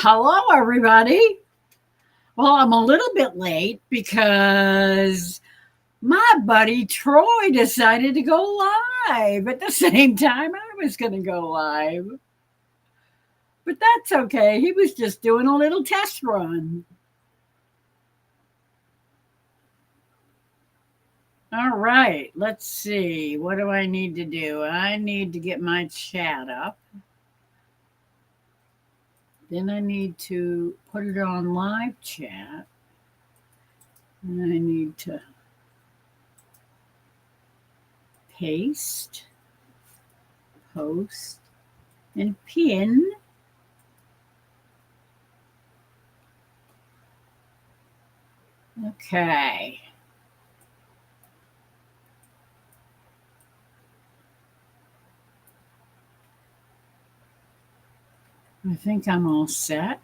Hello, everybody. Well, I'm a little bit late because my buddy Troy decided to go live at the same time I was going to go live. But that's okay. He was just doing a little test run. All right, let's see. What do I need to do? I need to get my chat up. Then I need to put it on live chat. And I need to paste, post, and pin. Okay. I think I'm all set.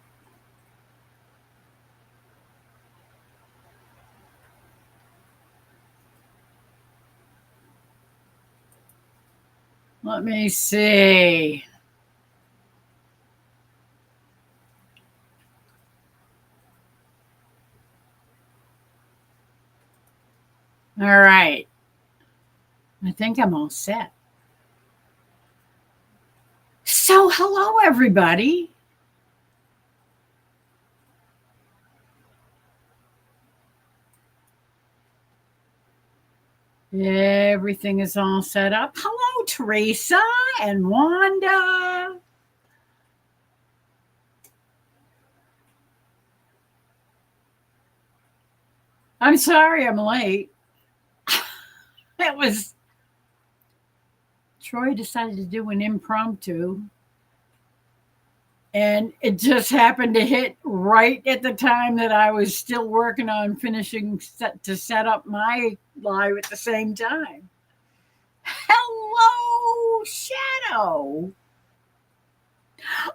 Let me see. All right. I think I'm all set. So, hello, everybody. Everything is all set up. Hello, Teresa and Wanda. I'm sorry I'm late. That was Troy decided to do an impromptu, and it just happened to hit right at the time that I was still working on finishing to set up my live at the same time. Hello, Shadow.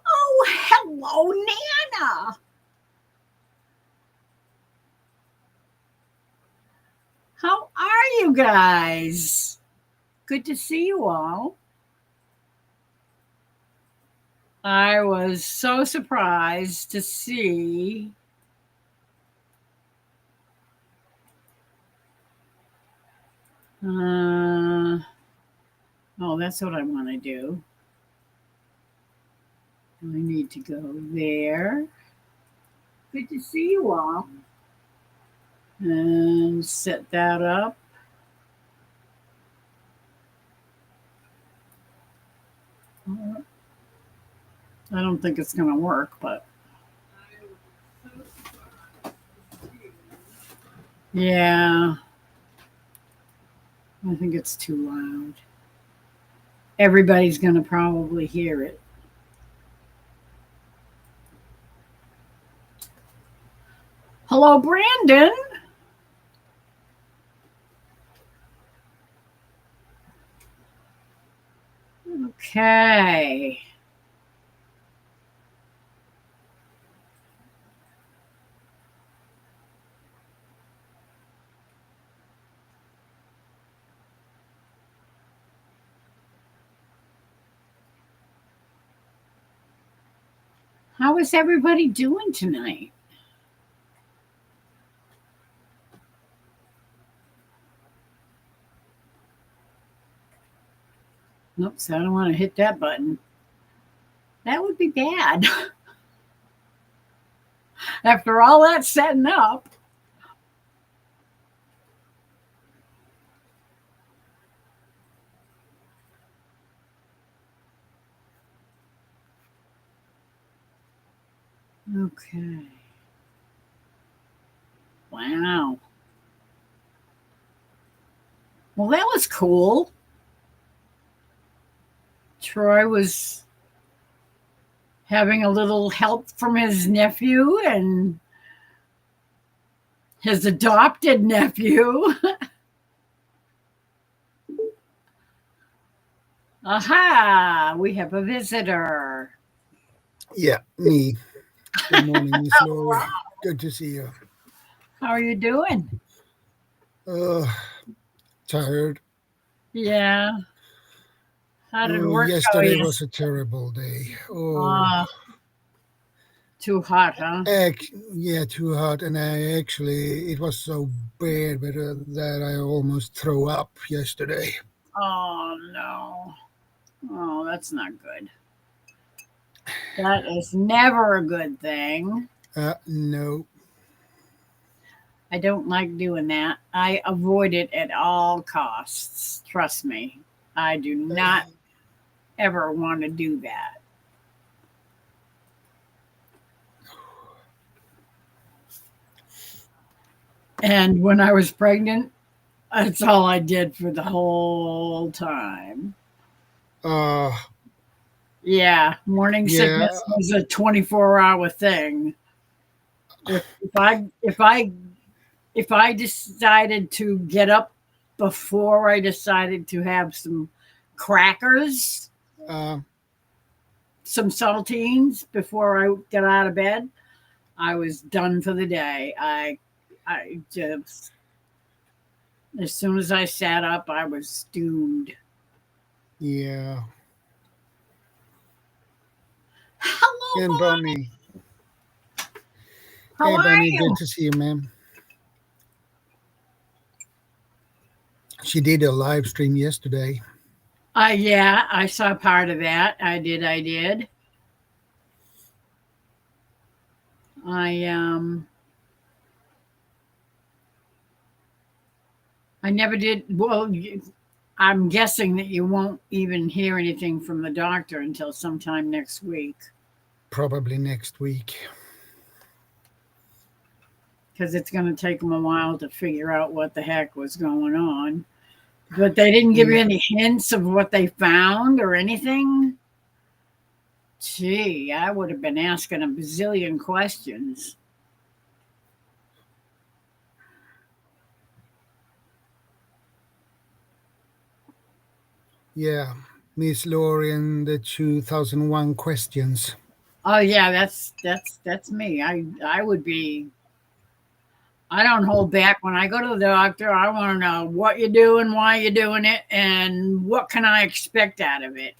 Oh, hello, Nana. How are you guys? Good to see you all. I was so surprised to see oh, that's what I want to do. I need to go there. Good to see you all. And set that up. I don't think it's going to work, but yeah, I think it's too loud. Everybody's going to probably hear it. Hello, Brandon. Okay. How is everybody doing tonight? Oops, I don't want to hit that button. That would be bad. After all that setting up. Okay. Wow. Well, that was cool. Troy was having a little help from his nephew and his adopted nephew. Aha, we have a visitor. Yeah, me. Good morning, Miss Lori. Good to see you. How are you doing? Tired. Yeah. How did work go Yesterday yesterday? was a terrible day. Oh, Too hot, huh? Yeah, too hot, and it was so bad that I almost threw up yesterday. Oh, no. Oh, that's not good. That is never a good thing. No. I don't like doing that. I avoid it at all costs. Trust me. I do not ever want to do that. And when I was pregnant, that's all I did for the whole time. Uh, Yeah, morning yeah, sickness was a 24-hour thing. If I decided to get up before I decided to have some crackers, uh, some saltines before I got out of bed, I was done for the day. I just as soon as I sat up, I was doomed. yeah. Hello, And Bonnie. Bonnie. How Hey, are Bonnie, good you? to see you, ma'am. She did a live stream yesterday. Yeah, I saw part of that. I did. I did. I I never did. Well, I'm guessing that you won't even hear anything from the doctor until sometime next week Probably next week. because it's going to take them a while to figure out what the heck was going on. But they didn't give you Yeah, any hints of what they found or anything. Gee, I would have been asking a bazillion questions. yeah. Miss Laurie and the 2001 questions. Oh yeah, that's me. I would be. I don't hold back when I go to the doctor. I want to know what you're doing, why you're doing it, and what can I expect out of it.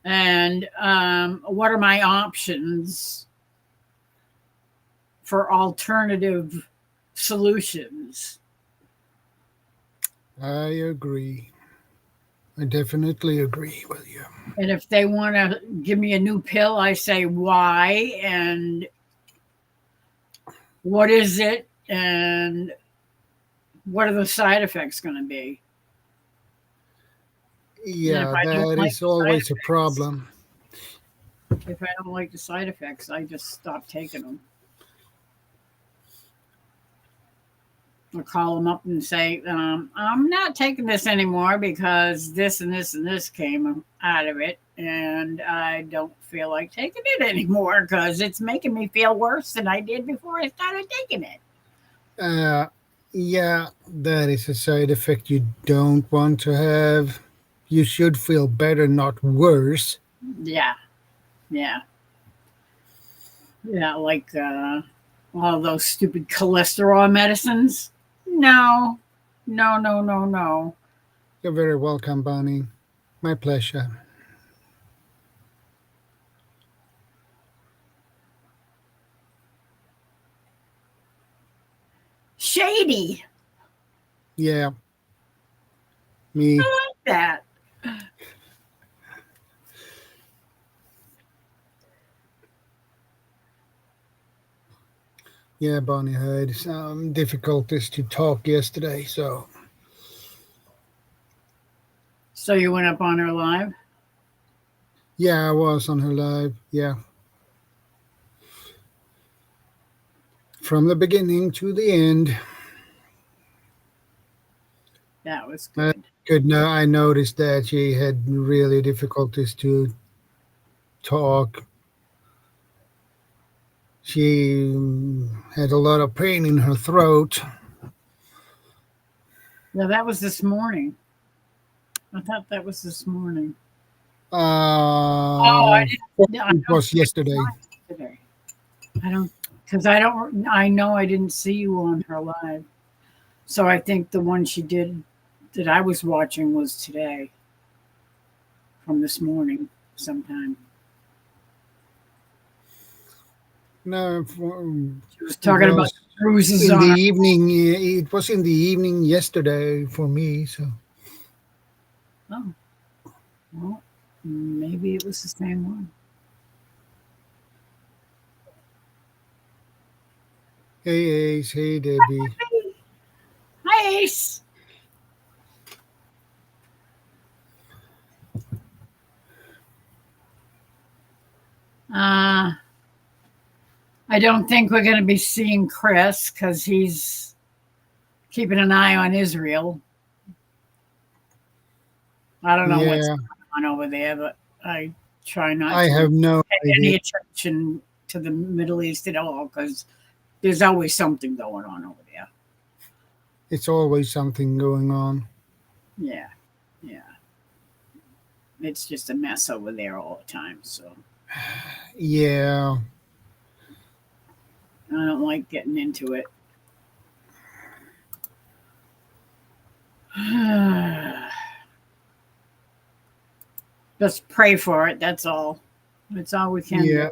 And what are my options for alternative solutions? I agree. I definitely agree with you. And if they want to give me a new pill, I say why and what is it and what are the side effects going to be? And if Yeah, I don't that like is the side always a effects, problem. if I don't like the side effects, I just stop taking them. Or call them up and say, I'm not taking this anymore because this and this and this came out of it. And I don't feel like taking it anymore because it's making me feel worse than I did before I started taking it. Uh, yeah, that is a side effect you don't want to have. You should feel better, not worse. Yeah, yeah, yeah. Like all those stupid cholesterol medicines. No, no, no, no, no. You're very welcome, Bonnie. My pleasure. Shady. Yeah, me. I like that. Yeah, Bonnie had some difficulties to talk yesterday, so So you went up on her live? yeah, I was on her live. Yeah, from the beginning to the end. That was I good. I noticed that she had really difficulties to talk. She had a lot of pain in her throat. Yeah, that was this morning. I thought that was this morning. Oh, I Uh, didn't. I it don't was see it yesterday. today. I don't because I don't. I know I didn't see you on her live, so I think the one she did that I was watching was today, from this morning, sometime. No, She was it talking about was bruises in the on her. evening. It was in the evening yesterday for me. So, Oh, well, maybe it was the same one. hey Ace, hey Debbie. Hi, Ace. Uh, I don't think we're going to be seeing Chris because he's keeping an eye on Israel. I don't know what's Yeah, going on over there, but I try not I to have no pay idea. any attention to the Middle East at all because there's always something going on over there. It's always something going on. Yeah, yeah. It's just a mess over there all the time. So Yeah, I don't like getting into it. Just pray for it. That's all. That's all we can do. yeah.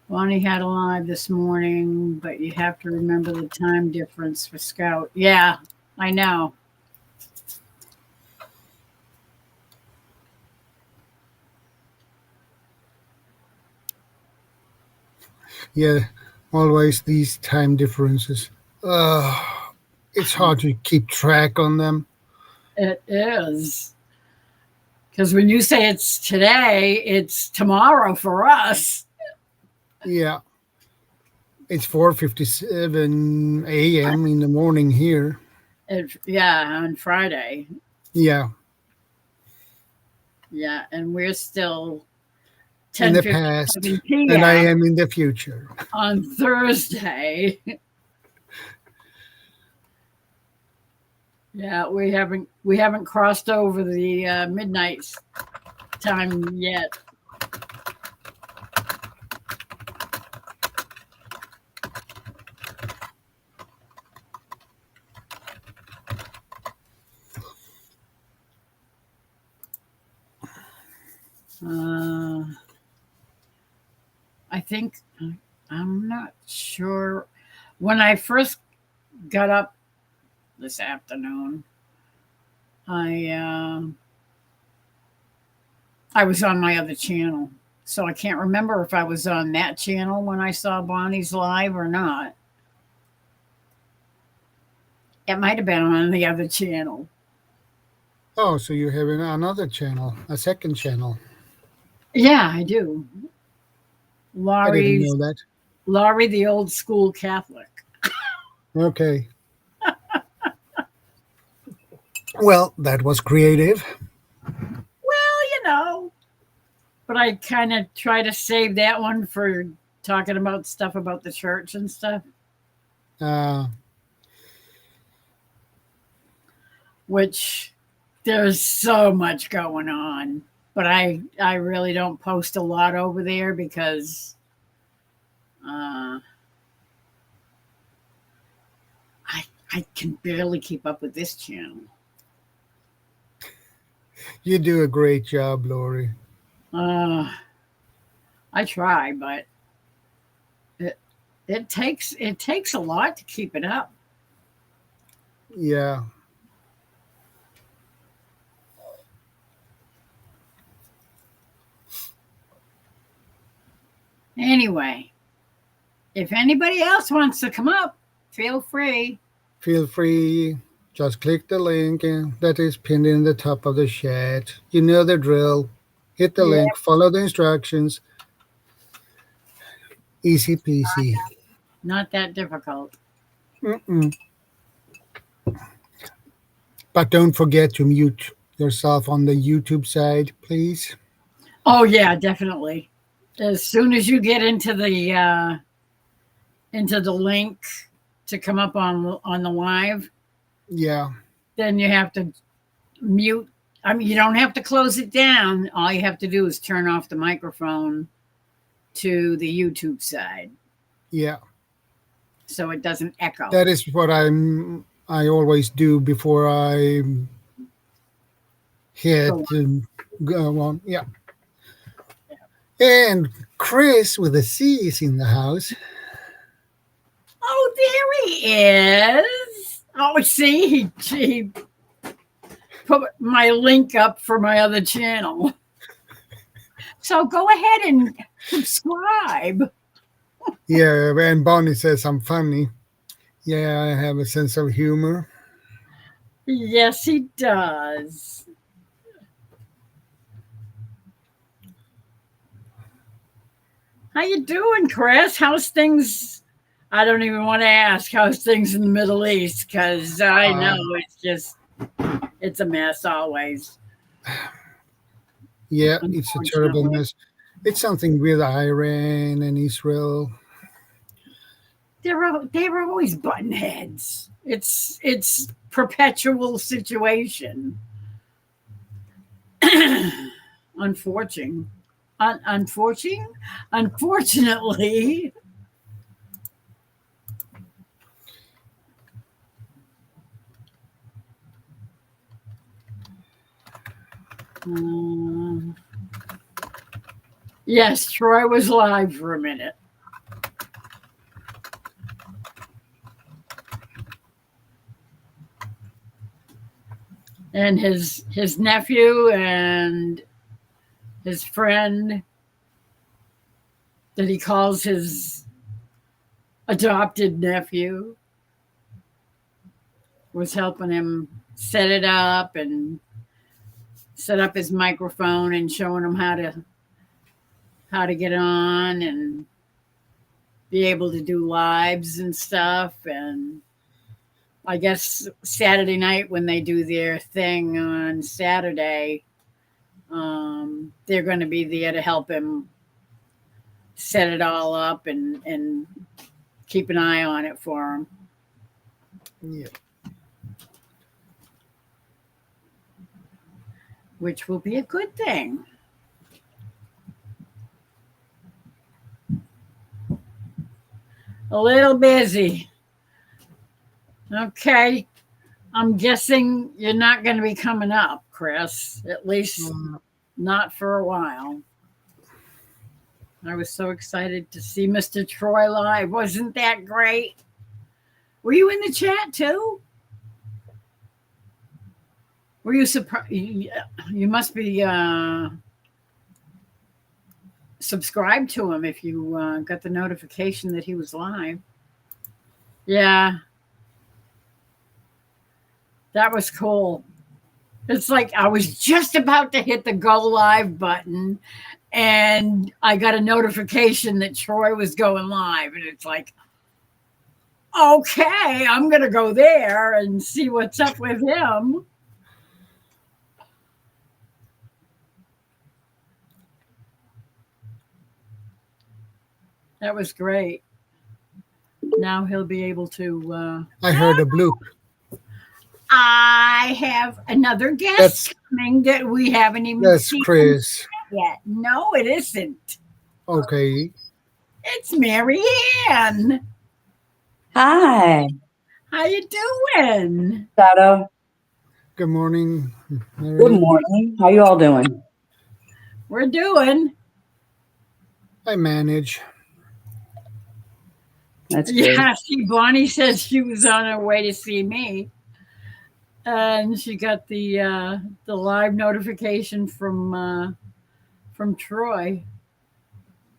Bonnie had a live this morning, but you have to remember the time difference for Scout. Yeah, I know. Yeah, always these time differences. It's hard to keep track on them. It is. Because when you say it's today, it's tomorrow for us. Yeah, it's 4:57 a.m. in the morning here. Yeah, on Friday. Yeah, Yeah, and we're still in the past, 10:57 and I p.m. am in the future. on Thursday. Yeah, we haven't crossed over the midnight time yet. Uh, I think I'm not sure. When I first got up this afternoon, I I was on my other channel, so I can't remember if I was on that channel when I saw Bonnie's live or not. It might have been on the other channel. Oh, so you have another channel, a second channel. Yeah, I do. I didn't Laurie's know that. Laurie, the old school Catholic. Okay. Well, that was creative. Well, but I kind of try to save that one for talking about stuff about the church and stuff, Uh, which there's so much going on. But I really don't post a lot over there because uh, I can barely keep up with this channel. you do a great job, Lori. Uh, I try, but it it takes a lot to keep it up. Yeah. Anyway, if anybody else wants to come up, feel free. Feel free. Just click the link that is pinned in the top of the chat. You know the drill. Hit the Yeah, link, follow the instructions. Easy peasy. not that difficult. Mm-mm. But don't forget to mute yourself on the YouTube side, please. Oh yeah, definitely. As soon as you get into the link to come up on the live, Yeah, then you have to mute. I mean, you don't have to close it down. All you have to do is turn off the microphone to the YouTube side yeah. so it doesn't echo. That is what I always do before I hit Go go on. Yeah, And Chris with a C is in the house. Oh, there he is. Oh, see, he put my link up for my other channel. So go ahead and subscribe. Yeah, and Bonnie says I'm funny. Yeah, I have a sense of humor. Yes, he does. How you doing, Chris? How's things? I don't even want to ask how's things in the Middle East because I know Uh, it's a mess always. yeah, it's a terrible Unfortunately, mess. It's something with Iran and Israel. they're always button heads. It's perpetual situation. Unfortunately, unfortunately. Um, yes, Troy was live for a minute. And his nephew and his friend that he calls his adopted nephew was helping him set it up and set up his microphone and showing him how to get on and be able to do lives and stuff. And I guess Saturday night when they do their thing on Saturday, they're going to be there to help him set it all up and keep an eye on it for him. Yeah. Which will be a good thing. A little busy. Okay. I'm guessing you're not going to be coming up, Chris, at least not for a while. I was so excited to see Mr. Troy live. Wasn't that great? Were you in the chat too? Were you surprised? You must be subscribed to him if you got the notification that he was live. Yeah. That was cool. It's like I was just about to hit the go live button and I got a notification that Troy was going live. And it's like, okay, I'm going to go there and see what's up with him. That was great. Now he'll be able to. I heard a bloop. I have another guest coming that we haven't even That's seen Chris. yet. No, it isn't. Okay. It's Marianne. Hi, How you doing? Shadow. Good morning. Good morning. How you all doing? We're doing. I manage. That's good. Yeah, Bonnie says she was on her way to see me. And she got the live notification from Troy.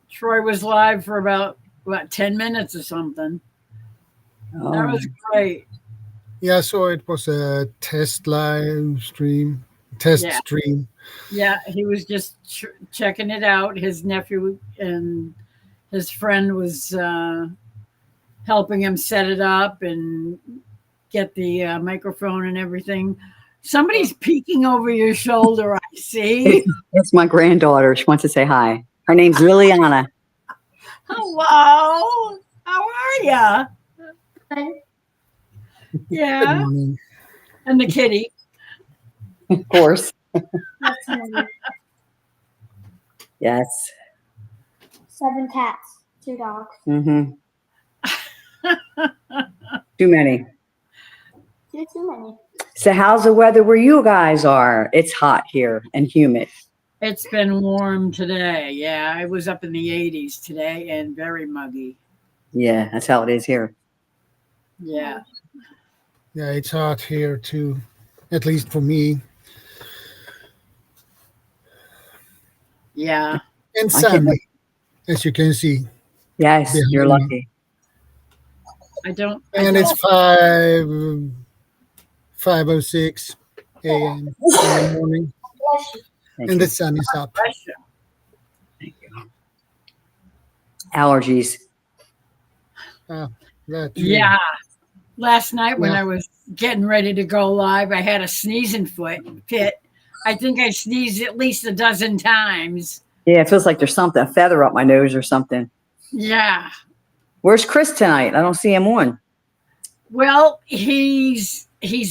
Troy was live for about 10 minutes or something. Oh. That was great. Yeah, so it was a test live stream. Test stream. Yeah, he was just checking it out. His nephew and his friend was helping him set it up and get the microphone and everything. Somebody's peeking over your shoulder, I see. It's my granddaughter. She wants to say hi. Her name's Liliana. Hello. How are you? Yeah. And the kitty. Of course. Yes. 7 cats, 2 dogs. Mm-hmm. Too many. Too many. So how's the weather where you guys are? It's hot here and humid. It's been warm today. Yeah, I was up in the 80s today and very muggy. Yeah, that's how it is here. Yeah. Yeah, it's hot here too, at least for me. Yeah. And I can't. sunny, as you can see Yes, you're behind me. lucky. I don't And it's 5:06 a.m. in the morning, Bless you. Thank and you. the sun is up. pressure. Thank you. Allergies. That too. Yeah. Last night when Yeah. I was getting ready to go live, I had a sneezing fit. I think I sneezed at least a dozen times. Yeah, it feels like there's something, a feather up my nose or something. Yeah. Where's Chris tonight? I don't see him on. Well, he's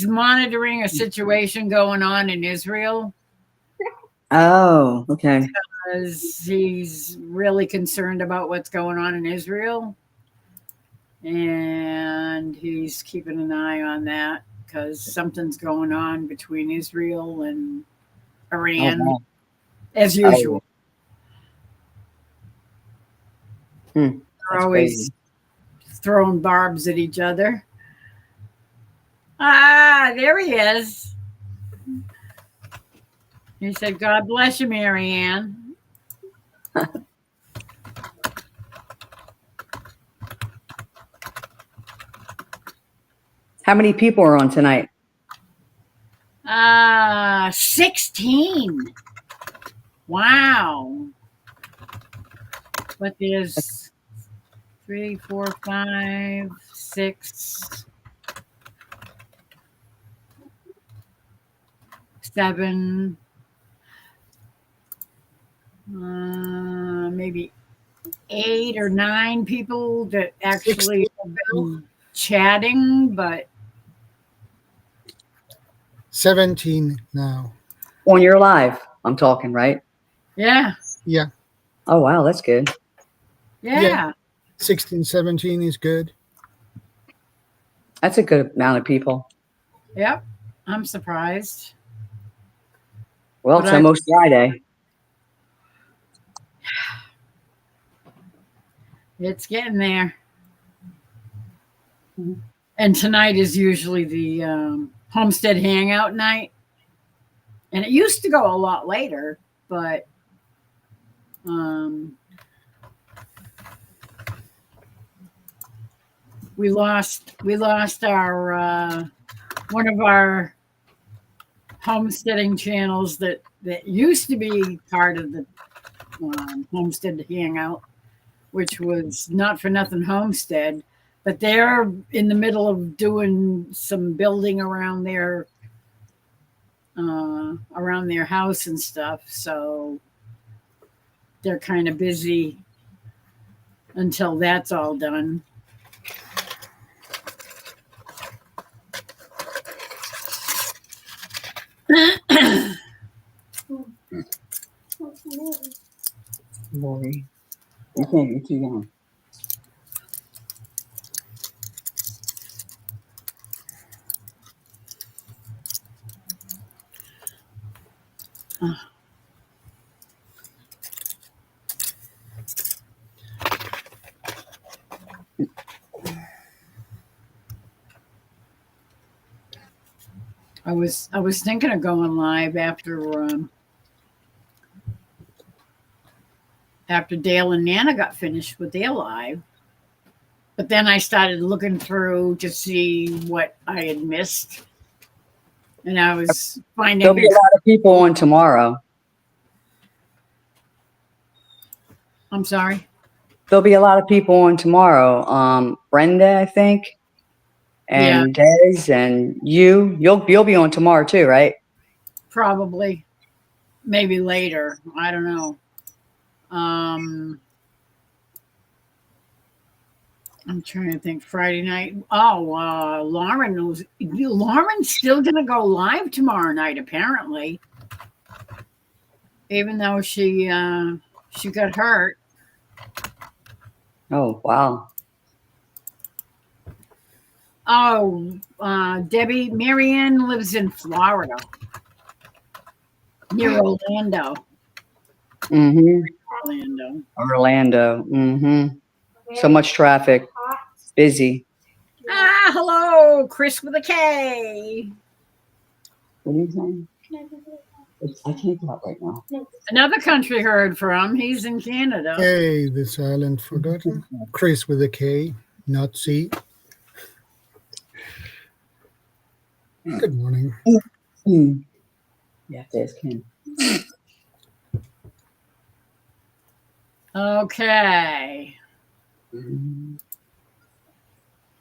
monitoring a situation going on in Israel Oh, okay. because he's really concerned about what's going on in Israel. And he's keeping an eye on that because something's going on between Israel and Iran, wow. as usual. They're That's always crazy. throwing barbs at each other. Ah, there he is. He said, God bless you, Marianne. How many people are on tonight? 16. Wow. But there's 3, 4, 5, 6, 7, maybe 8 or 9 people that actually have been chatting, but 17 now. On your live, I'm talking, right? yeah. Yeah, Oh, wow, that's good. Yeah. 16, 17 is good. That's a good amount of people. Yep. I'm surprised. Well, But it's I- almost Friday. It's getting there. Mhm. And tonight is usually the homestead hangout night. And it used to go a lot later, but we lost our one of our homesteading channels that used to be part of the homestead hangout, which was Not for Nothing Homestead, but they're in the middle of doing some building around their house and stuff, so they're kind of busy until that's all done. Lori, you can't, you're too young. I was thinking of going live after Dale and Nana got finished with their live, but then I started looking through to see what I had missed, and I was finding There'll be a lot of people on tomorrow. I'm sorry. There'll be a lot of people on tomorrow. Brenda, I think, and Des, and you'll be on tomorrow too, right? Probably, maybe later. I don't know. I'm trying to think. Friday night. Oh, Lauren's still gonna go live tomorrow night, apparently. Even though she got hurt. Oh, wow. Oh, Marianne lives in Florida, near Orlando. Mm-hmm. Orlando. Orlando. Mm-hmm. So much traffic. Busy. Ah, hello, Chris with a K. What are you saying? I can't talk right now. Another country heard from. He's in Canada. K, the silent forgotten. Chris with a K, not C. Good morning. Mm. Yeah, there's Ken. Okay. Mm.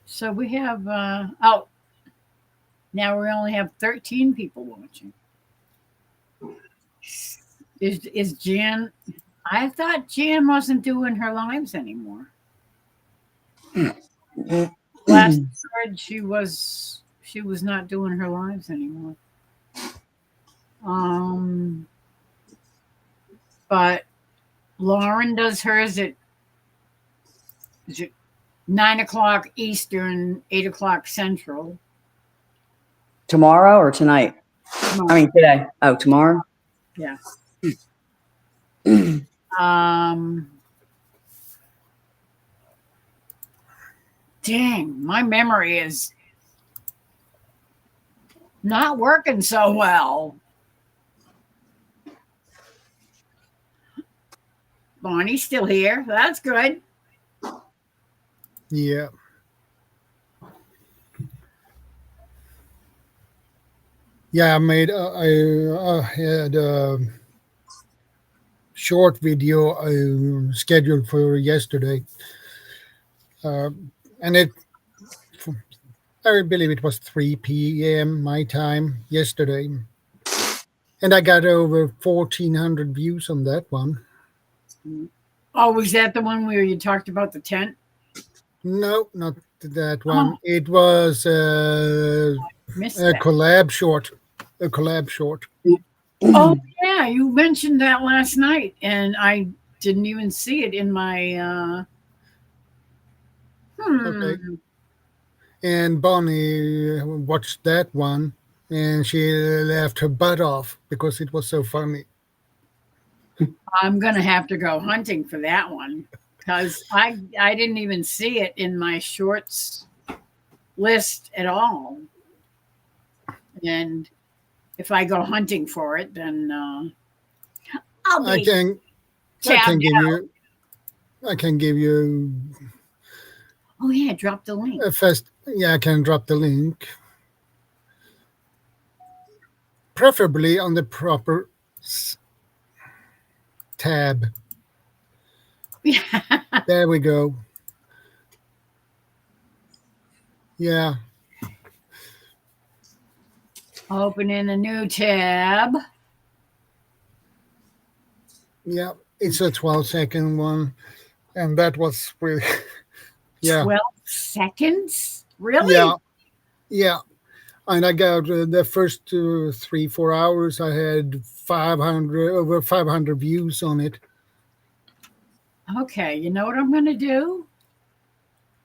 So we have now we only have 13 people watching. Is Jan? I thought Jan wasn't doing her lives anymore. Last I heard she was not doing her lives anymore. But Lauren does hers at is it 9 o'clock Eastern, 8 o'clock Central. Tomorrow or tonight? Tomorrow. I mean today. Oh, tomorrow? Yeah. Dang, my memory is not working so well. Bonnie's still here. That's good. Yeah. Yeah, I had a short video scheduled for yesterday. And I believe it was 3 p.m. my time yesterday. And I got over 1,400 views on that one. Oh, was that the one where you talked about the tent? No, not that one. It was a collab short. A collab short. Oh, yeah. You mentioned that last night, and I didn't even see it in my. Okay. And Bonnie watched that one, and she laughed her butt off because it was so funny. I'm going to have to go hunting for that one because I didn't even see it in my shorts list at all. And if I go hunting for it, then I'll be I can give you. Oh yeah, drop the link. I can drop the link. Preferably on the proper tab. Yeah. There we go. Yeah. Open in a new tab. Yeah, it's a 12-second one. And that was really, yeah. 12 seconds? Really? Yeah. Yeah. And I got the first 3-4 hours, I had over 500 views on it. Okay, you know what I'm going to do?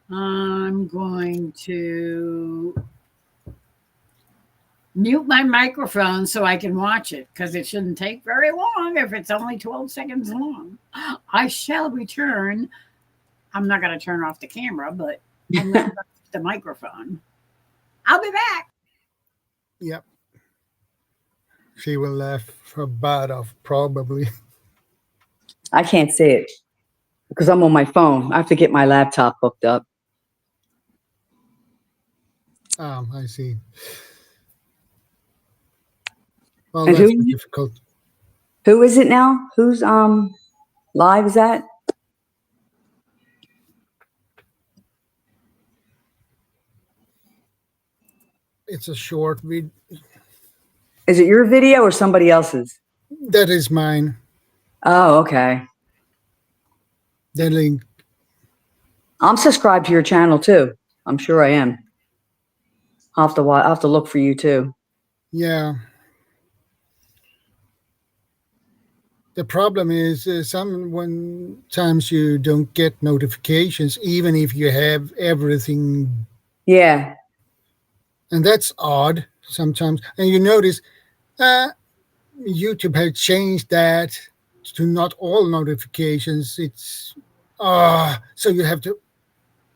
I'm going to mute my microphone so I can watch it because it shouldn't take very long if it's only 12 seconds long. I shall return. I'm not going to turn off the camera, but I'm going to the microphone. I'll be back. Yep. She will laugh her butt off, probably. I can't see it because I'm on my phone. I have to get my laptop hooked up. I see. Well, And that's difficult. Who is it now? Who's live is that? It's a short video. Is it your video or somebody else's? That is mine. Oh, okay. The link. I'm subscribed to your channel too. I'm sure I am. I'll have to look for you too. Yeah. The problem is sometimes you don't get notifications, even if you have everything. Yeah. And that's odd sometimes. And you notice YouTube has changed that to not all notifications. It's so you have to.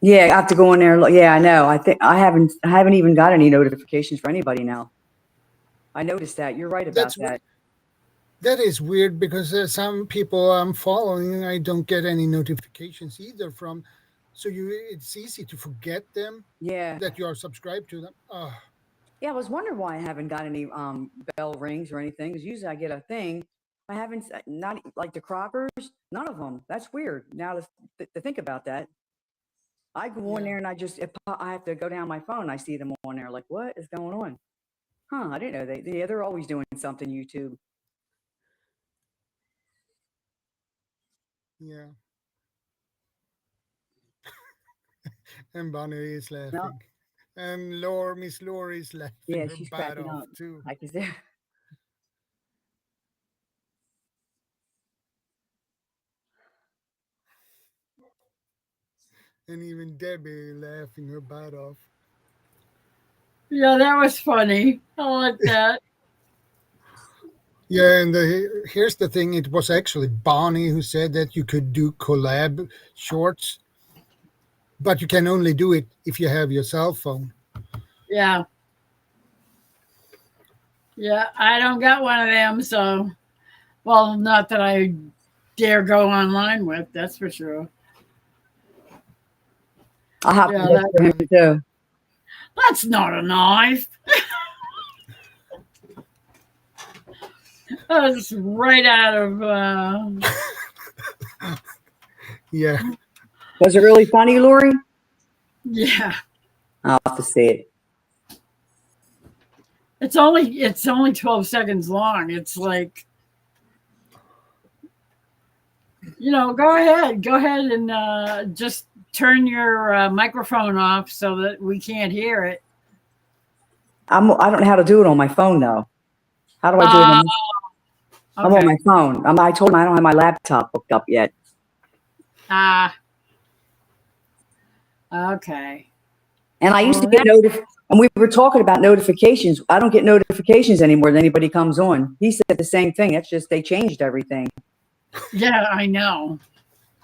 Yeah, I have to go in there. Yeah, I know. I think I haven't even got any notifications for anybody now. I noticed that. You're right about that. That is weird because some people I'm following, I don't get any notifications either from. So it's easy to forget them. Yeah. That you are subscribed to them. Yeah, I was wondering why I haven't got any bell rings or anything. Because usually I get a thing. I haven't, not like the Crockers, none of them. That's weird. Now to think about that, I go in there and I have to go down my phone. I see them on there. Like, what is going on? Huh? I didn't know they're always doing something. YouTube. Yeah. And Bonnie is laughing. No. And Miss Lori is laughing Yeah, her she's butt cracking off up. too. Like, is there? And even Debbie laughing her butt off. Yeah, that was funny. I like that. Yeah, and here's the thing. It was actually Bonnie who said that you could do collab shorts, but you can only do it if you have your cell phone. Yeah. Yeah, I don't got one of them, so, well, not that I dare go online with, that's for sure. I'll have Yeah, to look for him too. That's not a knife. That's right out of. Yeah. Was it really funny, Lori? Yeah. I'll have to see it. It's only 12 seconds long. It's like, go ahead and just turn your microphone off so that we can't hear it. I don't know how to do it on my phone though. How do I do it? I'm on my phone. I told him I don't have my laptop hooked up yet. Okay. And I used to get and we were talking about notifications. I don't get notifications anymore when anybody comes on. He said the same thing. It's just they changed everything. Yeah, I know.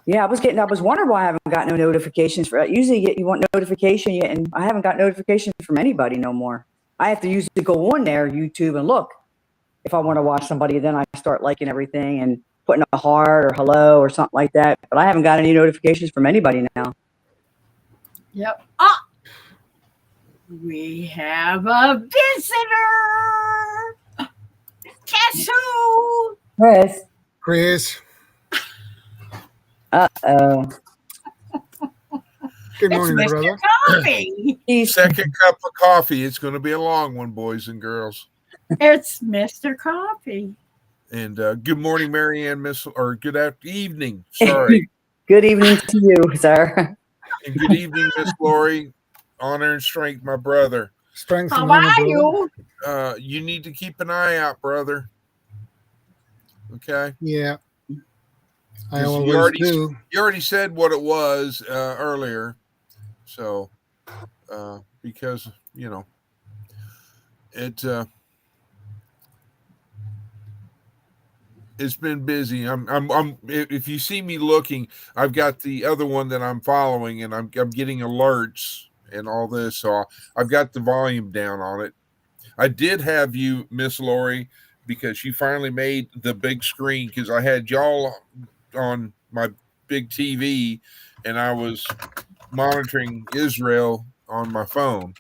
Yeah, I was wondering why I haven't got no notifications for it. Usually you want notification, and I haven't got notifications from anybody no more. I have to usually go on there, YouTube, and look. If I want to watch somebody, then I start liking everything and putting a heart or hello or something like that. But I haven't got any notifications from anybody now. Yep. We have a visitor. Guess who? Chris. Good morning, it's brother. Coffee. Second cup of coffee. It's going to be a long one, boys and girls. It's Mr. Coffee. And good morning, Marianne, or good evening. Sorry. Good evening to you, sir. And good evening, Miss Lori. Honor and strength, my brother. Strength. How are you? You need to keep an eye out, brother. Okay. Yeah. I always do. You already said what it was earlier, so because it's been busy. I'm if you see me looking, I've got the other one that I'm following, and I'm getting alerts and all this, so I've got the volume down on it. I did have you, Miss Lori, because you finally made the big screen, because I had y'all on my big TV and I was monitoring Israel on my phone.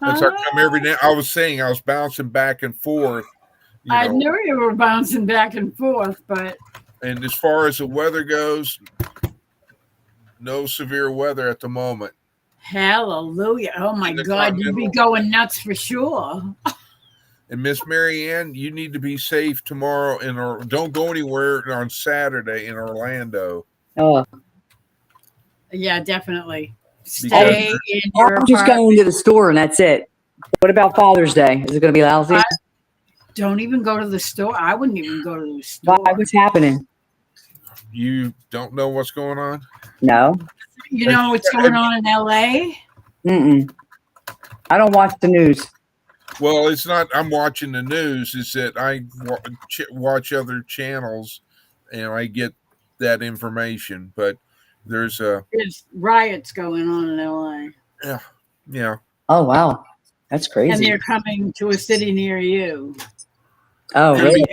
That's how come every day I was saying I was bouncing back and forth. I knew you were bouncing back and forth, but. And as far as the weather goes, no severe weather at the moment. Hallelujah. Oh my God, you'd be going nuts for sure. And Miss Marianne, you need to be safe tomorrow, don't go anywhere on Saturday in Orlando. Oh, yeah, definitely. Stay in your I'm just going to the store and that's it. What about Father's Day? Is it going to be lousy? Don't even go to the store. I wouldn't even go to the store. Why? What's happening? You don't know what's going on? No. You know what's going on in LA? Mm-mm. I don't watch the news. Well, it's not I'm watching the news. It's that I watch other channels and I get that information. But there's a There's riots going on in LA, yeah. Oh wow, that's and crazy. they're coming to a city near you. Oh Could really?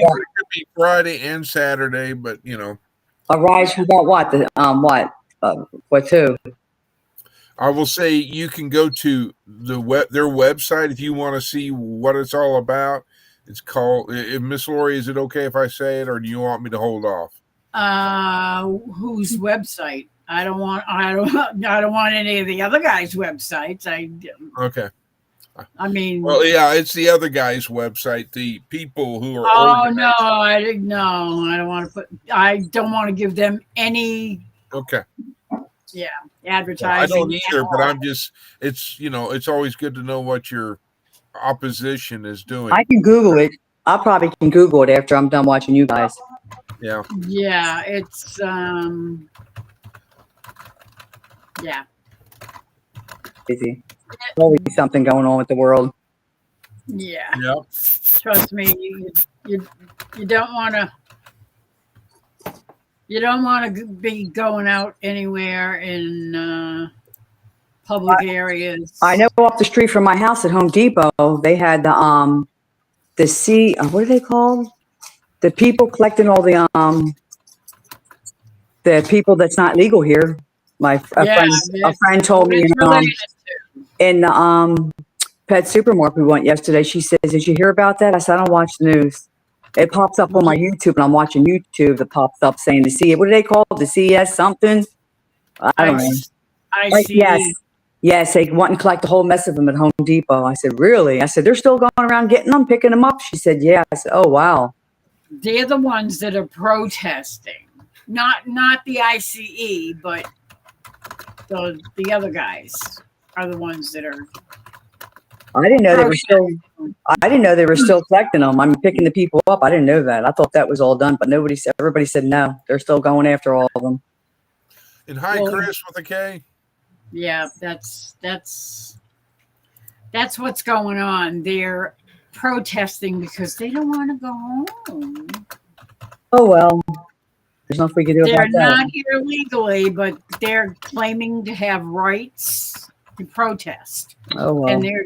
be Friday and Saturday, but A rise for what? The what too? I will say you can go to their website if you want to see what it's all about. It's called. Miss Lori, is it okay if I say it, or do you want me to hold off? Whose website? I don't want any of the other guys' websites. Okay. I mean, Well, yeah, it's the other guy's website. The people who are. oh organizing- no, I didn't know. I don't want to give them any Okay. advertising. I don't at either, but all. I'm just. It's always good to know what your opposition is doing. I can Google it. I probably can Google it after I'm done watching you guys. Yeah. Yeah, it's yeah. Crazy. Always something going on with the world. Yeah. Yeah. Trust me, you don't want to be going out anywhere in public areas. I know off the street from my house at Home Depot, they had the what are they called? The people collecting all the people that's not legal here. A friend told me in the pet supermarket we went yesterday. She says, "Did you hear about that?" I said, "I don't watch the news." It pops up on my YouTube, and I'm watching YouTube. It pops up saying what do they call it? The CES something? I don't know. I see. Yes, they went and collect a whole mess of them at Home Depot. I said, "Really?" I said, "They're still going around getting them, picking them up." She said, "Yeah." I said, "Oh wow." They're the ones that are protesting, not the ICE, but the other guys are the ones that are. I didn't know they were still collecting them. I'm picking the people up. I didn't know that. I thought that was all done, but everybody said no. They're still going after all of them. And hi, Chris with a K. Yeah, that's what's going on. They're protesting because they don't want to go home. Oh well, there's nothing we can do They're about that. not here legally, but they're claiming to have rights to protest, Oh well. and they're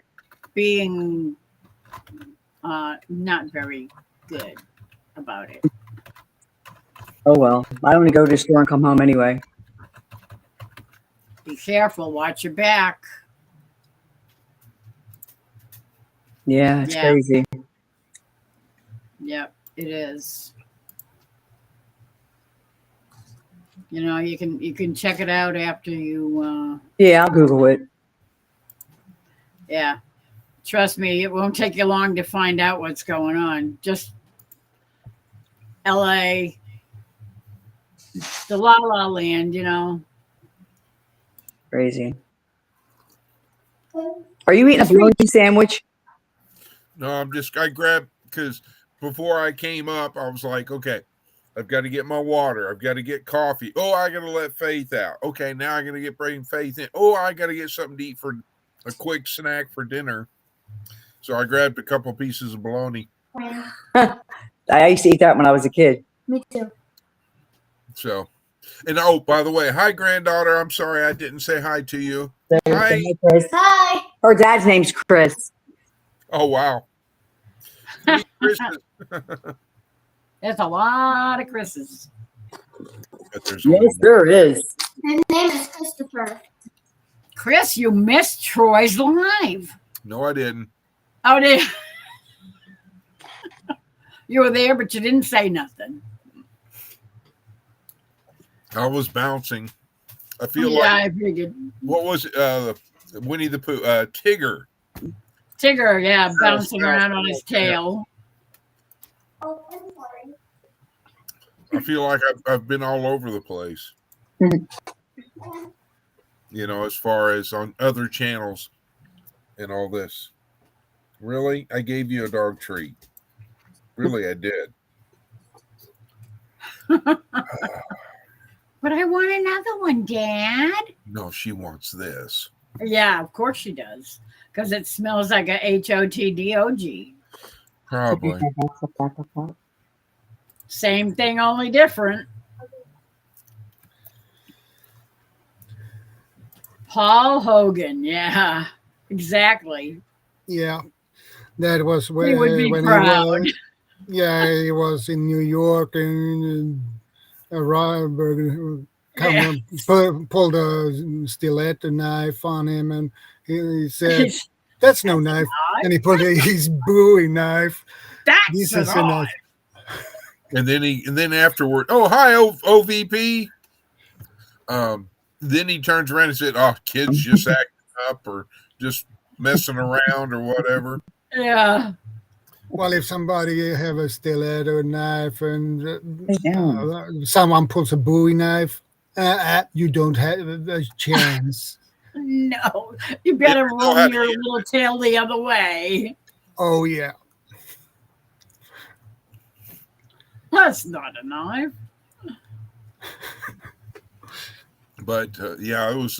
being not very good about it. Oh well. I only go to the store and come home anyway. Be careful. Watch your back. Yeah, it's crazy. Yep, it is. You can check it out after you. Yeah, I'll Google it. Yeah, trust me, it won't take you long to find out what's going on. Just LA, the La La Land, Crazy. Are you eating a bologna sandwich? No, I grabbed because before I came up, I was like, okay, I've got to get my water. I've got to get coffee. Oh, I got to let Faith out. Okay, now I got to bring Faith in. Oh, I got to get something to eat for a quick snack for dinner. So I grabbed a couple pieces of bologna. I used to eat that when I was a kid. Me too. So, and by the way, hi, granddaughter. I'm sorry I didn't say hi to you. Hi. Chris. Hi. Her dad's name's Chris. Oh, wow. There's a lot of Chris's. Yes, there is. His name is Christopher. Chris, you missed Troy's live. No, I didn't. Oh, did you were there, but you didn't say nothing. I was bouncing. I feel Yeah, like I figured. what was it? Winnie the Pooh, Tigger. Tigger, yeah, bouncing Yes, around on his tail. Oh, I'm sorry. I feel like I've been all over the place. As far as on other channels and all this. Really? I gave you a dog treat. Really, I did. But I want another one, Dad. No, she wants this. Yeah, of course she does. Because it smells like a HOTDOG. Probably. Same thing, only different. Paul Hogan. Yeah, exactly. Yeah, that was He would be when proud. he was in New York, and Ryberg Yeah. pulled a stiletto knife on him, and he said, "That's no knife." And he pulled his Bowie knife. That's This an is a knife. And then afterward, oh hi OVP. Then he turns around and said, "Oh, kids just acting up or just messing around or whatever." Yeah. Well, if somebody have a stiletto knife and Lay down. someone pulls a Bowie knife, you don't have a chance. No, you better They know how roll to your use little tail the other way. Oh yeah, That's not a knife. But yeah, it was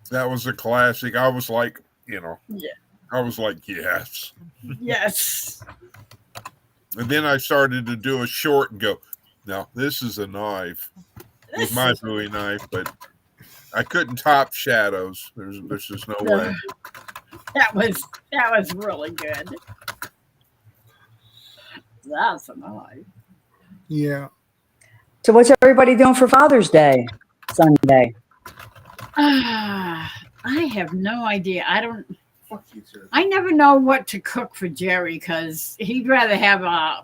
that was a classic. I was like, Yeah. I was like, yes. Yes. And then I started to do a short and go, no, this is a knife with my Bowie knife, but I couldn't top Shadows. There's just no way. That was really good. That's a knife. yeah. So what's everybody doing for Father's Day Sunday? I have no idea. Fuck you, sir. I never know what to cook for Jerry because he'd rather have a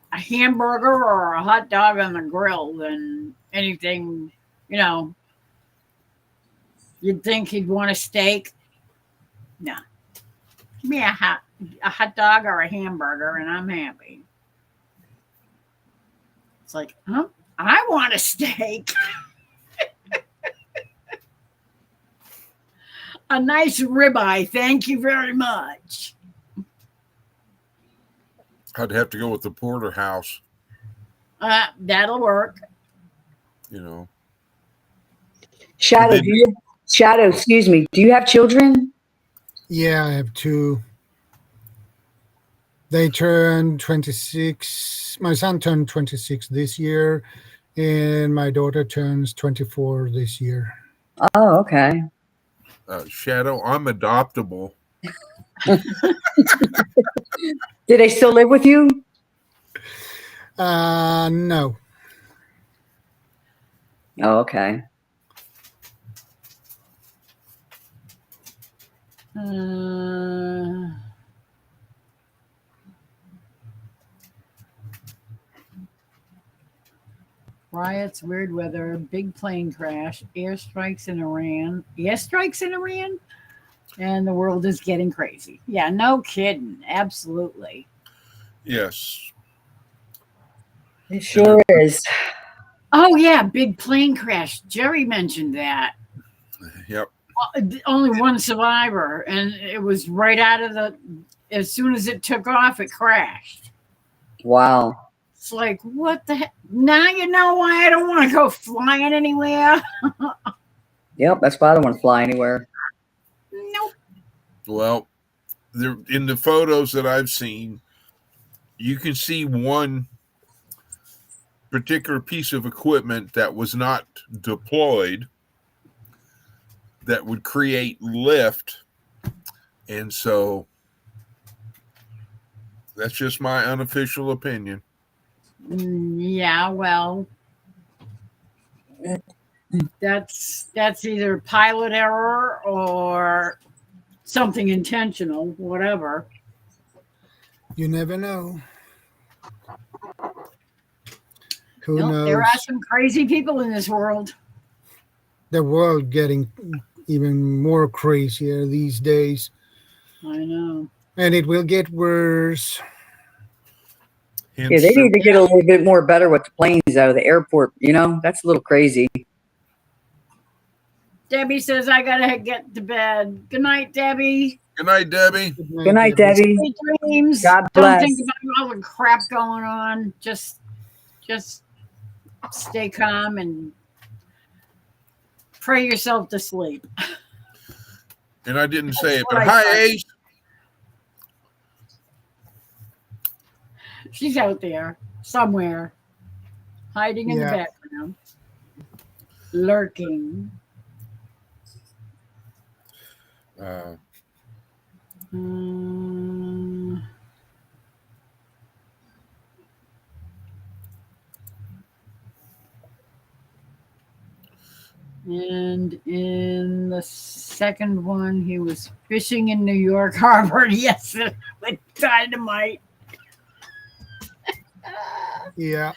hamburger or a hot dog on the grill than anything, you know. You'd think he'd want a steak. No. Give me a hot dog or a hamburger and I'm happy. It's like, huh? I want a steak. A nice ribeye, thank you very much. I'd have to go with the porterhouse, That'll work. you know. Shadow, excuse me. Do you have children? Yeah, I have two. They turned 26. My son turned 26 this year, and my daughter turns 24 this year. Oh, okay. Shadow, I'm adoptable. Do they still live with you? No. Oh, okay. Riots, weird weather, big plane crash, airstrikes in Iran, and the world is getting crazy. Yeah, no kidding. Absolutely. Yes. It sure is. Oh, yeah, big plane crash. Jerry mentioned that. Yep. Only one survivor, and it was right out of as soon as it took off, it crashed. Wow. It's like, what the heck? Now you know why I don't want to go flying anywhere. Yep, that's why I don't want to fly anywhere. Nope. Well, in the photos that I've seen, you can see one particular piece of equipment that was not deployed that would create lift. And so that's just my unofficial opinion. Yeah, well, that's either pilot error or something intentional, whatever. You never know. Who Nope, knows? there are some crazy people in this world. The world getting even more crazier these days. I know. And it will get worse. Yeah, they need to get a little bit more better with the planes out of the airport. You know, that's a little crazy. Debbie says I gotta get to bed. Good night, Debbie. Good night, Debbie. Good night, Debbie. Sweet dreams. God Don't bless. think about all the crap going on. Just stay calm and pray yourself to sleep. And I didn't say it, what but I hi, thought. Ace. She's out there somewhere, hiding in the Yeah. background, lurking. Mm. And in the second one, he was fishing in New York Harbor. Yes, with dynamite. Yeah.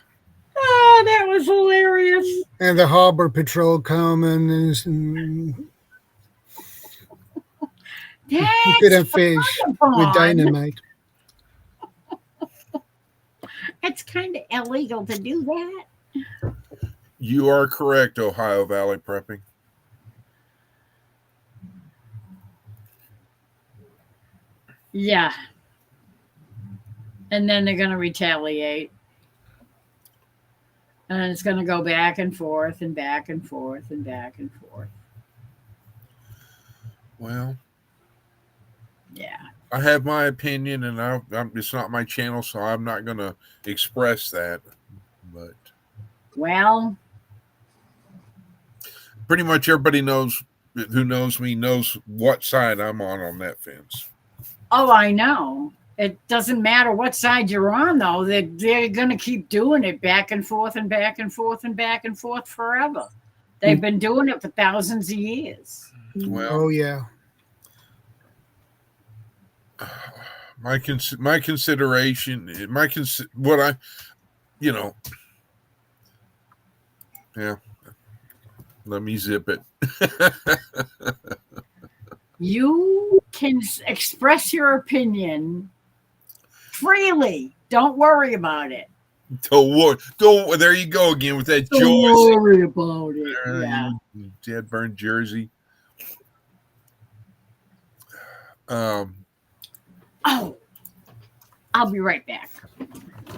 Oh, that was hilarious. And the harbor patrol come and you couldn't fish with dynamite. It's kind of illegal to do that. You are correct, Ohio Valley Prepping. Yeah. And then they're going to retaliate. And it's going to go back and forth and back and forth and back and forth. Well, yeah. I have my opinion, and it's not my channel, so I'm not going to express that. But well, pretty much everybody who knows me knows what side I'm on that fence. Oh, I know. It doesn't matter what side you're on, though. They're going to keep doing it back and forth and back and forth and back and forth forever. They've been doing it for thousands of years. Well, yeah. My consideration, what I, yeah. Let me zip it. You can express your opinion freely. Don't worry about it. Don't. There you go again with that joy. Don't worry about it. Yeah. Dead burn Jersey. Oh, I'll be right back.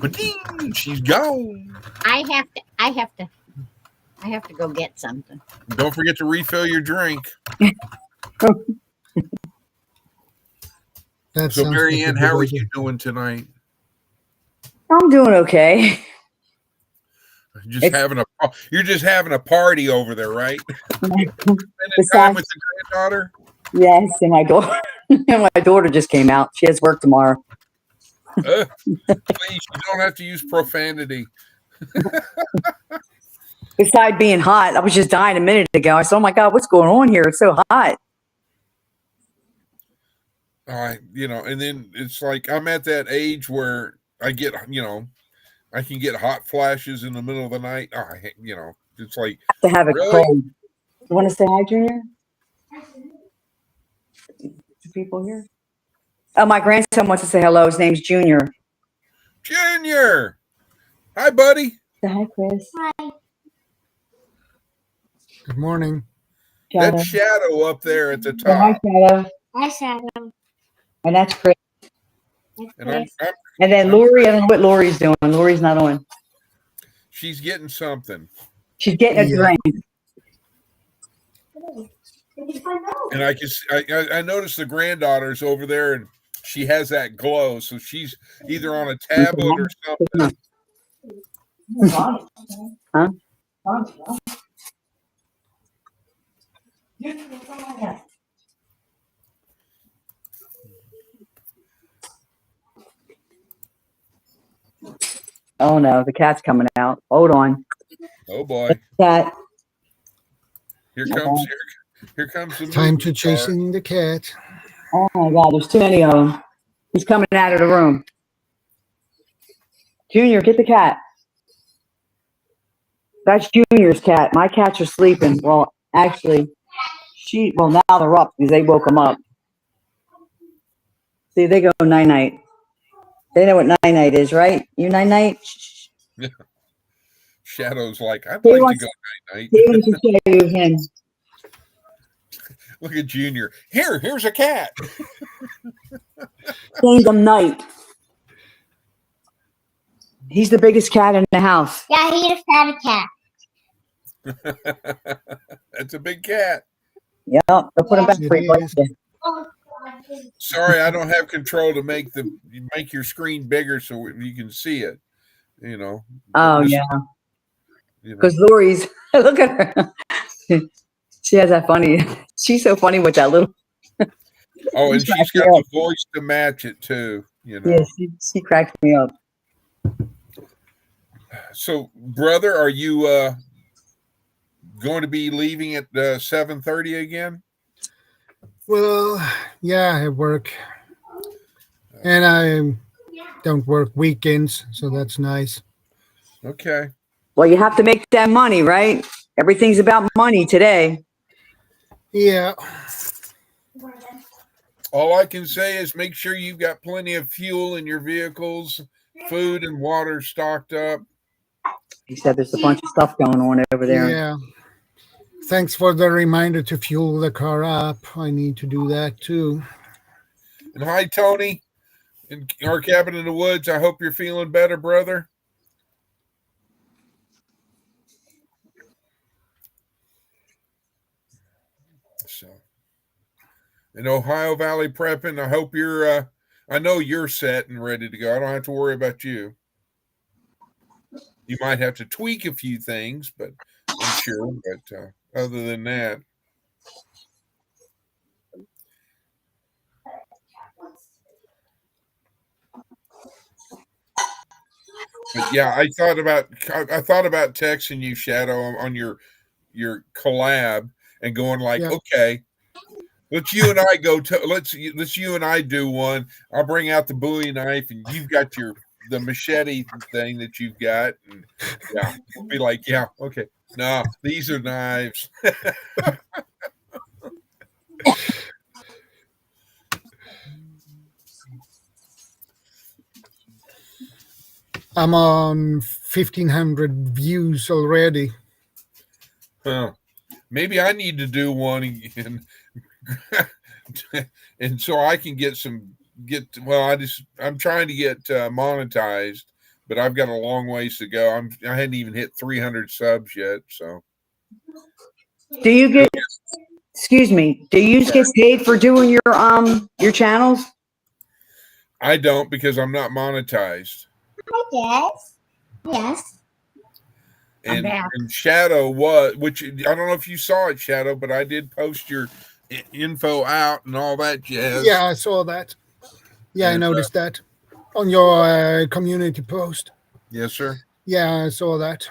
Ba-ding, she's gone. I have to go get something. Don't forget to refill your drink. So, Mary Ann, how are you doing tonight? I'm doing okay. You're just having a party over there, right? Spending time with the granddaughter. Yes, and my daughter. And my daughter just came out. She has work tomorrow. Please, you don't have to use profanity. Besides being hot, I was just dying a minute ago. I said, "Oh my God, what's going on here? It's so hot." And then it's like I'm at that age where I get, I can get hot flashes in the middle of the night. It's like to have it really? cold. You want to say hi, Junior? To people here? Oh, my grandson wants to say hello. His name's Junior. Junior, hi, buddy. Say hi, Chris. Hi. Good morning. Shadow. That shadow up there at the Say hi, top. Shadow. Hi, Shadow. And that's Chris. And And then Lori, I don't know what Lori's doing. Lori's not on. she's getting something. She's getting a drink. And I noticed the granddaughter's over there, and she has that glow. So she's either on a tablet or something. Huh? Oh no, the cat's coming out. Hold on. Oh boy. Cat. Here comes the Time movie to star. chasing the cat. Oh my God, there's too many of them. He's coming out of the room. Junior, get the cat. That's Junior's cat. My cats are sleeping. Well, actually, now they're up because they woke them up. See, they go night-night. They know what night-night is, right? You night-night? Shadow's like, I'd He like wants- to go night He night. wants to show you him. Look at Junior. Here's a cat. Kingdom Night. He's the biggest cat in the house. Yeah, he just had a cat. That's a big cat. Yep. They'll put him back It for you. is. Oh, Sorry, I don't have control to make your screen bigger so you can see it. Oh Just, yeah, you know. because Lori's look at her. She has that funny. She's so funny with that little. Oh, and She she's cracks me got the up. voice to match it too. Yeah, she cracks me up. So, brother, are you going to be leaving at 7:30 again? Well, yeah, I work, and I don't work weekends, so that's nice. Okay. Well, you have to make that money, right? Everything's about money today. Yeah, All I can say is make sure you've got plenty of fuel in your vehicles, food and water stocked up. He said there's a bunch of stuff going on over there. yeah. Thanks for the reminder to fuel the car up. I need to do that too. And hi, Tony, in our cabin in the woods. I hope you're feeling better, brother. So, in Ohio Valley Prepping, I hope you're. I know you're set and ready to go. I don't have to worry about you. You might have to tweak a few things, but I'm sure. But other than that. But yeah, I thought about texting you, Shadow, on your collab and going like, Yeah. okay, let's you and I go to let's you and I do one. I'll bring out the Bowie knife, and you've got the machete thing that you've got, and yeah, we'll be like, yeah, okay, no, these are knives. I'm on 1,500 views already. Huh. Maybe I need to do one again, and so I can I'm trying to get monetized, but I've got a long ways to go. I hadn't even hit 300 subs yet. So, Do you get? Excuse me. Do you get paid for doing your channels? I don't, because I'm not monetized. Yes. Yes. And Shadow was, which I don't know if you saw it, Shadow, but I did post your info out and all that jazz. Yeah, I saw that. Yeah, And, I noticed that on your community post. Yes, sir. Yeah, I saw that.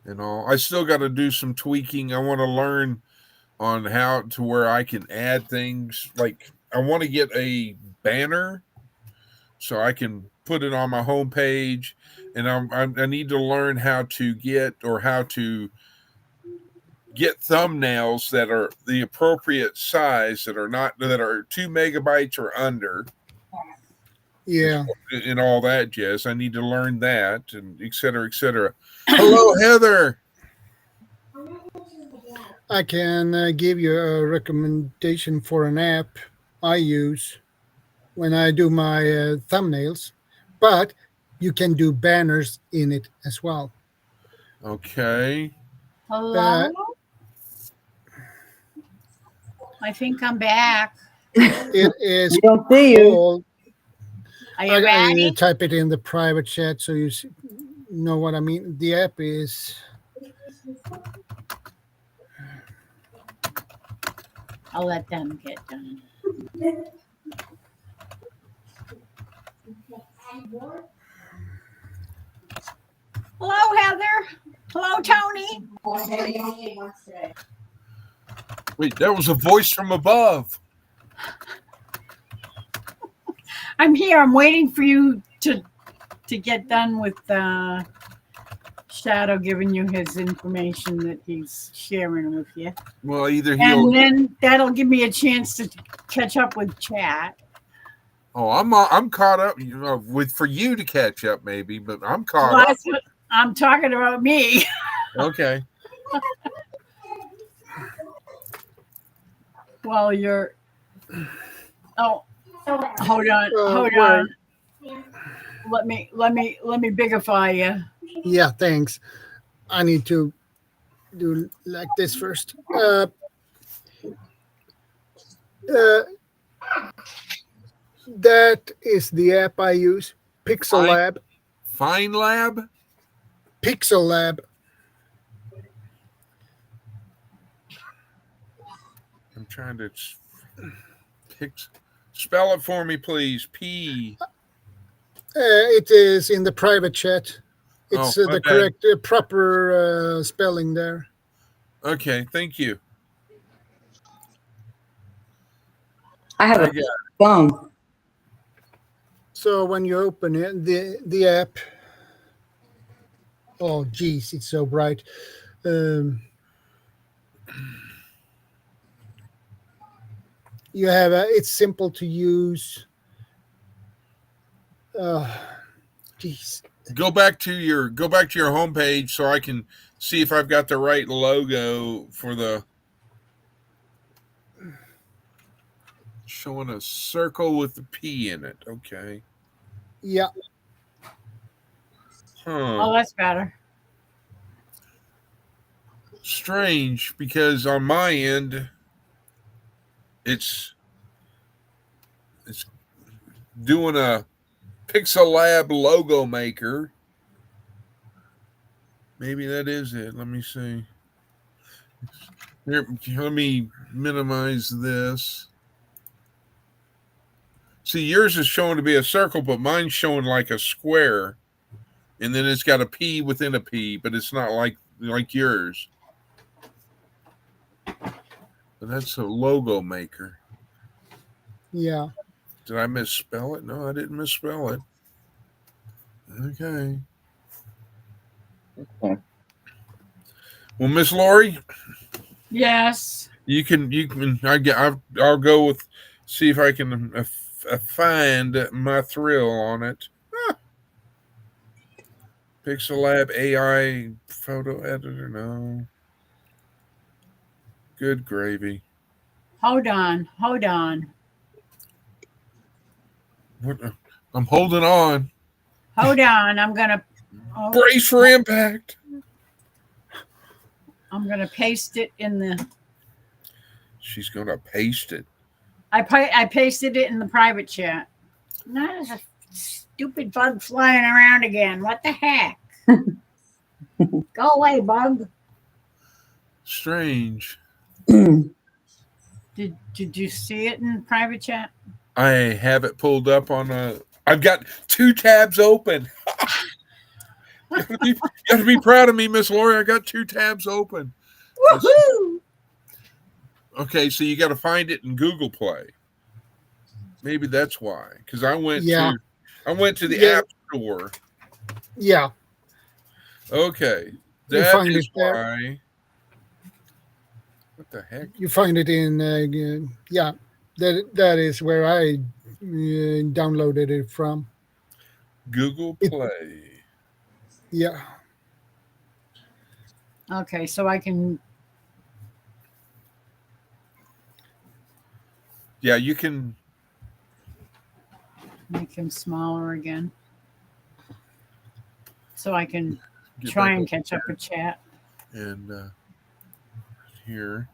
And all. I still got to do some tweaking. I want to learn on how to where I can add things. Like I want to get a banner so I can put it on my homepage, and I need to learn how to get thumbnails that are the appropriate size, that are 2 megabytes or under. Yeah. And all that jazz. I need to learn that, and et cetera, et cetera. Hello, Heather. I can give you a recommendation for an app I use when I do my thumbnails, but you can do banners in it as well. Okay. Hello? I think I'm back. It is We don't see you. called, Are you I ready? type it in the private chat so you know what I mean. The app is... I'll let them get done. Hello, Heather. Hello, Tony. Wait, that was a voice from above. I'm here. I'm waiting for you to get done with Shadow giving you his information that he's sharing with you. Well, either he'll. And then that'll give me a chance to catch up with chat. Oh, I'm caught up. For you to catch up, maybe, but I'm caught Well, up. that's what I'm talking about me. Okay. Well, you're. Oh, hold on. Hold where- on. Let me bigify you. Yeah, thanks. I need to do like this first. Uh, that is the app I use. Pixel Fine. Lab. Fine Lab. Pixel Lab. I'm trying to spell it for me, please. P. It is in the private chat. It's Oh, my the bad. correct, proper spelling there. Okay, thank you. I have I a got phone. So when you open it, the app. Oh, geez, it's so bright. You have it's simple to use. Geez. Go back to your homepage so I can see if I've got the right logo for the showing a circle with the P in it. Okay. Yeah. Huh. Oh, that's better. Strange, because on my end it's doing a Pixel Lab logo maker. Maybe that is it. Let me see. Here, let me minimize this. See, yours is showing to be a circle, but mine's showing like a square. And then it's got a P within a P, but it's not like yours. But that's a logo maker. Yeah. Did I misspell it? No, I didn't misspell it. Okay. Well, Miss Lori, Yes. you can. I'll go with. See if I can find my thrill on it. Pixel Lab AI photo editor. No. Good gravy. Hold on. Hold on. What? I'm holding on. Hold on. I'm gonna. Oh, Brace for impact. I'm gonna paste it in the. She's gonna paste it. I pasted it in the private chat. No, there's a stupid bug flying around again. What the heck? Go away, bug. Strange. Did you see it in the private chat? I have it pulled up on a. I've got 2 tabs open. You gotta be proud of me, Miss Lori. I got 2 tabs open. Woohoo! Okay, so you got to find it in Google Play. Maybe that's why. Because I went to the App Store. Yeah. Okay, You that find is it there. why. What the heck? You find it in yeah. That is where I downloaded it from. Google Play. Yeah. Okay, so I can. Yeah, you can. Make him smaller again. So I can Get try back and catch up with chat. And here.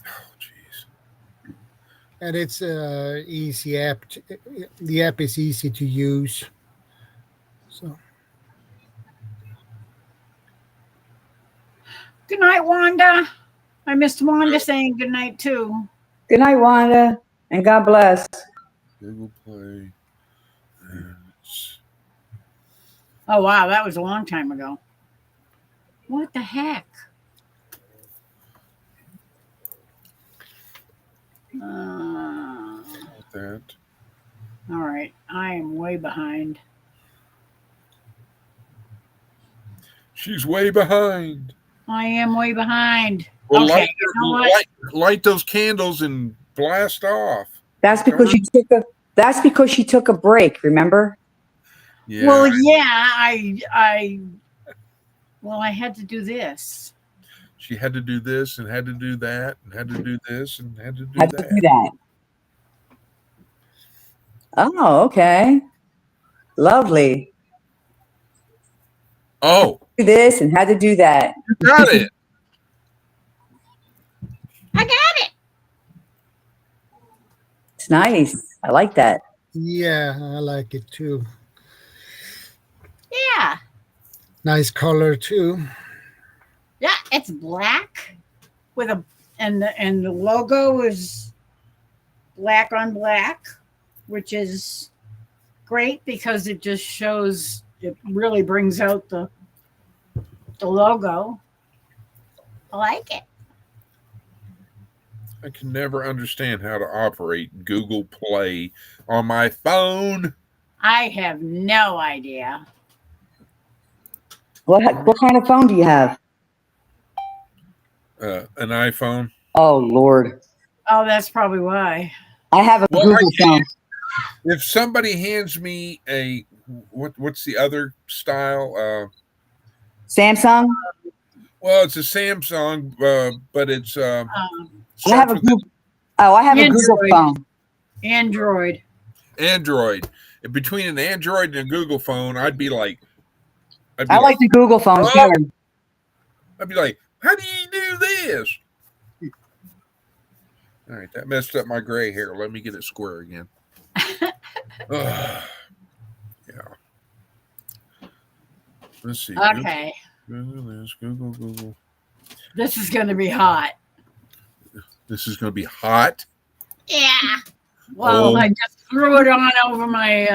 Oh, jeez. And it's easy app. The app is easy to use. So Good night, Wanda. I missed Wanda saying good night too. Good night, Wanda, and God bless. Google Play. And it's- Oh wow, that was a long time ago. What the heck? that. All right, I am way behind. She's way behind. I am way behind. Well, Okay, you know what? light those candles and blast off. That's because you took a. That's because she took a break. Remember? Yeah. Well, yeah, I had to do this. She had to do this and had to do that and had to do this and had to do Had that. to do that. Oh, okay. Lovely. Oh, Do this and had to do that. you got it. I got it. It's nice. I like that. Yeah, I like it too. Yeah. Nice color too. Yeah, it's black with a and the logo is black on black, which is great because it just shows it really brings out the logo. I like it. I can never understand how to operate Google Play on my phone. I have no idea. What kind of phone do you have? An iPhone. Oh Lord, Oh, that's probably why. I have a Well, Google phone. If somebody hands me a what's the other style? Samsung. Well, it's a Samsung, but it's Um, I have a Google. Oh, I have a Google Android. phone. Android. Android. Between an Android and a Google phone, I'd be like, I like the Google phones Oh. too. I'd be like, how do you do this? All right, that messed up my gray hair. Let me get it square again. Ugh. Yeah. Let's see. Okay. Google this. Google. This is going to be hot. This is going to be hot. Yeah. Well, Oh. I just threw it on over my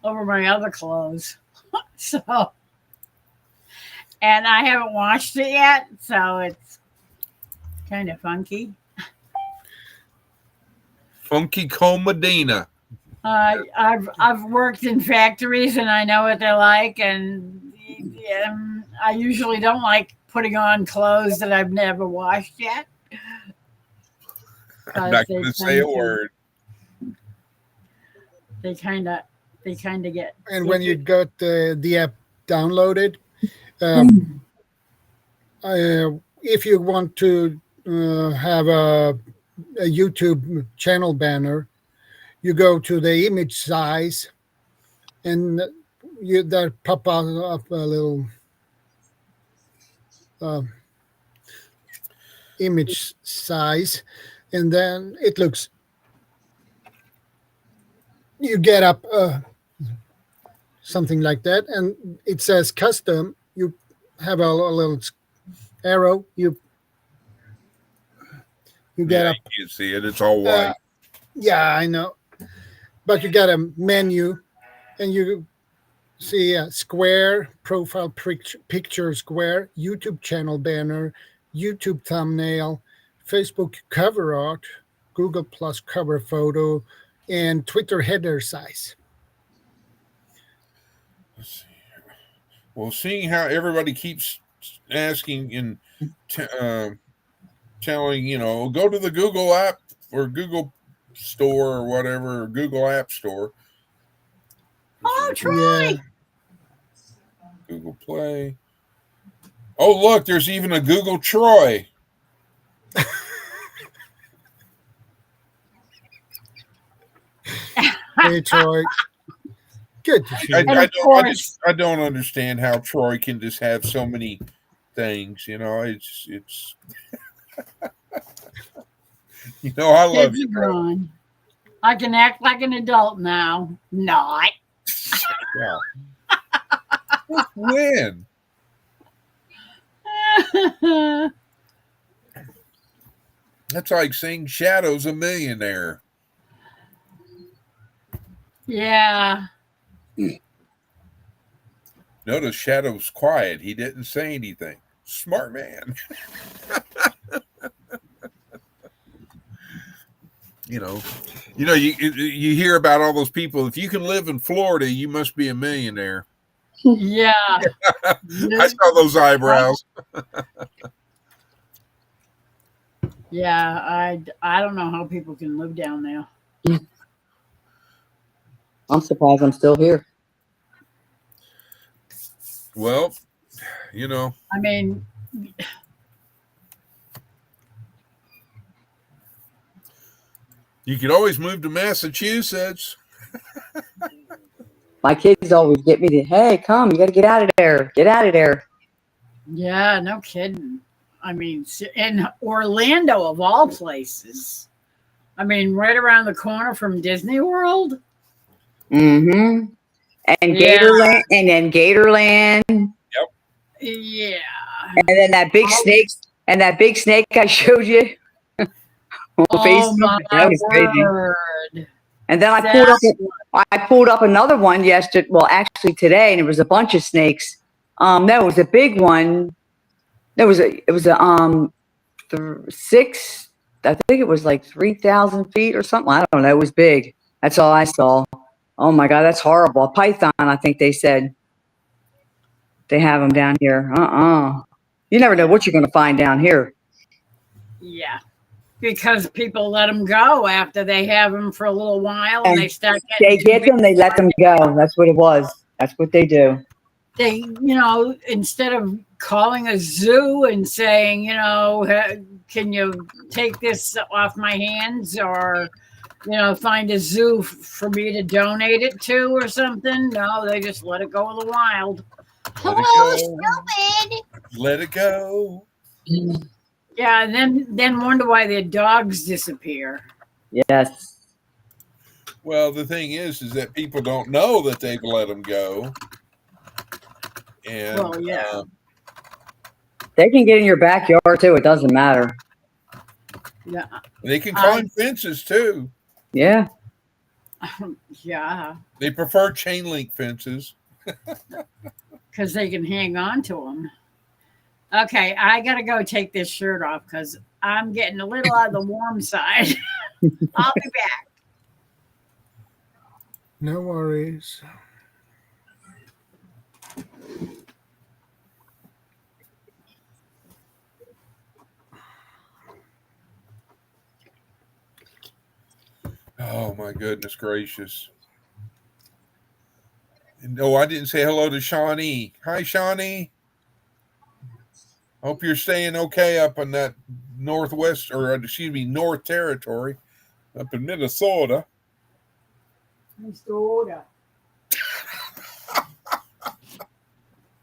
other clothes. So, and I haven't washed it yet, so it's kind of funky. Funky Comedina. I've worked in factories and I know what they're like, and I usually don't like putting on clothes that I've never washed yet. I'm not going to say a word. They kind of get. And when you got the app downloaded, if you want to have a YouTube channel banner, you go to the image size, and that pop up a little image size, and then it looks. You get up something like that, and it says custom. You have a little arrow. You get up. You can see it. It's all white. Yeah, I know. But you got a menu, and you see a square, profile picture square, YouTube channel banner, YouTube thumbnail, Facebook cover art, Google Plus cover photo, and Twitter header size. Let's see here. Well, seeing how everybody keeps asking and telling, go to the Google app or Google store or whatever, or Google App Store. Oh, Troy! Yeah. Google Play. Oh, look, there's even a Google Troy. Hey, Troy. Good to see I, you. I don't understand how Troy can just have so many things. It's I love Kids you, are bro. gone. I can act like an adult now. Not. Yeah. When? That's like saying Shadow's a millionaire. Yeah. Notice Shadow's quiet. He didn't say anything. Smart man. You hear about all those people. If you can live in Florida, you must be a millionaire. Yeah. I saw those eyebrows. Yeah, I don't know how people can live down there. I'm surprised I'm still here. Well, I mean, you could always move to Massachusetts. My kids always get me to, hey, come, you got to get out of there. Get out of there. yeah, no kidding. I mean, in Orlando of all places. I mean, right around the corner from Disney World. Mm-hmm. And Yeah. Gatorland, and then Gatorland, and Yeah. then that big Oh, snake, and that big snake I showed you on oh Facebook. my That was crazy. word. And then That's I pulled up another one yesterday. Well, actually today, and it was a bunch of snakes. No, it was a big one. It was six. I think it was like 3,000 feet or something. I don't know. It was big. That's all I saw. Oh my God, that's horrible. A python, I think they said they have them down here. You never know what you're going to find down here. yeah. Because people let them go after they have them for a little while, and And they start they getting too get big. them, they let them go. That's what it was. That's what they do. They, instead of calling a zoo and saying, can you take this off my hands, or find a zoo for me to donate it to or something. No, they just let it go in the wild. Let it Hello, go. stupid. Let it go. Yeah, and then wonder why their dogs disappear. Yes. Well, the thing is that people don't know that they've let them go, and Well, yeah. They can get in your backyard too. It doesn't matter. Yeah. they can climb fences too. Yeah. Yeah, They prefer chain link fences. because they can hang on to them. Okay, I got to go take this shirt off because I'm getting a little on the warm side. I'll be back. No worries. Oh my goodness gracious! No, I didn't say hello to Shawnee. Hi, Shawnee. Hope you're staying okay up in that northwest, or excuse me, North Territory, up in Minnesota.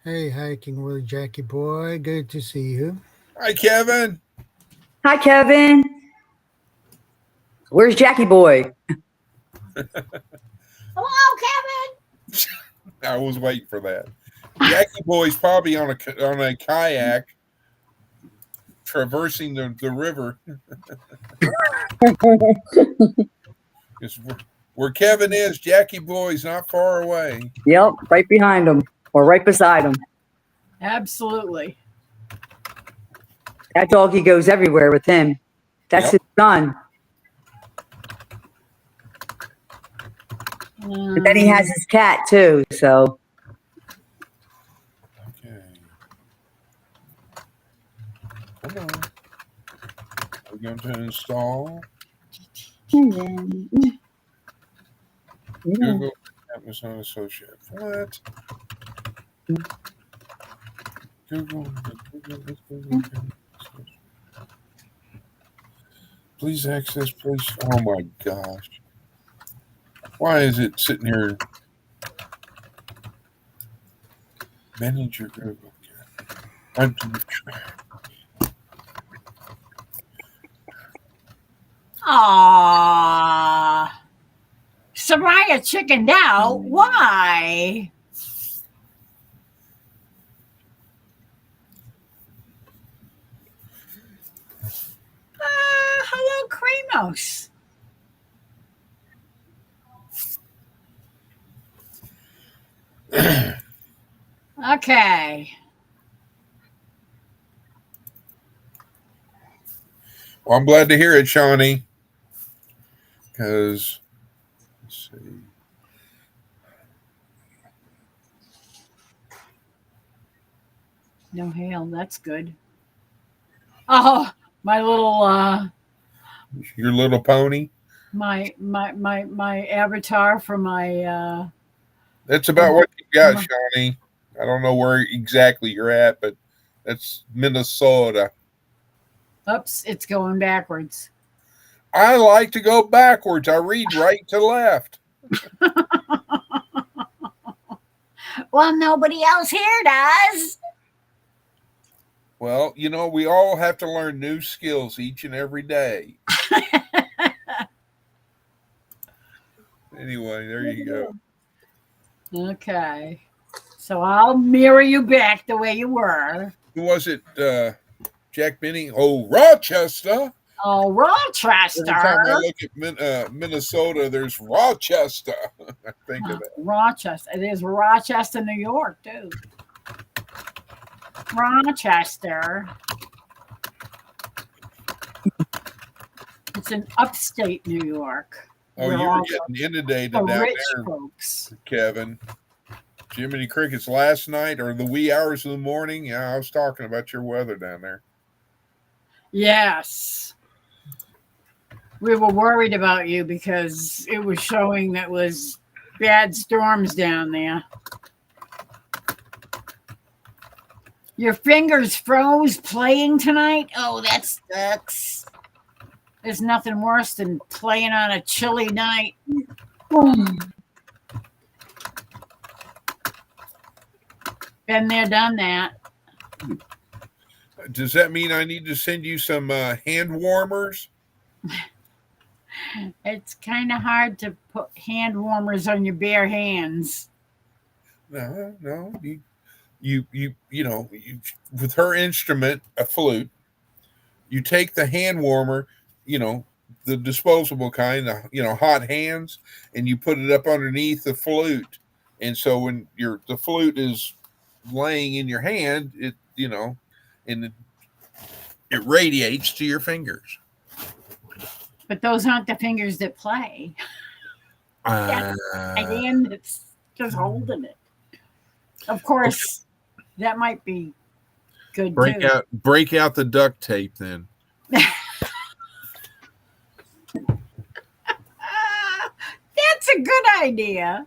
Hey, hiking with Jackie boy. Good to see you. Hi, Kevin. Hi, Kevin. Where's Jackie Boy? Hello, Kevin. I was waiting for that. Jackie Boy's probably on a kayak traversing the river. Where Kevin is, Jackie Boy's not far away. Yep, right behind him or right beside him. Absolutely. That doggy goes everywhere with him. That's Yep. his son. But then he has his cat too. So Okay. Come on. We're going to install Google Amazon Associate. What? Google. Please access. Please. Oh my gosh. Why is it sitting here? Manage your Google. Aww. Soraya chickened out. Why? Hello, Kremos. Okay. Well, I'm glad to hear it, Shawnee. Because, let's see. No hail. That's good. Oh, my little Your little pony. my avatar for my That's about what you got, Shawnee. I don't know where exactly you're at, but that's Minnesota. oops, it's going backwards. I like to go backwards. I read right to left. Well, nobody else here does. Well, we all have to learn new skills each and every day. There you go. Okay. So I'll mirror you back the way you were. Who was it? Jack Benny? Oh, Rochester. Oh, Every Rochester. time I look at Minnesota, there's Rochester. I think of that. Rochester. It is Rochester, New York, too. Rochester. It's in upstate New York. Oh, where you were all getting inundated the down rich there, folks. Kevin. Jiminy Crickets last night or the wee hours of the morning. Yeah, I was talking about your weather down there. Yes. We were worried about you because it was showing that was bad storms down there. Your fingers froze playing tonight? Oh, that sucks. There's nothing worse than playing on a chilly night. Been there, done that. Does that mean I need to send you some hand warmers? It's kind of hard to put hand warmers on your bare hands. No. With her instrument, a flute, you take the hand warmer, the disposable kind, hot hands, and you put it up underneath the flute. And so when the flute is laying in your hand, and it radiates to your fingers. But those aren't the fingers that play. A hand that's just holding it. Of course, that might be good too. Break out the duct tape then. That's a good idea.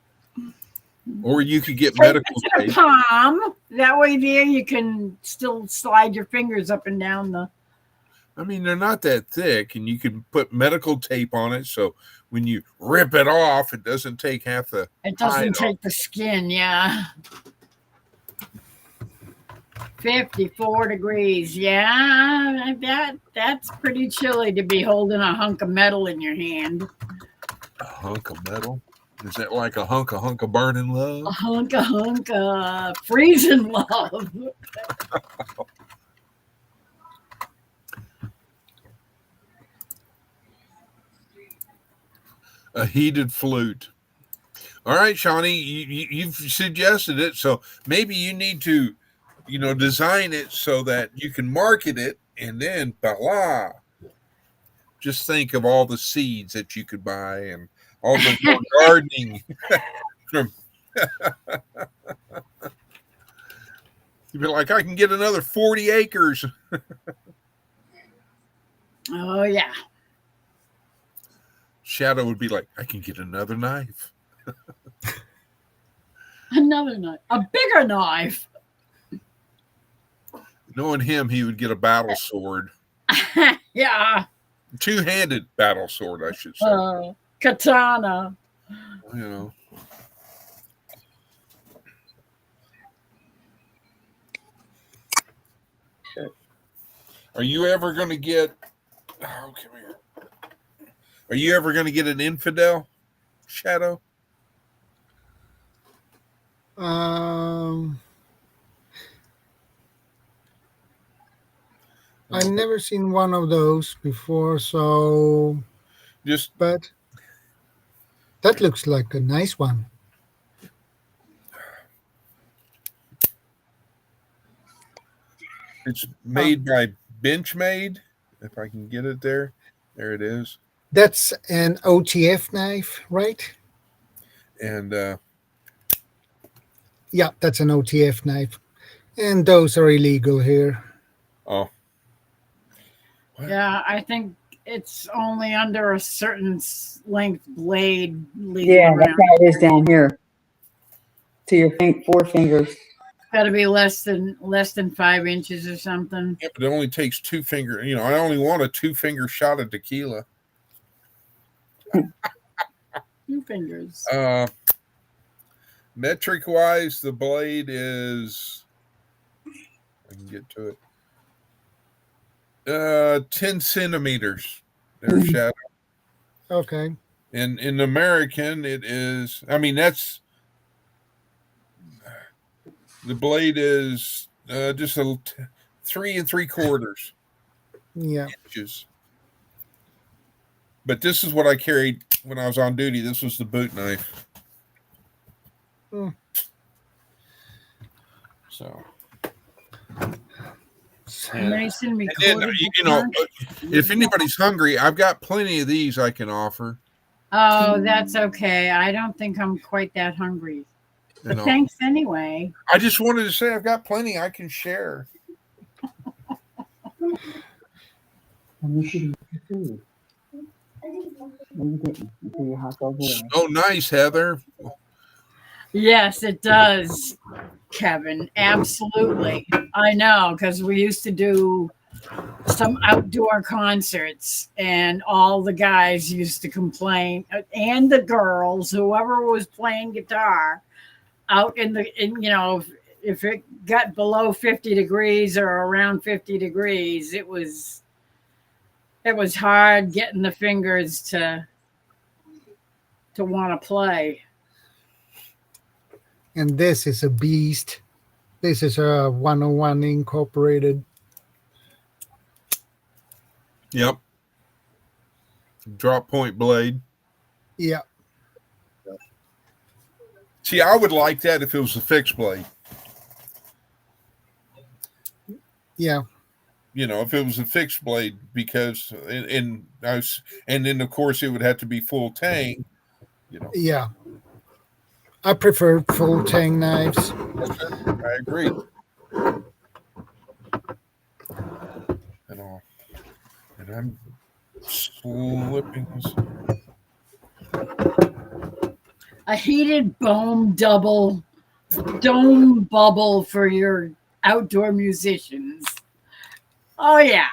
Or you could get medical tape. Palm. That way there you can still slide your fingers up and down the. I mean, they're not that thick, and you can put medical tape on it, so when you rip it off, it doesn't take half the. It doesn't take the skin, yeah. 54 degrees, yeah. That's pretty chilly to be holding a hunk of metal in your hand. A hunk of metal? Is that like a hunk of burning love? A hunk of freezing love. A heated flute. All right, Shawnee, you've suggested it, so maybe you need to, design it so that you can market it, and then, voila, just think of all the seeds that you could buy and all the gardening. You'd be like, I can get another 40 acres. Oh, yeah. Shadow would be like, I can get another knife. Another knife. A bigger knife. Knowing him, he would get a battle sword. Yeah. Two-handed battle sword, I should say. Katana. Are you ever going to get... Oh, come here. Are you ever going to get an infidel, Shadow? I've never seen one of those before, but that looks like a nice one. It's made by Benchmade, if I can get it there. There it is. That's an OTF knife, right? And yeah, that's an OTF knife. And those are illegal here. Oh. Yeah, I think it's only under a certain length blade. Yeah, that's how it is down here. To your four fingers. Got to be less than 5 inches or something. Yeah, but it only takes 2 fingers. I only want a 2-finger shot of tequila. 2 fingers. Metric wise, the blade is. I can get to it. 10 centimeters. There's Shadow. Okay. And in American, it is. I mean, that's the blade is just 3 3/4 Yeah. inches. But this is what I carried when I was on duty. This was the boot knife. Hmm. So, Mason and recorded. then, the you know, punch. if anybody's hungry, I've got plenty of these I can offer. Oh, that's okay. I don't think I'm quite that hungry. But And all. thanks anyway. I just wanted to say I've got plenty I can share. Oh, nice, Heather. Yes, it does, Kevin. Absolutely. I know, because we used to do some outdoor concerts, and all the guys used to complain, and the girls, whoever was playing guitar, out if it got below 50 degrees or around 50 degrees, it was hard getting the fingers to want to play. And this is a beast. This is a 101 Incorporated. Yep. Drop point blade. Yeah. See, I would like that if it was a fixed blade. Yeah. You know, if it was a fixed blade, because and then of course it would have to be full tang. You know. Yeah. I prefer full tang knives. I agree. And all. And I'm slipping this. A heated dome bubble for your outdoor musicians. Oh yeah.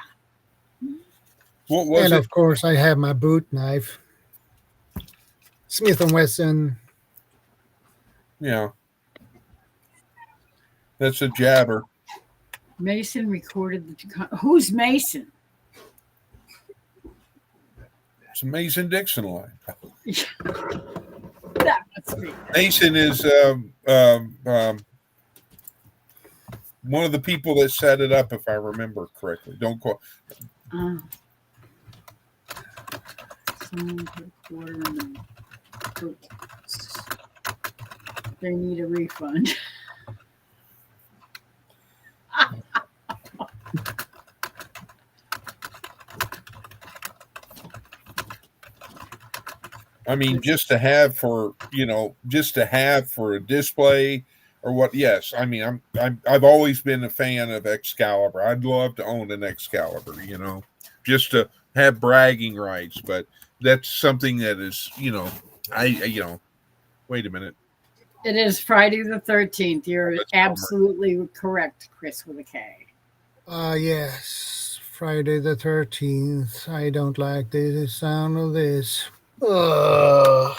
What was And it? of course, I have my boot knife. Smith & Wesson. Yeah. That's a jabber. Mason recorded who's Mason? It's a Mason Dixon line. That must be. Mason is one of the people that set it up, if I remember correctly. Don't quote. They need a refund. I mean, just to have for a display or what? Yes, I mean, I've always been a fan of Excalibur. I'd love to own an Excalibur, just to have bragging rights. But that's something that is, wait a minute. It is Friday the 13th. You're absolutely correct, Chris with a K. Yes. Friday the 13th. I don't like the sound of this. I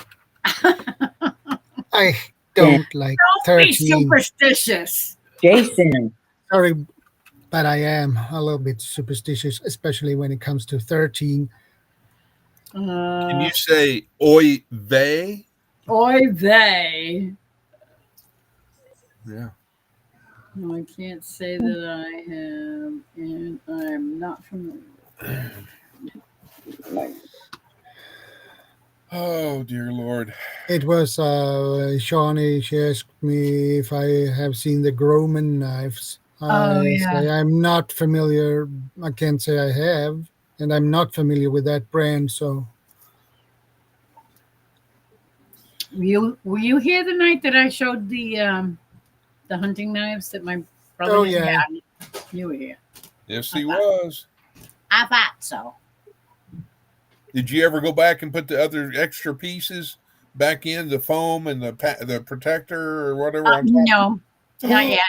don't like Don't be 13. superstitious. Jason. Sorry, but I am a little bit superstitious, especially when it comes to 13. Can you say oy vey? Oy vey. Yeah. No, I can't say that I have, and I'm not familiar with it. Oh, dear Lord. It was Shawnee. She asked me if I have seen the Groman knives. Say I'm not familiar. I can't say I have, and I'm not familiar with that brand. So, were you here the night that I showed the hunting knives that my brother? Oh yeah, you were here. Yes, he was. I thought so. Did you ever go back and put the other extra pieces back in, the foam and the protector or whatever? No, not yet.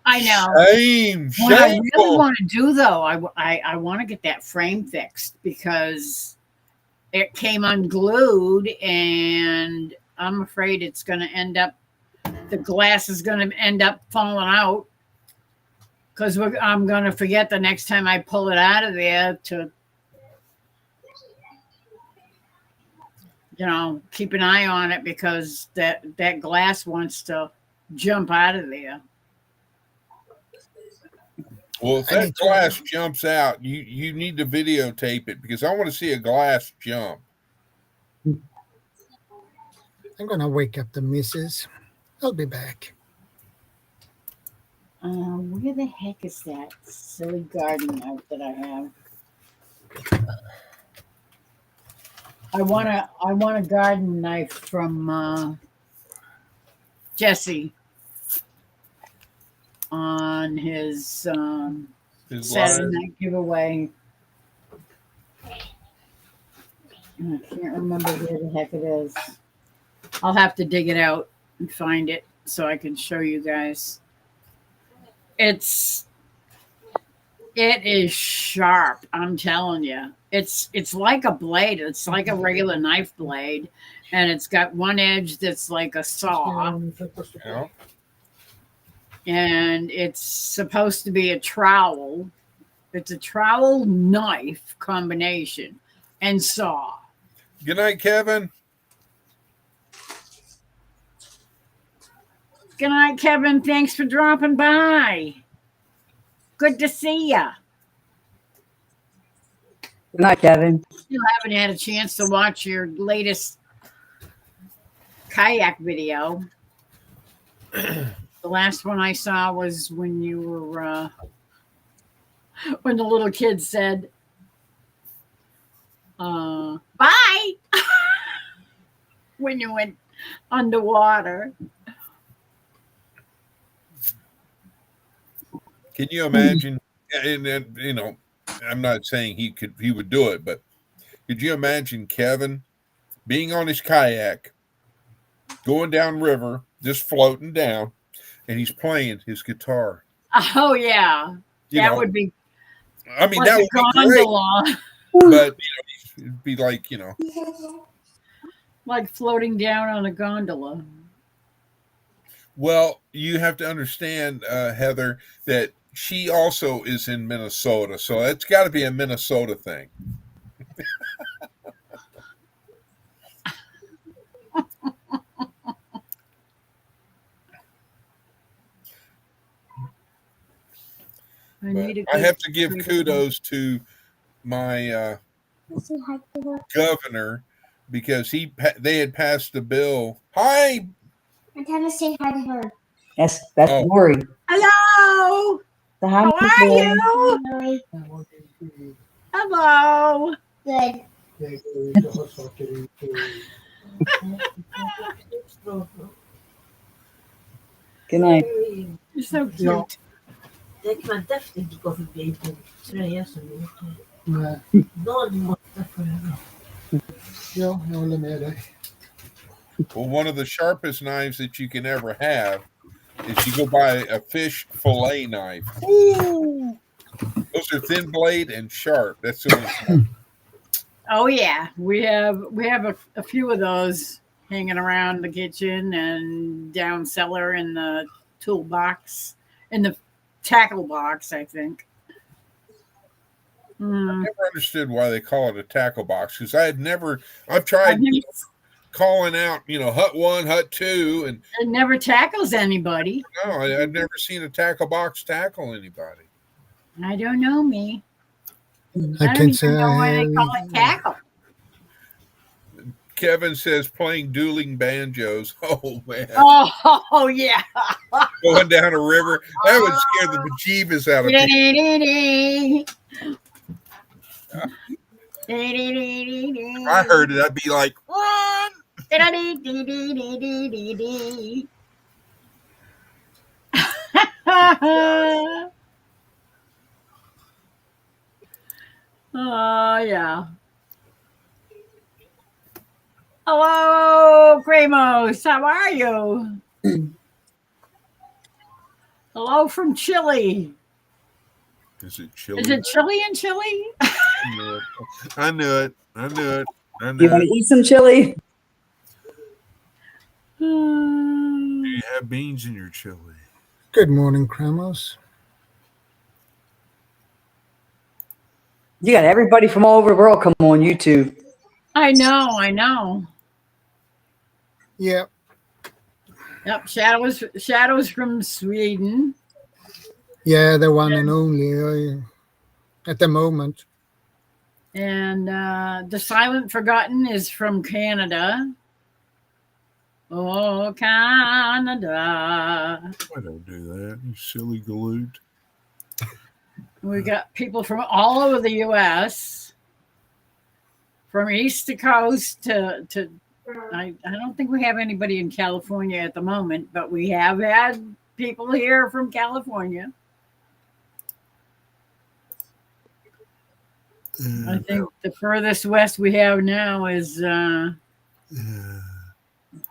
I know. Shame. What I really want to do, though, I want to get that frame fixed because it came unglued, and I'm afraid it's going to end up. The glass is going to end up falling out because I'm going to forget the next time I pull it out of there to keep an eye on it because that glass wants to jump out of there. Well, if I that need to- glass jumps out, you need to videotape it because I want to see a glass jump. I'm gonna wake up the missus. I'll be back. Where the heck is that silly garden knife that I have? I want a garden knife from Jesse on his His Saturday live- night giveaway. I can't remember where the heck it is. I'll have to dig it out and find it so I can show you guys. It is sharp, I'm telling you. It's like a blade. It's like a regular knife blade, and it's got one edge that's like a saw, Yeah. and it's supposed to be a trowel. It's a trowel knife combination and saw. Good night, Kevin. Good night, Kevin. Thanks for dropping by. Good to see ya. Good night, Kevin. Still haven't had a chance to watch your latest kayak video. The last one I saw was when you were when the little kid said bye when you went underwater. Can you imagine? And I'm not saying he would do it, but could you imagine Kevin being on his kayak, going down river, just floating down, and he's playing his guitar? Oh yeah, that would be. I mean, like that a would be great, gondola, but it'd be like like floating down on a gondola. Well, you have to understand, Heather, that she also is in Minnesota, so it's got to be a Minnesota thing. I have to give kudos to my governor because they had passed a bill. Hi. I'm trying to say hi to her. That's Oh. Lori. Hello. So How are you? Hi. Hello. Good. Good night. You're so cute. Det kan man definitivt gå förbi på tröja som du gjort. Nej, Någon måste föra. ja, jag håller med dig. Well, one of the sharpest knives that you can ever have is you go buy a fish fillet knife. Ooh. Those are thin blade and sharp. That's the one. Oh yeah, we have a few of those hanging around the kitchen and down cellar in the toolbox, in the tackle box, I think. I never understood why they call it a tackle box because I've tried calling out, hut 1, hut 2, and It never tackles anybody. no, I've never seen a tackle box tackle anybody. I don't know me. I I don't can say even know I why they have, call it tackle. Kevin says playing dueling banjos. Oh man, Oh yeah. going down a river that would scare the bejeebus out of people. If I heard it, I'd be like, run! Oh yeah. Hello, Cremos. How are you? Hello from Chile. Is it chilly? Is it chilly in Chile? I knew it. I knew it. I You knew want it. to eat some chili? Do you have beans in your chili? Good morning, Kramos. You got everybody from all over the world come on YouTube. I know. Yeah. Yep, Shadows from Sweden. Yeah, the one and only at the moment. And The Silent Forgotten is from Canada. Oh, Canada. I don't do that, you silly galoot. We got people from all over the U.S., from east to coast to I don't think we have anybody in California at the moment, but we have had people here from California. I think the furthest west we have now is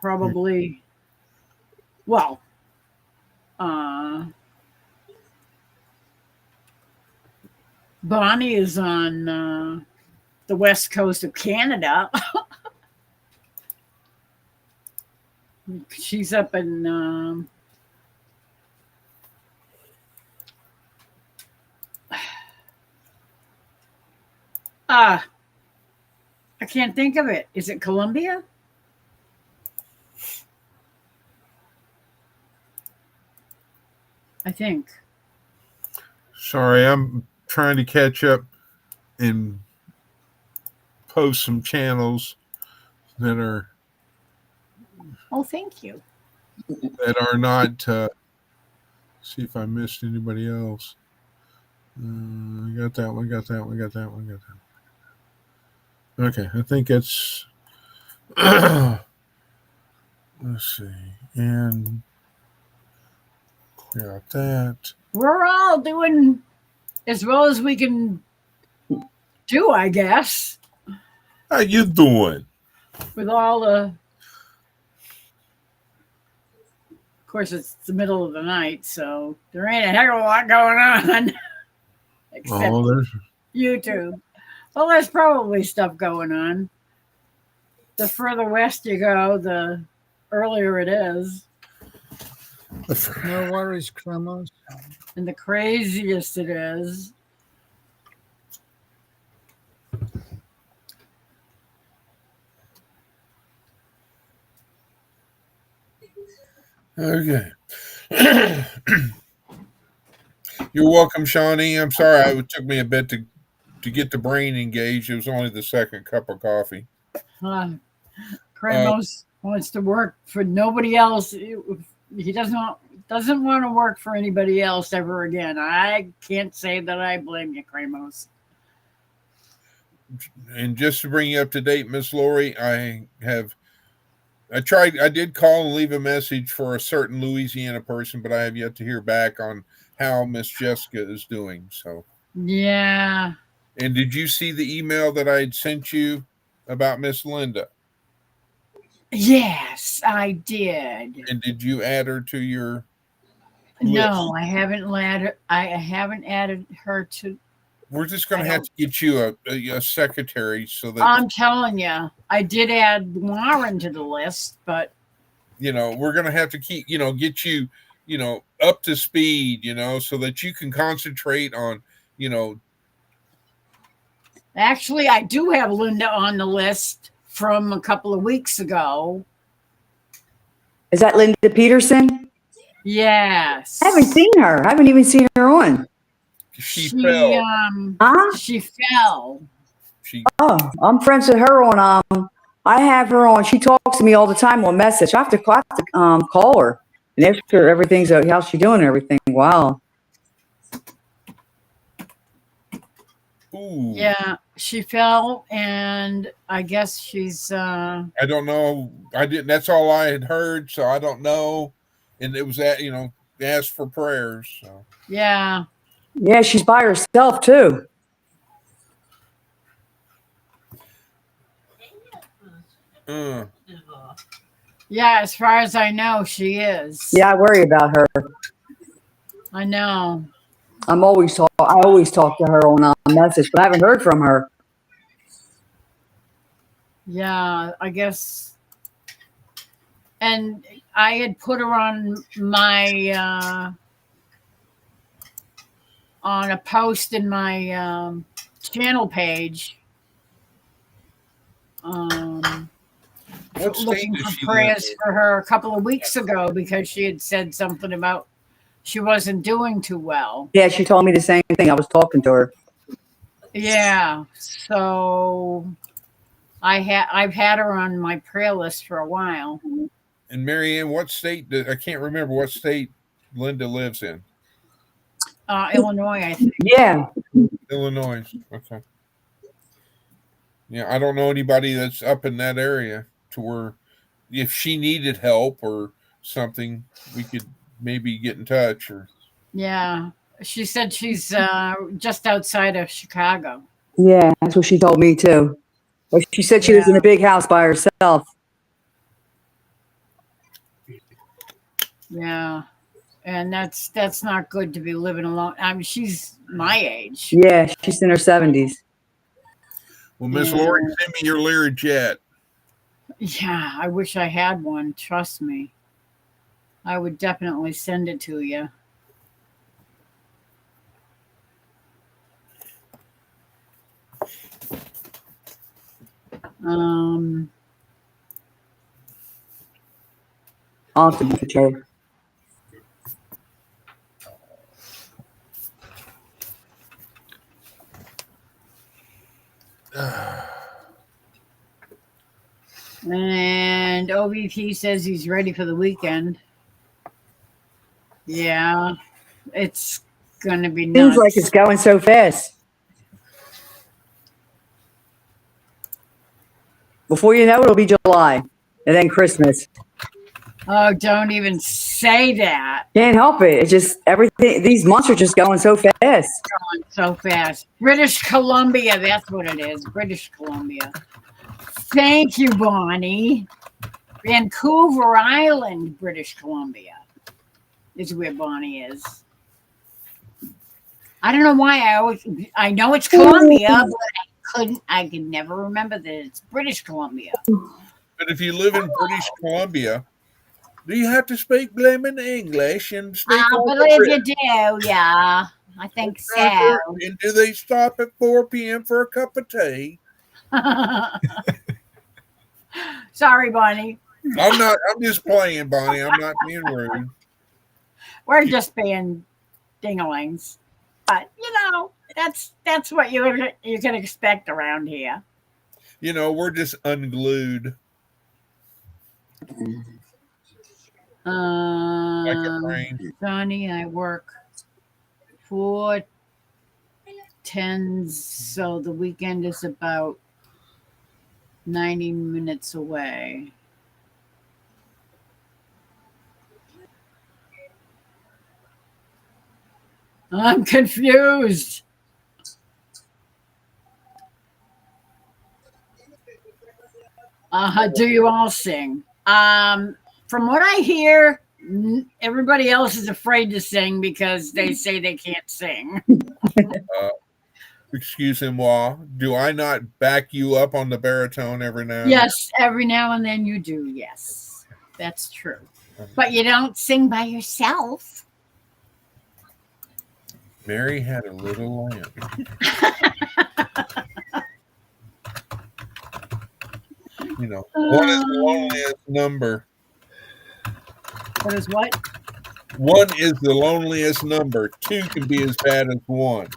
probably, well, Bonnie is on the west coast of Canada. She's up in I can't think of it. Is it Colombia? I think. Sorry, I'm trying to catch up and post some channels that are Oh, thank you. not. See if I missed anybody else. I got that one. Got that one. Got that one. Got that one. Okay, I think it's. Let's see, and got that. We're all doing as well as we can do, I guess, How you doing? with all the. Of course, it's the middle of the night, so there ain't a heck of a lot going on, except Oh, there's. YouTube. Well, there's probably stuff going on. The further west you go, the earlier it is, No worries, Cremos. and the craziest it is. Okay. You're welcome, Shawnee. I'm sorry it took me a bit to get the brain engaged. It was only the second cup of coffee. Kramos wants to work for nobody else. He doesn't want to work for anybody else ever again. I can't say that I blame you, Kramos. And just to bring you up to date, Miss Lori, I did call and leave a message for a certain Louisiana person, but I have yet to hear back on how Miss Jessica is doing. So Yeah. And did you see the email that I had sent you about Miss Linda? Yes, I did. And did you add her to your No, list? I haven't added her to. We're just going to have to get you a secretary so that I'm telling you, I did add Lauren to the list, but we're going to have to keep get you up to speed, so that you can concentrate on actually, I do have Linda on the list from a couple of weeks ago. Is that Linda Peterson? Yes. I haven't seen her. I haven't even seen her on. She fell. Huh? She fell. Oh, I'm friends with her on. I have her on. She talks to me all the time on message. I have to call her and ask her everything's how's she doing and everything. Wow. Ooh. Yeah, she fell, and I guess she's. I don't know. I didn't. That's all I had heard, so I don't know. And it was that asked for prayers. So. Yeah. Yeah, she's by herself too. Yeah, as far as I know, she is. Yeah, I worry about her. I know. I always talk to her on message, but I haven't heard from her. Yeah, I guess. And I had put her on my on a post in my channel page. What state looking does for she live prayers in? for her a couple of weeks ago because she had said something about she wasn't doing too well. Yeah, she told me the same thing. I was talking to her. Yeah, so I've had her on my prayer list for a while. And Marianne, what state? I can't remember what state Linda lives in. Illinois, I think. Yeah. Illinois. Okay. Yeah, I don't know anybody that's up in that area to where if she needed help or something, we could maybe get in touch. Or Yeah, she said she's just outside of Chicago. Yeah, that's what she told me too. But she said she was in Yeah. a big house by herself. Yeah, and that's not good to be living alone. I mean, she's my age. Yeah, she's in her 70s. well, Miss Yeah. Lori, send me your Learjet. Yeah, I wish I had one. Trust me, I would definitely send it to you. Um, I'll have to get her. and OVP says he's ready for the weekend. Yeah, it's gonna be nuts. Seems like it's going so fast. Before you know it, it'll be July and then Christmas. Oh, don't even say that. Can't help it. It's just everything. These months are just going so fast. Going so fast. British Columbia, that's what it is. British Columbia. Thank you, Bonnie. Vancouver Island, British Columbia is where Bonnie is. I don't know why I know it's Columbia, but I could never remember that it's British Columbia. But if you live in British Columbia, do you have to speak blaming English and speak? I like a believe Brit? you do, yeah. I think so. And do they stop at 4 p.m. for a cup of tea? Sorry, Bonnie. I'm not. I'm just playing, Bonnie. I'm not being rude. We're just being dinglings. But that's what you can expect around here. You know, we're just unglued like a brain. Johnny, I work 4 10s, so the weekend is about 90 minutes away. I'm confused. Do you all sing? From what I hear, everybody else is afraid to sing because they say they can't sing. Excusez-moi. Do I not back you up on the baritone every now and Yes, every now and then you do. Yes, that's true. But you don't sing by yourself. Mary had a little lamb. You know, one is the loneliest number. What is what? One is the loneliest number. Two can be as bad as one.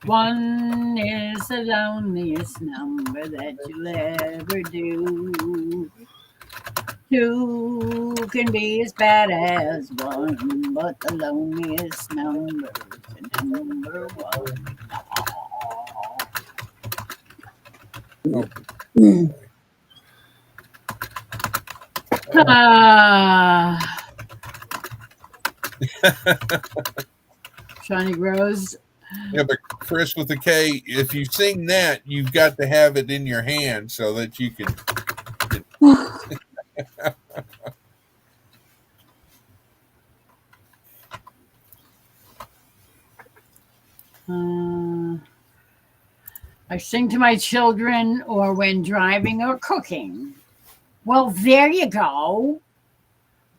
One is the loneliest number that you'll ever do. Two can be as bad as one, but the loneliest number is the number one. Johnny Rose. Yeah, but Chris with the K, if you sing that, you've got to have it in your hand so that you can. I sing to my children or when driving or cooking. Well, there you go.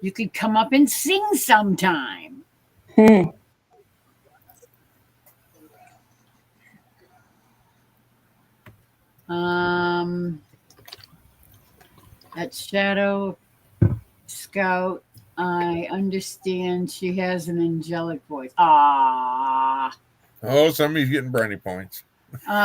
You could come up and sing sometime. That's Shadow Scout. I understand she has an angelic voice. Ah. Oh, somebody's getting brownie points. Ah.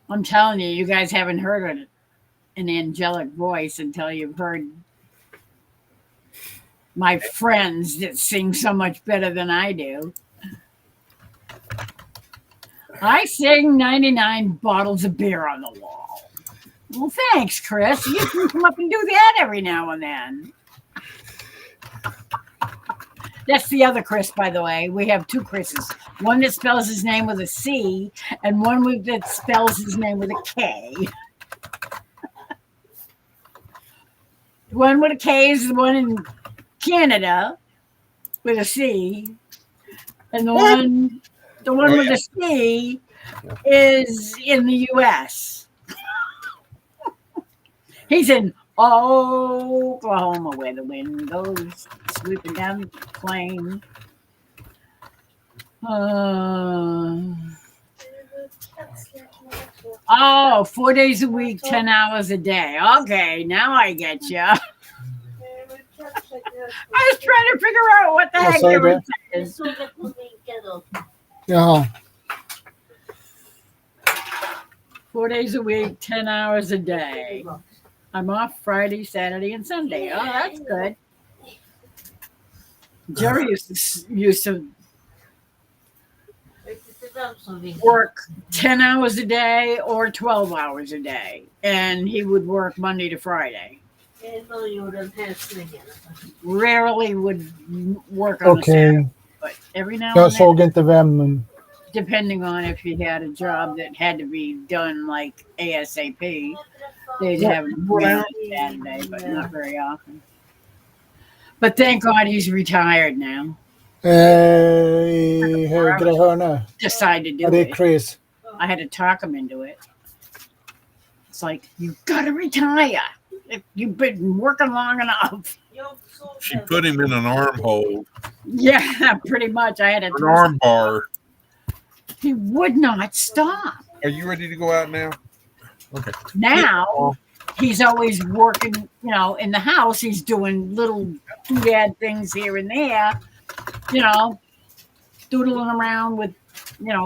I'm telling you, you guys haven't heard an angelic voice until you've heard my friends that sing so much better than I do. I sing 99 bottles of beer on the wall. Well, thanks, Chris. You can come up and do that every now and then. That's the other Chris, by the way. We have two Chris's. One that spells his name with a C, and one that spells his name with a K. The one with a K is the one in Canada with a C, and the one with a C is in the U.S. He's in Oklahoma, where the wind goes sweeping down the plain. 4 days a week, 10 hours a day. Okay, now I get you. I was trying to figure out what the heck they were saying. Yeah. 4 days a week, 10 hours a day. I'm off Friday, Saturday, and Sunday. Oh, that's good. Jerry used to work 10 hours a day or 12 hours a day, and he would work Monday to Friday. Rarely would work on a Saturday, but every now Jag and then, såg inte vem. depending on if he had a job that had to be done like ASAP, they'd have him around Saturday, but not very often. But thank God he's retired now. I högra hörna. Decided to Ja, do det är it. Chris. I had to talk him into it. It's like, you gotta retire. You've been working long enough. She put him in an armhole, Yeah, pretty much. I had to. an arm bar. He would not stop. Are you ready to go out now? Okay. Now he's always working, in the house. He's doing little doodad things here and there, doodling around with,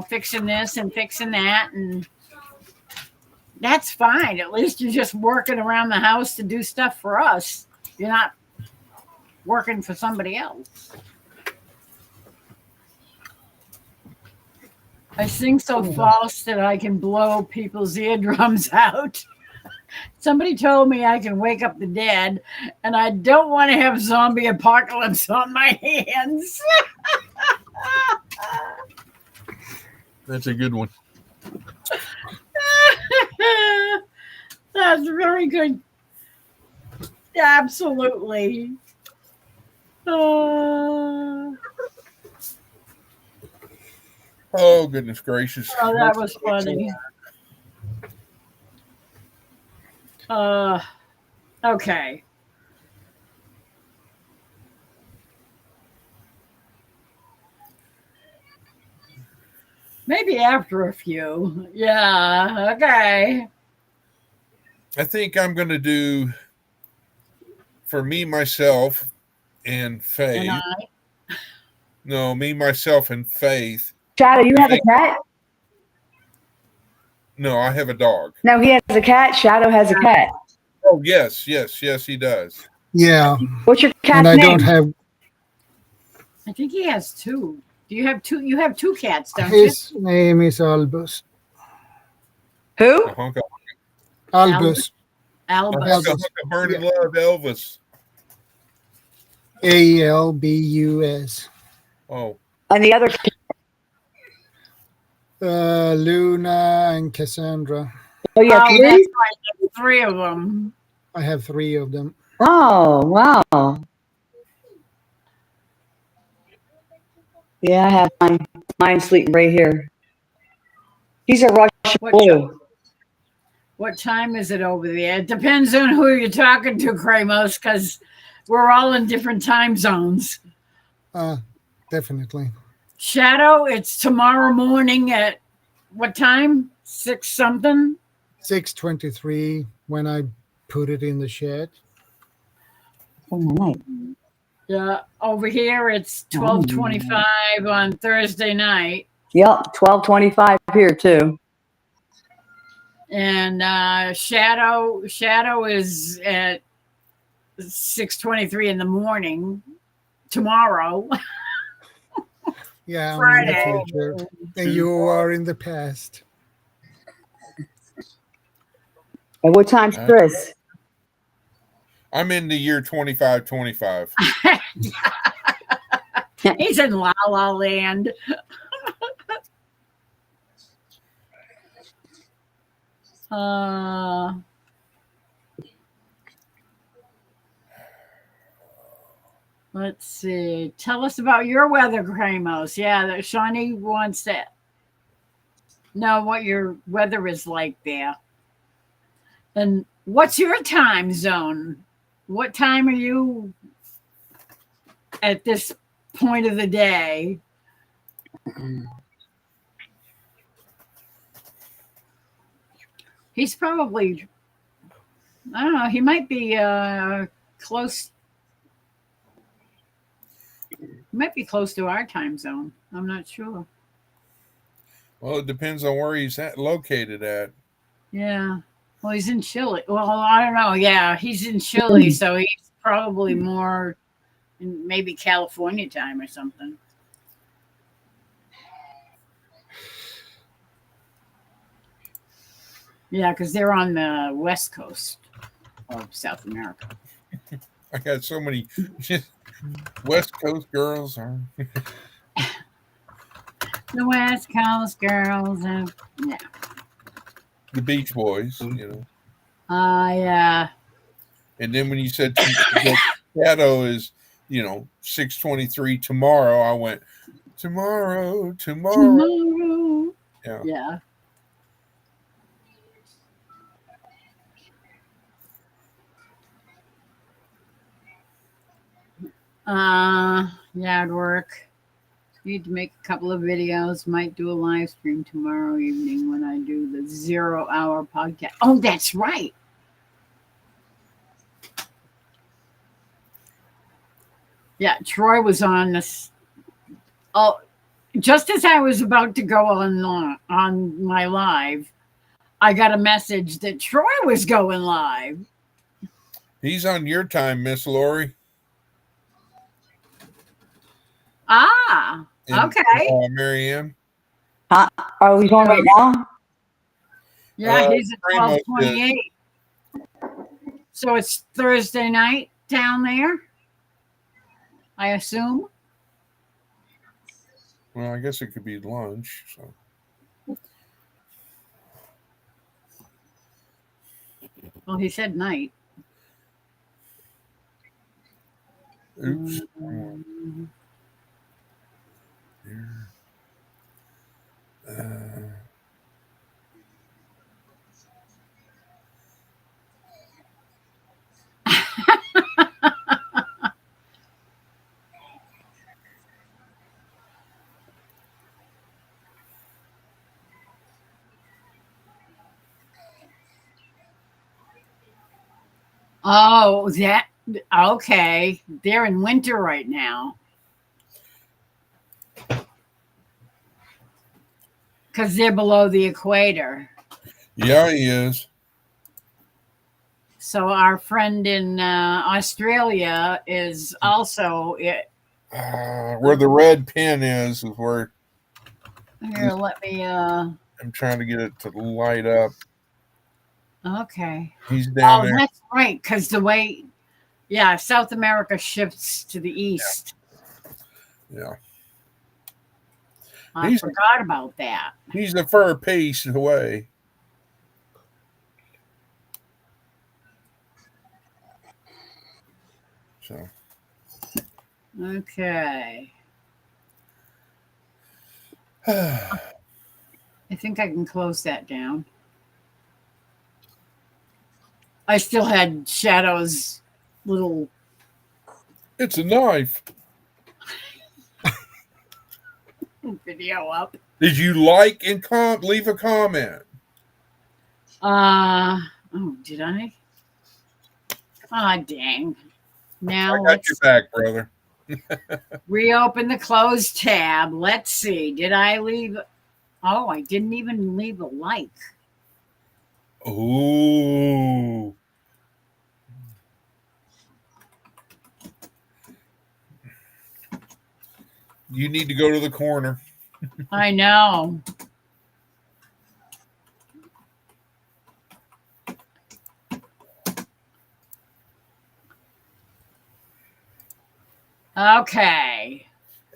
fixing this and fixing that. And that's fine. At least you're just working around the house to do stuff for us. You're not working for somebody else. I sing so false that I can blow people's eardrums out. Somebody told me I can wake up the dead, and I don't want to have zombie apocalypse on my hands. That's a good one. That's very good. Absolutely. Oh, goodness gracious. Oh, that was funny. Okay. Maybe after a few. Yeah, okay. I think I'm going to do for me, myself, and Faith. And No, me, myself, and Faith. Shadow, you have a cat? No, I have a dog. No, he has a cat. Shadow has a cat. Oh, yes, he does. Yeah. What's your cat's And I name? don't have I think he has two. Do you have two? You have two cats, don't his name is Albus. Who? A hunk of Albus. you? Albus. Albus. burning love, Elvis. Albus. Oh, And the other. Luna and Cassandra. Oh, yeah. Oh, that's right. There's three of them. I have 3 of them. Oh, wow. Yeah, I have mine. Mine's sleeping right here. He's a Russian What blue. What time is it over there? It depends on who you're talking to, Kramos, because we're all in different time zones. definitely. Shadow, it's tomorrow morning at what time? 6 something? 6:23 when I put it in the shed. Night. Yeah. Over here, it's 12:25 on Thursday night. Yep, 12:25 here too. And Shadow is at 6:23 in the morning tomorrow. Yeah, I'm in Friday. the future, and you are in the past. And what time's Chris? I'm in the year 2525. He's in La La Land. Let's see. Tell us about your weather, Kramos. Yeah, that Shawnee wants to know what your weather is like there. And what's your time zone? What time are you at this point of the day? He's probably, I don't know, he might be close. He might be close to our time zone. I'm not sure. Well, it depends on where he's located at. Yeah. Well, he's in Chile. Well, I don't know. Yeah, he's in Chile, so he's probably more in maybe California time or something. Yeah, because they're on the west coast of South America. I got so many West Coast girls. The West Coast girls. Yeah. The Beach Boys, you know. Yeah. And then when you said Shadow is, 6:23 tomorrow, I went, tomorrow. Yeah. Yeah. Yard work. Need to make a couple of videos. Might do a live stream tomorrow evening when I do the 0 hour podcast. Oh, that's right. Yeah, Troy was on this. Oh, just as I was about to go on my live, I got a message that Troy was going live. He's on your time, Miss Lori. Ah, okay. Marianne. Are we going right now? Yeah, he's at Kramos 12:28. So it's Thursday night down there, I assume. Well, I guess it could be lunch. So. Well, he said night. Oops. Oh, that okay. They're in winter right now. Because they're below the equator. Yeah, he is. So our friend in Australia is also it. Where the red pin is where. Here, let me. I'm trying to get it to light up. Okay. He's down there. That's right. Because the way, South America shifts to the east. Yeah. I forgot about that. He's a fur piece away. So. Okay. I think I can close that down. I still had Shadow's little. It's a knife. video up. Did you like and leave a comment? Oh, did I? Ah, dang. Now I got let's your back, brother. reopen the closed tab. Let's see. Did I leave? Oh, I didn't even leave a like. Ooh. You need to go to the corner. I know. Okay.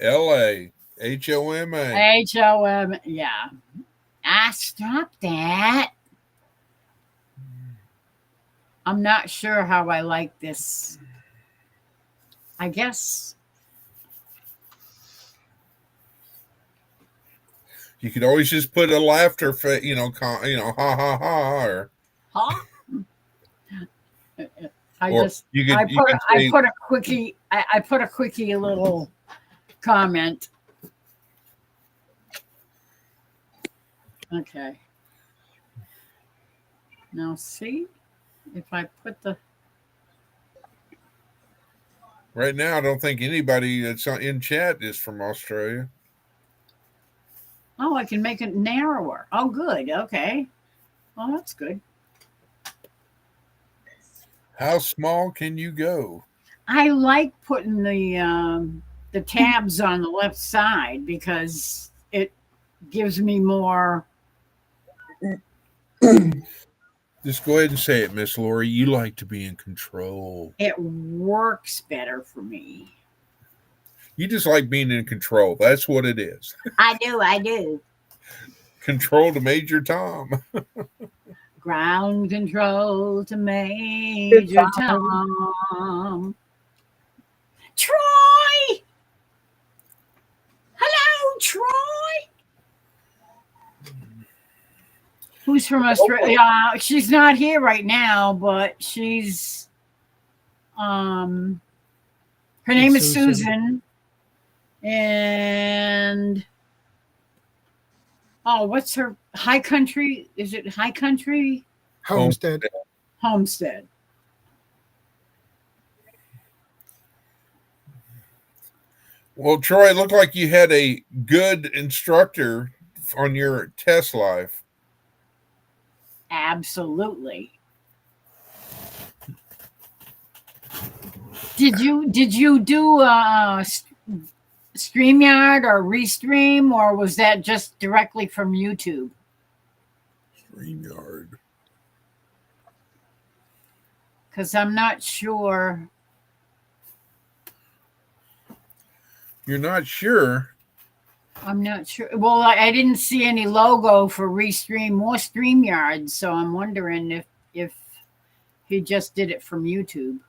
LA. HOMA. HOM. Yeah. Stop that. I'm not sure how I like this. I guess. You could always just put a laughter, ha ha ha, or Huh? I or just you could I you put could I say, put a quickie I put a quickie little comment. Okay. Now see if I put the right now. I don't think anybody that's in chat is from Australia. I can make it narrower. Oh, good. Okay. Well, that's good. How small can you go? I like putting the tabs on the left side because it gives me more. Just go ahead and say it, Miss Lori. You like to be in control. It works better for me. You just like being in control. That's what it is. I do. Control to Major Tom. Ground control to Major Tom. Troy! Hello, Troy! Who's from Australia? She's not here right now, but she's her name is Susan. And what's her High Country? Is it High Country? Homestead. Homestead. Well, Troy, it looked like you had a good instructor on your test life. Absolutely. Did you do StreamYard or Restream, or was that just directly from YouTube? StreamYard. Because I'm not sure. You're not sure? I'm not sure. Well, I didn't see any logo for Restream or StreamYard, so I'm wondering if he just did it from YouTube.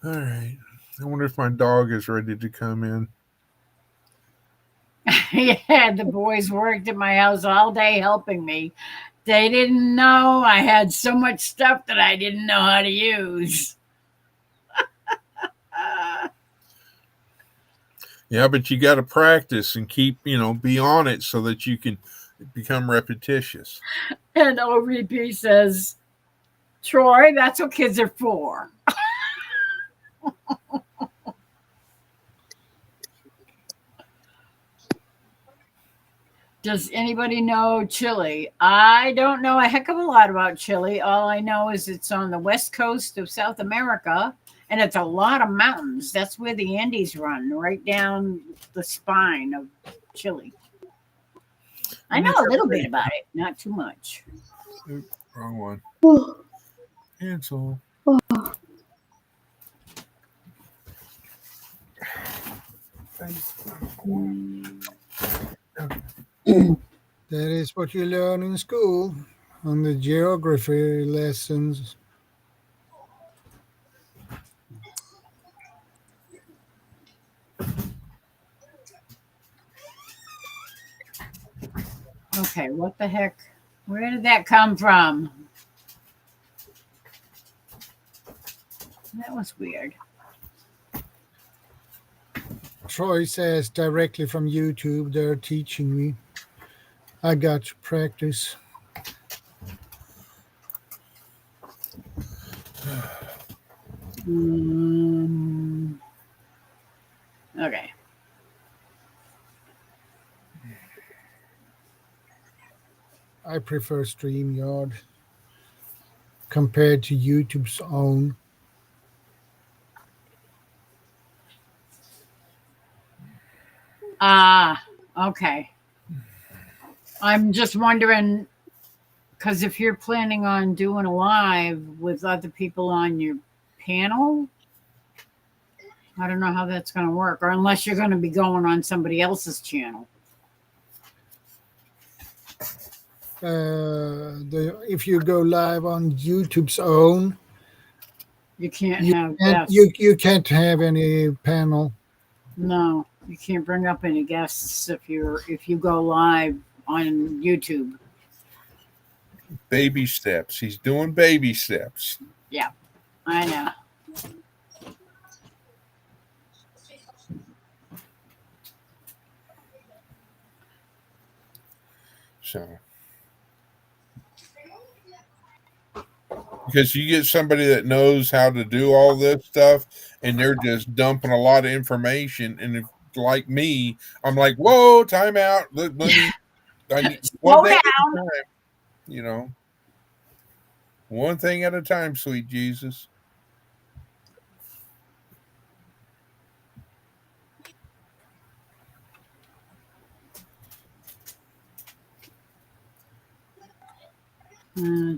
All right. I wonder if my dog is ready to come in. Yeah, the boys worked at my house all day helping me. They didn't know I had so much stuff that I didn't know how to use. Yeah, but you got to practice and keep, be on it so that you can become repetitious. And OVP says, Troy, that's what kids are for. Does anybody know Chile? I don't know a heck of a lot about Chile. All I know is it's on the west coast of South America, and it's a lot of mountains. That's where the Andes run, right down the spine of Chile. I know a little bit about it, not too much. Oops, wrong one. Cancel. That is what you learn in school on the geography lessons. Okay, what the heck? Where did that come from? That was weird. Troy says directly from YouTube, they're teaching me. I got to practice. Okay. I prefer StreamYard compared to YouTube's own. Okay. I'm just wondering, because if you're planning on doing a live with other people on your panel, I don't know how that's going to work, or unless you're going to be going on somebody else's channel. If you go live on YouTube's own, You can't have guests. you can't have any panel. No, you can't bring up any guests if you go live on YouTube. Baby steps. He's doing baby steps. Yeah, I know. So, because you get somebody that knows how to do all this stuff, and they're just dumping a lot of information, and if, like me, I'm like, "Whoa, time out! Let me, I need one thing at a time." You know, one thing at a time, sweet Jesus.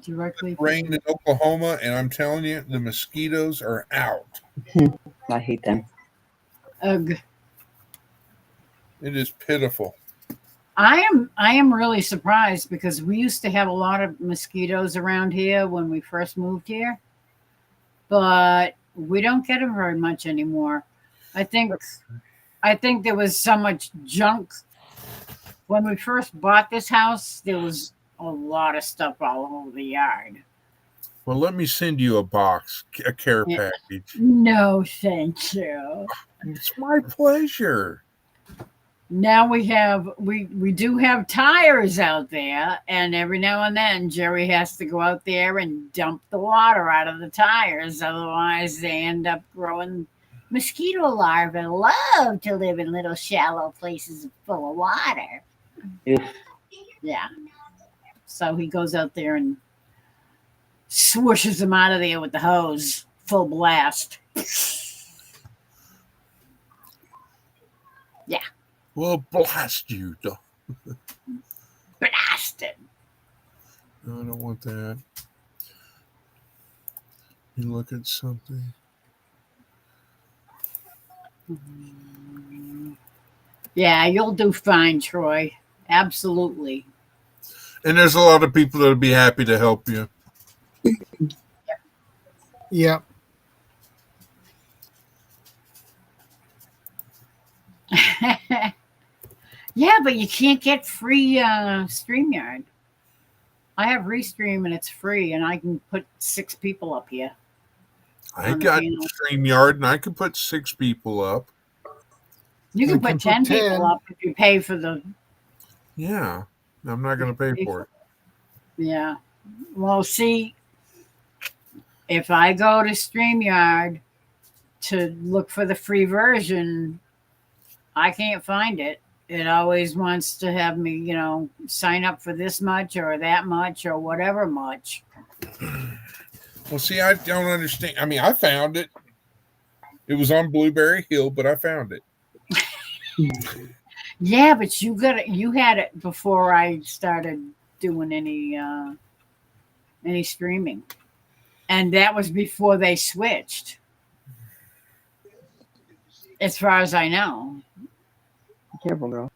Directly. Rain in Oklahoma, and I'm telling you, the mosquitoes are out. I hate them. Ugh. It is pitiful. I am really surprised because we used to have a lot of mosquitoes around here when we first moved here, but we don't get them very much anymore. I think there was so much junk when we first bought this house. There was a lot of stuff all over the yard. Well, let me send you a box, a care package. No, thank you. It's my pleasure. Now we do have tires out there, and every now and then Jerry has to go out there and dump the water out of the tires. Otherwise, they end up growing mosquito larvae. Love to live in little shallow places full of water. Yeah. So he goes out there and swooshes them out of there with the hose, full blast. Yeah. Well, blast you. Blasted. No, I don't want that. You look at something. Yeah, you'll do fine, Troy. Absolutely. And there's a lot of people that'll be happy to help you. Yeah. Yeah, but you can't get free StreamYard. I have Restream and it's free, and I can put 6 people up here. I got StreamYard, and I can put 6 people up. You can put 10 people up if you pay for the. Yeah, I'm not going to pay for it. Yeah. Well, see, if I go to StreamYard to look for the free version, I can't find it. It always wants to have me, sign up for this much or that much or whatever much. Well, see, I don't understand. I mean, I found it. It was on Blueberry Hill, but I found it. Yeah, but you had it before I started doing any streaming. And that was before they switched. As far as I know. Careful, girl.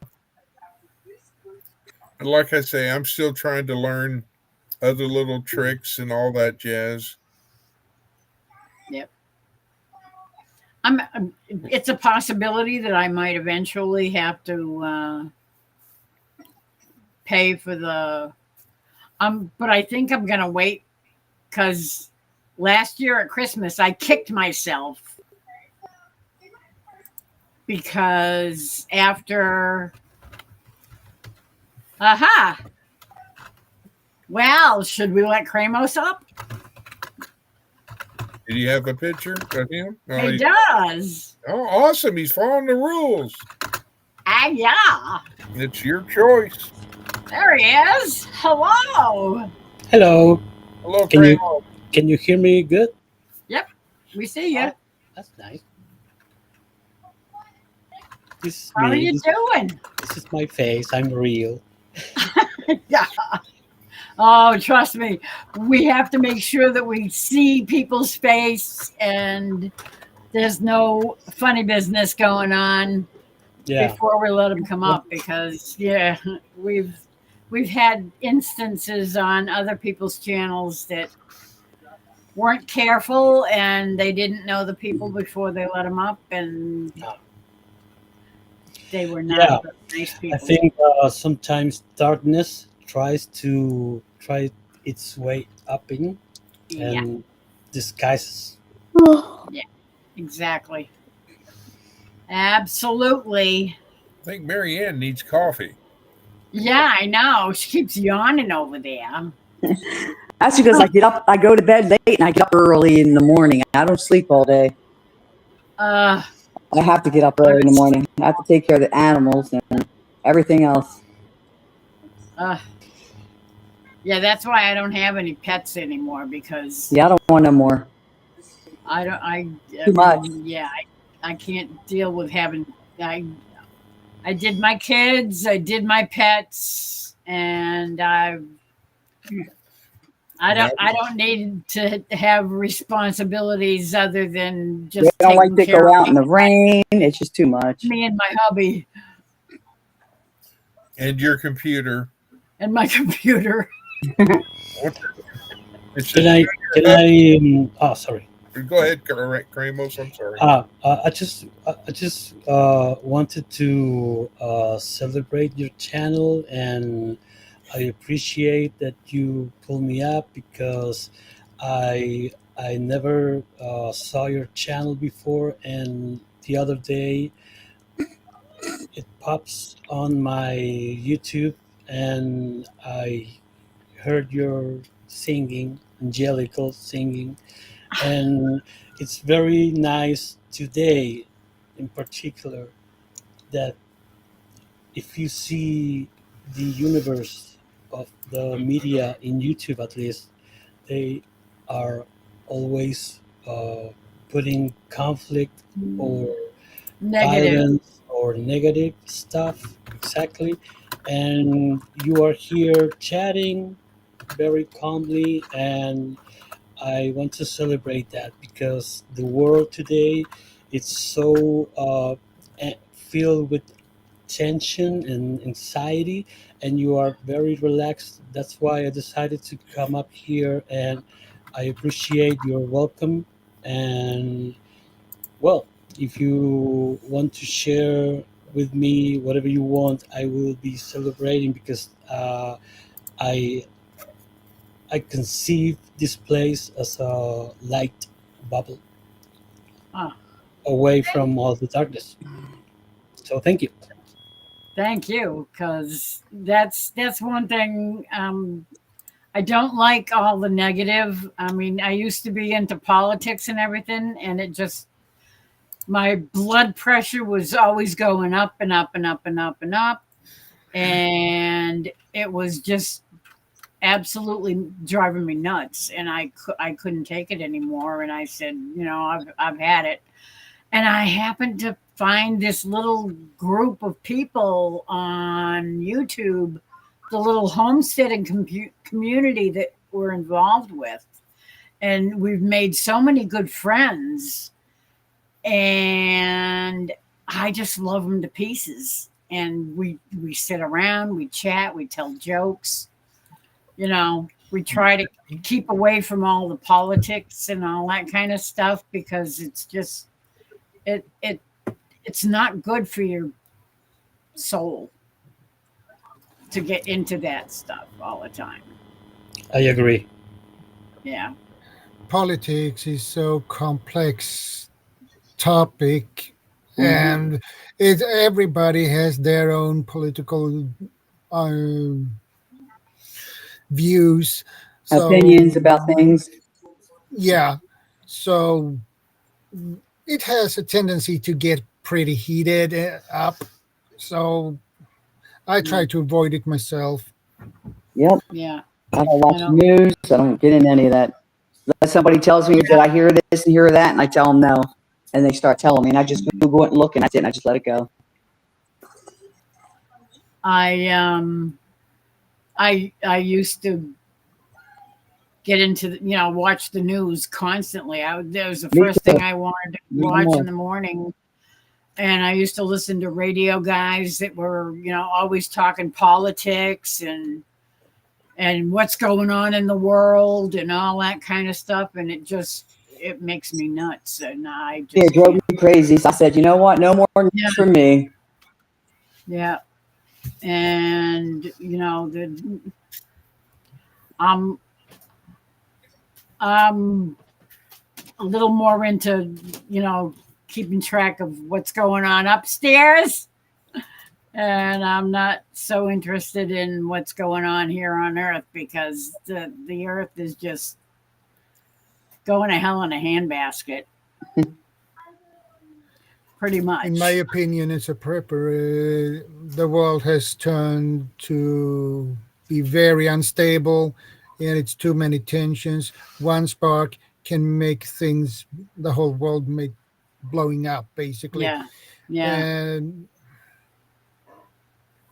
And like I say, I'm still trying to learn other little tricks and all that jazz. Yep. It's a possibility that I might eventually have to pay for the. But I think I'm gonna wait because last year at Christmas, I kicked myself because after, aha, well, should we let Kramos up? Did you have a picture of him? Oh, He does. awesome. He's following the rules. Ah, yeah. It's your choice. There he is. Hello. Hello. Hello, Can you- Cramo. Can you hear me good? We see you. That's nice. This is How are me. you doing? This is my face. I'm real. Yeah. Oh, trust me. We have to make sure that we see people's face and there's no funny business going on Yeah. before we let them come up because we've had instances on other people's channels that weren't careful and they didn't know the people before they let them up and No. they were not Yeah. nice people. I think sometimes darkness tries its way up in Yeah, and disguises. exactly. Absolutely. I think Marianne needs coffee. Yeah, I know. She keeps yawning over there. That's because I go to bed late and I get up early in the morning. I don't sleep all day. Uh, I have to get up early in the morning. I have to take care of the animals and everything else. uh, yeah, that's why I don't have any pets anymore because Yeah, I don't want no more. I don't. Too much. Yeah, I can't deal with having. I did my kids. I did my pets, and I don't need to have responsibilities other than They just don't like taking to care go of out in the rain. It's just too much. me and my hubby And your computer. and my computer. It's Can I? Oh, sorry. Go ahead, Cramos. I'm sorry. I just wanted to celebrate your channel, and I appreciate that you pulled me up because I never saw your channel before, and the other day it pops on my YouTube, and I heard your singing, angelical singing, and it's very nice today in particular that if you see the universe of the media in YouTube, at least they are always putting conflict or Negative. violence or negative stuff, exactly, and you are here chatting very calmly, and I want to celebrate that because the world today it's so filled with tension and anxiety, and you are very relaxed. That's why I decided to come up here, and I appreciate your welcome. And well, if you want to share with me whatever you want, I will be celebrating because I I conceive this place as a light bubble Ah. away from all the darkness. So thank you. Thank you, because that's one thing. I don't like all the negative. I mean, I used to be into politics and everything, and it just my blood pressure was always going up and up and up and up and up, and it was just absolutely driving me nuts. And I couldn't take it anymore. And I said, I've had it. And I happened to find this little group of people on YouTube, the little homesteading community that we're involved with. And we've made so many good friends. And I just love them to pieces. And we sit around, we chat, we tell jokes. We try to keep away from all the politics and all that kind of stuff because it's just it's not good for your soul to get into that stuff all the time. I agree. Yeah. politics is so complex topic, Mhm. and it everybody has their own political um, views. So Opinions about things. yeah, so it has a tendency to get pretty heated up. So I Yeah. try to avoid it myself. Yep. Yeah. I don't I watch the don't. news. I don't get in any of that. Unless somebody tells me that I hear this and hear that, and I tell them no, and they start telling me, and I just Google it and look, and that's it, and I just let it go. I I used to get into watch the news constantly. That was the Me first too. thing I wanted to Me watch more. in the morning. And I used to listen to radio guys that were always talking politics and what's going on in the world and all that kind of stuff. And it makes me nuts. And I Yeah, it just drove can't. me crazy. So I said, you know what? No more Yeah. news for me. Yeah. And I'm I'm a little more into keeping track of what's going on upstairs, and I'm not so interested in what's going on here on Earth because the Earth is just going to hell in a handbasket, pretty In my much. opinion, as a prepper, the world has turned to be very unstable, and it's too many tensions. One spark can make things, the whole world make blowing up, basically. Yeah, yeah, And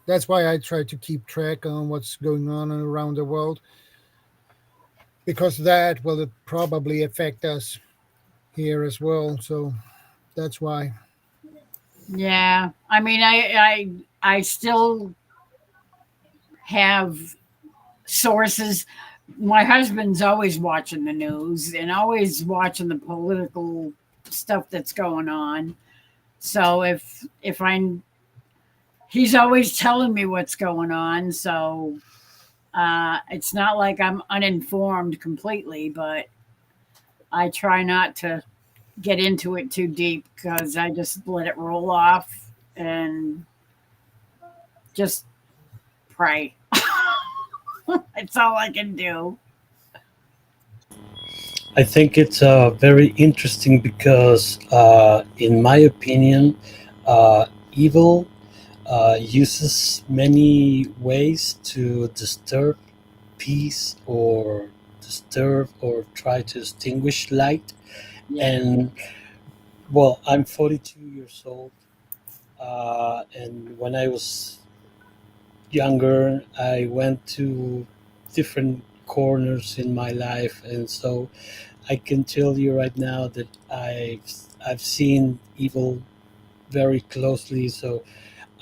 that's why I try to keep track on what's going on around the world, because that will probably affect us here as well. So that's why. yeah. I mean, I still have sources. My husband's always watching the news and always watching the political stuff that's going on. So if I he's always telling me what's going on. So it's not like I'm uninformed completely, but I try not to get into it too deep because I just let it roll off and just pray. That's all I can do. I think it's very interesting because, in my opinion, evil uses many ways to disturb peace or disturb or try to extinguish light. Yeah. And well, I'm 42 years old, and when I was younger, I went to different corners in my life, and so I can tell you right now that I've seen evil very closely. So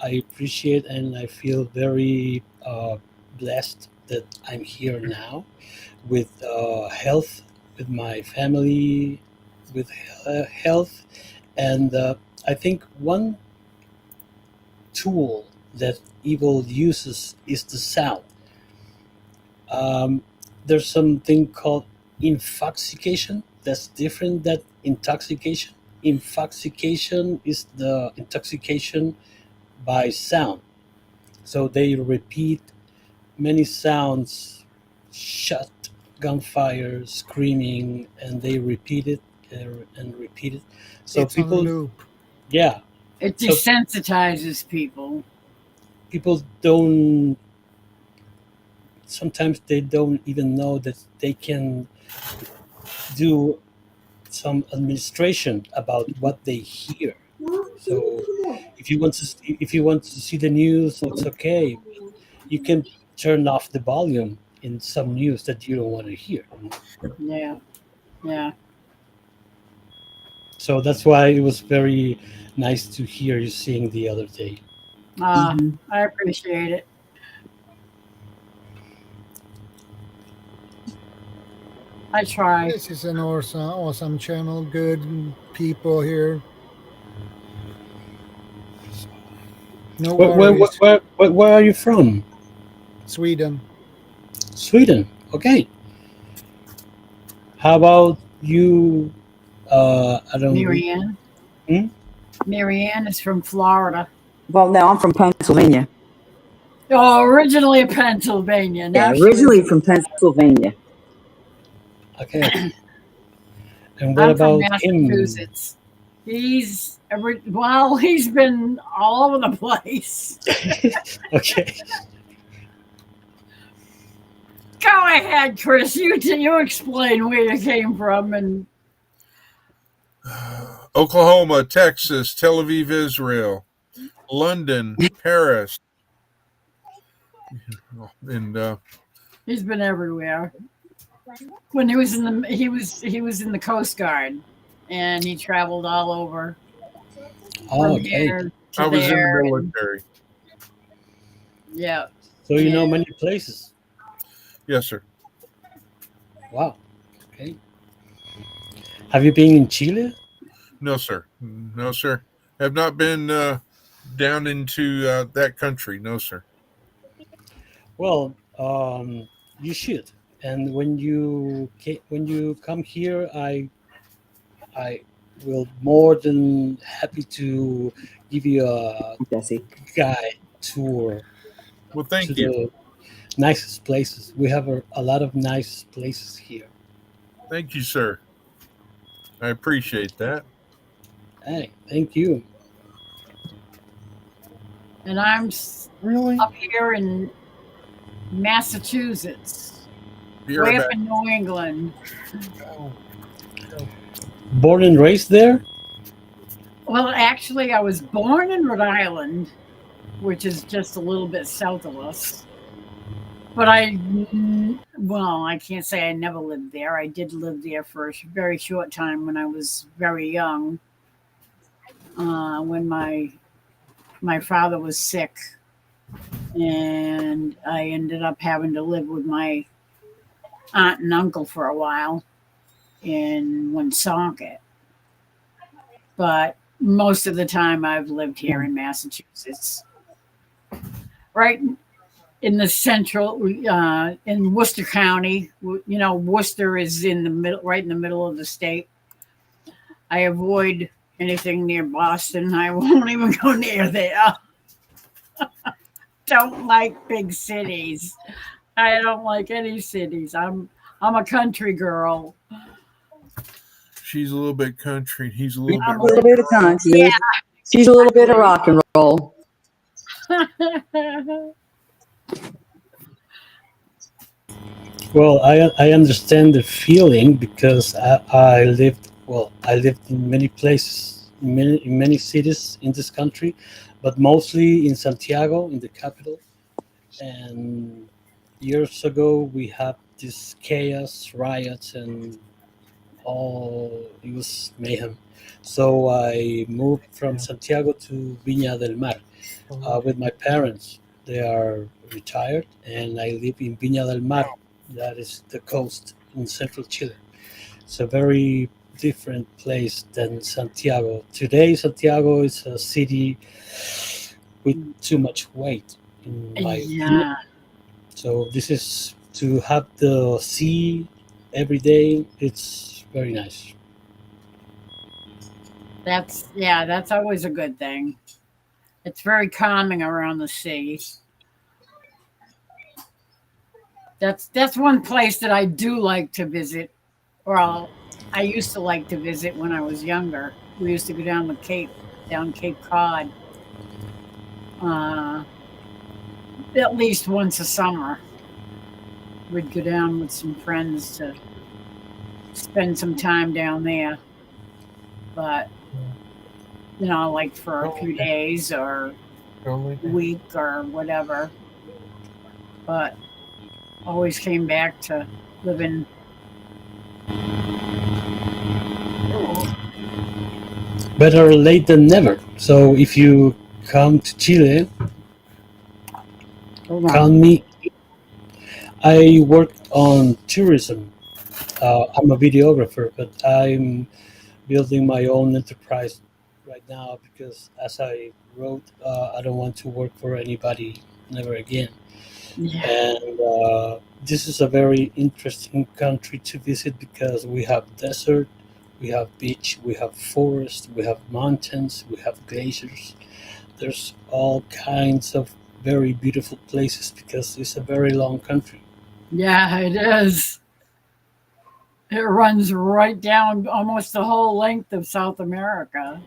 I appreciate and I feel very blessed that I'm here now with health, with my family, with health, and I think one tool that evil uses is the sound. Um, there's something called infoxication that's different than intoxication. Infoxication is the intoxication by sound. So they repeat many sounds, shot, gunfire, screaming, and they repeat it and repeat it. So It's on people, loop. yeah, It so desensitizes people. people don't, sometimes they don't even know that they can do some administration about what they hear. So if you want to see the news, it's okay. You can turn off the volume in some news that you don't want to hear. Yeah, yeah. So that's why it was very nice to hear you sing the other day. Mhm. I appreciate it. I try. This is an awesome channel. Good people here. No worries. Where are you from? Sweden. Sweden. Okay. How about you? I don't. Marianne. Hmm? Marianne is from Florida. Well, no, I'm from Pennsylvania. Oh, originally a Pennsylvania. Yeah, Now she lives. originally from Pennsylvania. Okay. And what I'm from about him? Massachusetts. He's been all over the place. Okay. Go ahead, Chris. You explain where you came from and Oklahoma, Texas, Tel Aviv, Israel, London, Paris, and he's been everywhere. When he was in the Coast Guard, and he traveled all over Oh, from okay. here to I was in the there. And, military. yeah, So you know Yeah. many places. Yes, sir. Wow. Okay. Have you been in Chile? No, sir. No, sir. Have not been down into that country. No, sir. Well, you should. And when you come here, I will more than happy to give you a Jesse. guide tour Well, to thank you. the nicest places. We have a lot of nice places here. Thank you, sir. I appreciate that. Hey, thank you. and I'm Really? up here in Massachusetts, You're way up back. in New England. Born and raised there? Well, actually, I was born in Rhode Island, which is just a little bit south of us. But I can't say I never lived there. I did live there for a very short time when I was very young, when my father was sick, and I ended up having to live with my aunt and uncle for a while in Woonsocket. But most of the time, I've lived here in Massachusetts, right in the central, in Worcester County. Worcester is in the middle, right in the middle of the state. I avoid anything near Boston. I won't even go near there. Don't like big cities. I don't like any cities. I'm a country girl. She's a little bit country. He's a little A bit. little bit of country. Yeah. She's a little bit of rock and roll. Well, I understand the feeling because I lived in many places, in many cities in this country, but mostly in Santiago, in the capital. And years ago, we had this chaos, riots, and all it was mayhem. So I moved from Santiago to Viña del Mar with my parents. They are retired, and I live in Viña del Mar. That is the coast in central Chile. It's a very different place than Santiago. Today, Santiago is a city with too much weight, in my opinion. Yeah, So this is to have the sea every day. It's very nice. that's always a good thing. It's very calming around the sea. That's one place that I do like to visit. Well, I used to like to visit when I was younger. We used to go down Cape Cod, uh, at least once a summer. We'd go down with some friends to spend some time down there. But like for a few days or a week or whatever. But always came back to living. Better late than never. So if you come to Chile, Hold on. call me. I work on tourism. I'm a videographer, but I'm building my own enterprise right now because, as I wrote, I don't want to work for anybody never again. Yeah. And this is a very interesting country to visit because we have desert, we have beach, we have forest, we have mountains, we have glaciers. There's all kinds of very beautiful places because it's a very long country. Yeah, it is. It runs right down almost the whole length of South America.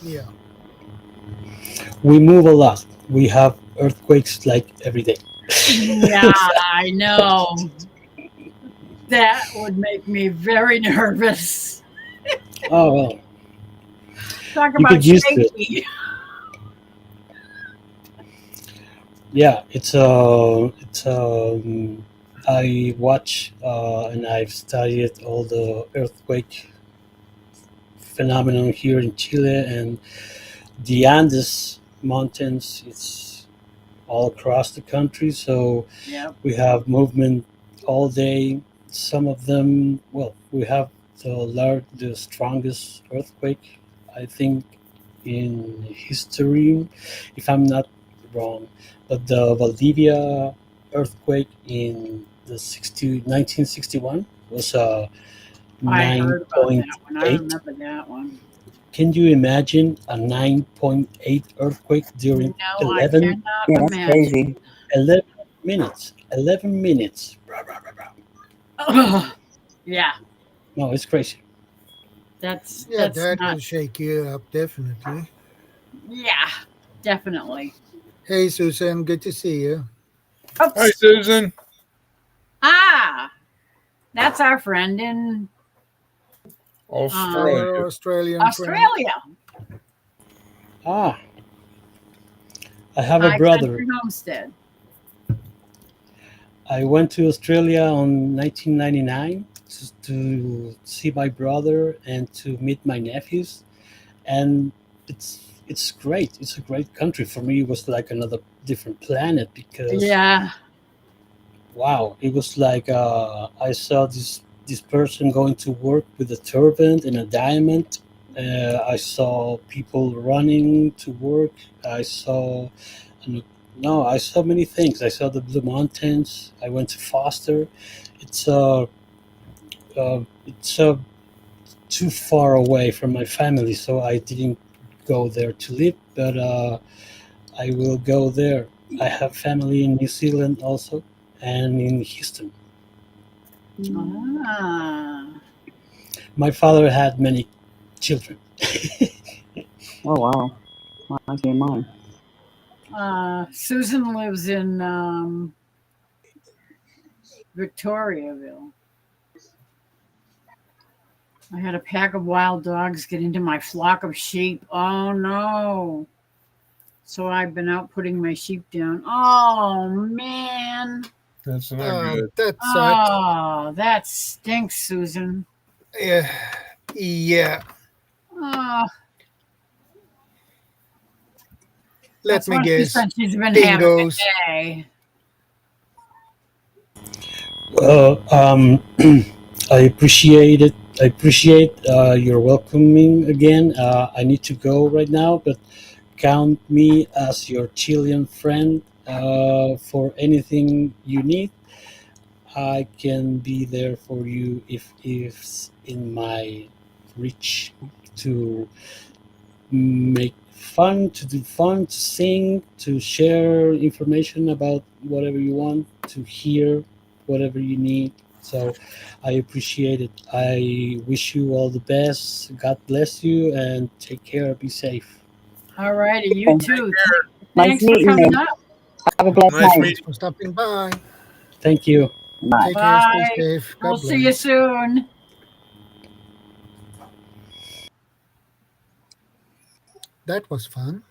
Yeah. We move a lot. We have earthquakes like every day. Yeah, I know. That would make me very nervous. Oh well, Talk you about get used to it. shaky. Yeah, it's I watch and I've studied all the earthquake phenomenon here in Chile and the Andes mountains. It's all across the country, so Yep. we have movement all day. Some of them, well, we have the strongest earthquake, I think, in history, if I'm not wrong. But the Valdivia earthquake in the 1961 was a I heard about that one. I 9.8. remember that one. Can you imagine a 9.8 earthquake during No, I 11, cannot Yeah, that's imagine. crazy. 11 minutes? 11 minutes. Blah, blah, blah, blah. Ugh. Yeah, No, it's crazy. that's Yeah, that's that not. will shake you up, definitely. Yeah, definitely. Hey, Susan, good to see you. Hi, Oops. Susan. Ah, that's our friend in Australia. Our Australian friend. Australia. Ah, I have a High brother. Country Homestead. I went to Australia on 1999 to see my brother and to meet my nephews, and it's great. It's a great country for me. It was like another different planet because Yeah. wow, it was like I saw this person going to work with a turban and a diamond. I saw people running to work. I saw no, I saw many things. I saw the Blue Mountains. I went to Foster. It's it's too far away from my family, so I didn't go there to live. But I will go there. I have family in New Zealand also, and in Houston. Ah. My father had many children. Oh wow. I came on. Susan lives in Victoriaville. I had a pack of wild dogs get into my flock of sheep. Oh no. So I've been out putting my sheep down. Oh man. That's not good. That sucks. Oh, that stinks, Susan. Yeah. Yeah. Oh, Let that's me what she guess. said she's been having Dingoes. today. Well, I appreciate it. I appreciate your welcoming again. I need to go right now, but count me as your Chilean friend for anything you need. I can be there for you if it's in my reach to make fun, to do fun, to sing, to share information about whatever you want, to hear whatever you need. So I appreciate it. I wish you all the best. God bless you and take care. Be safe. All righty, you too. Nice Thanks for meeting coming you. up. Have a blessed Nice night. meeting. For stopping by. Thank you. Bye. Take care. Stay Bye. safe. God We'll see you bless. soon. That was fun.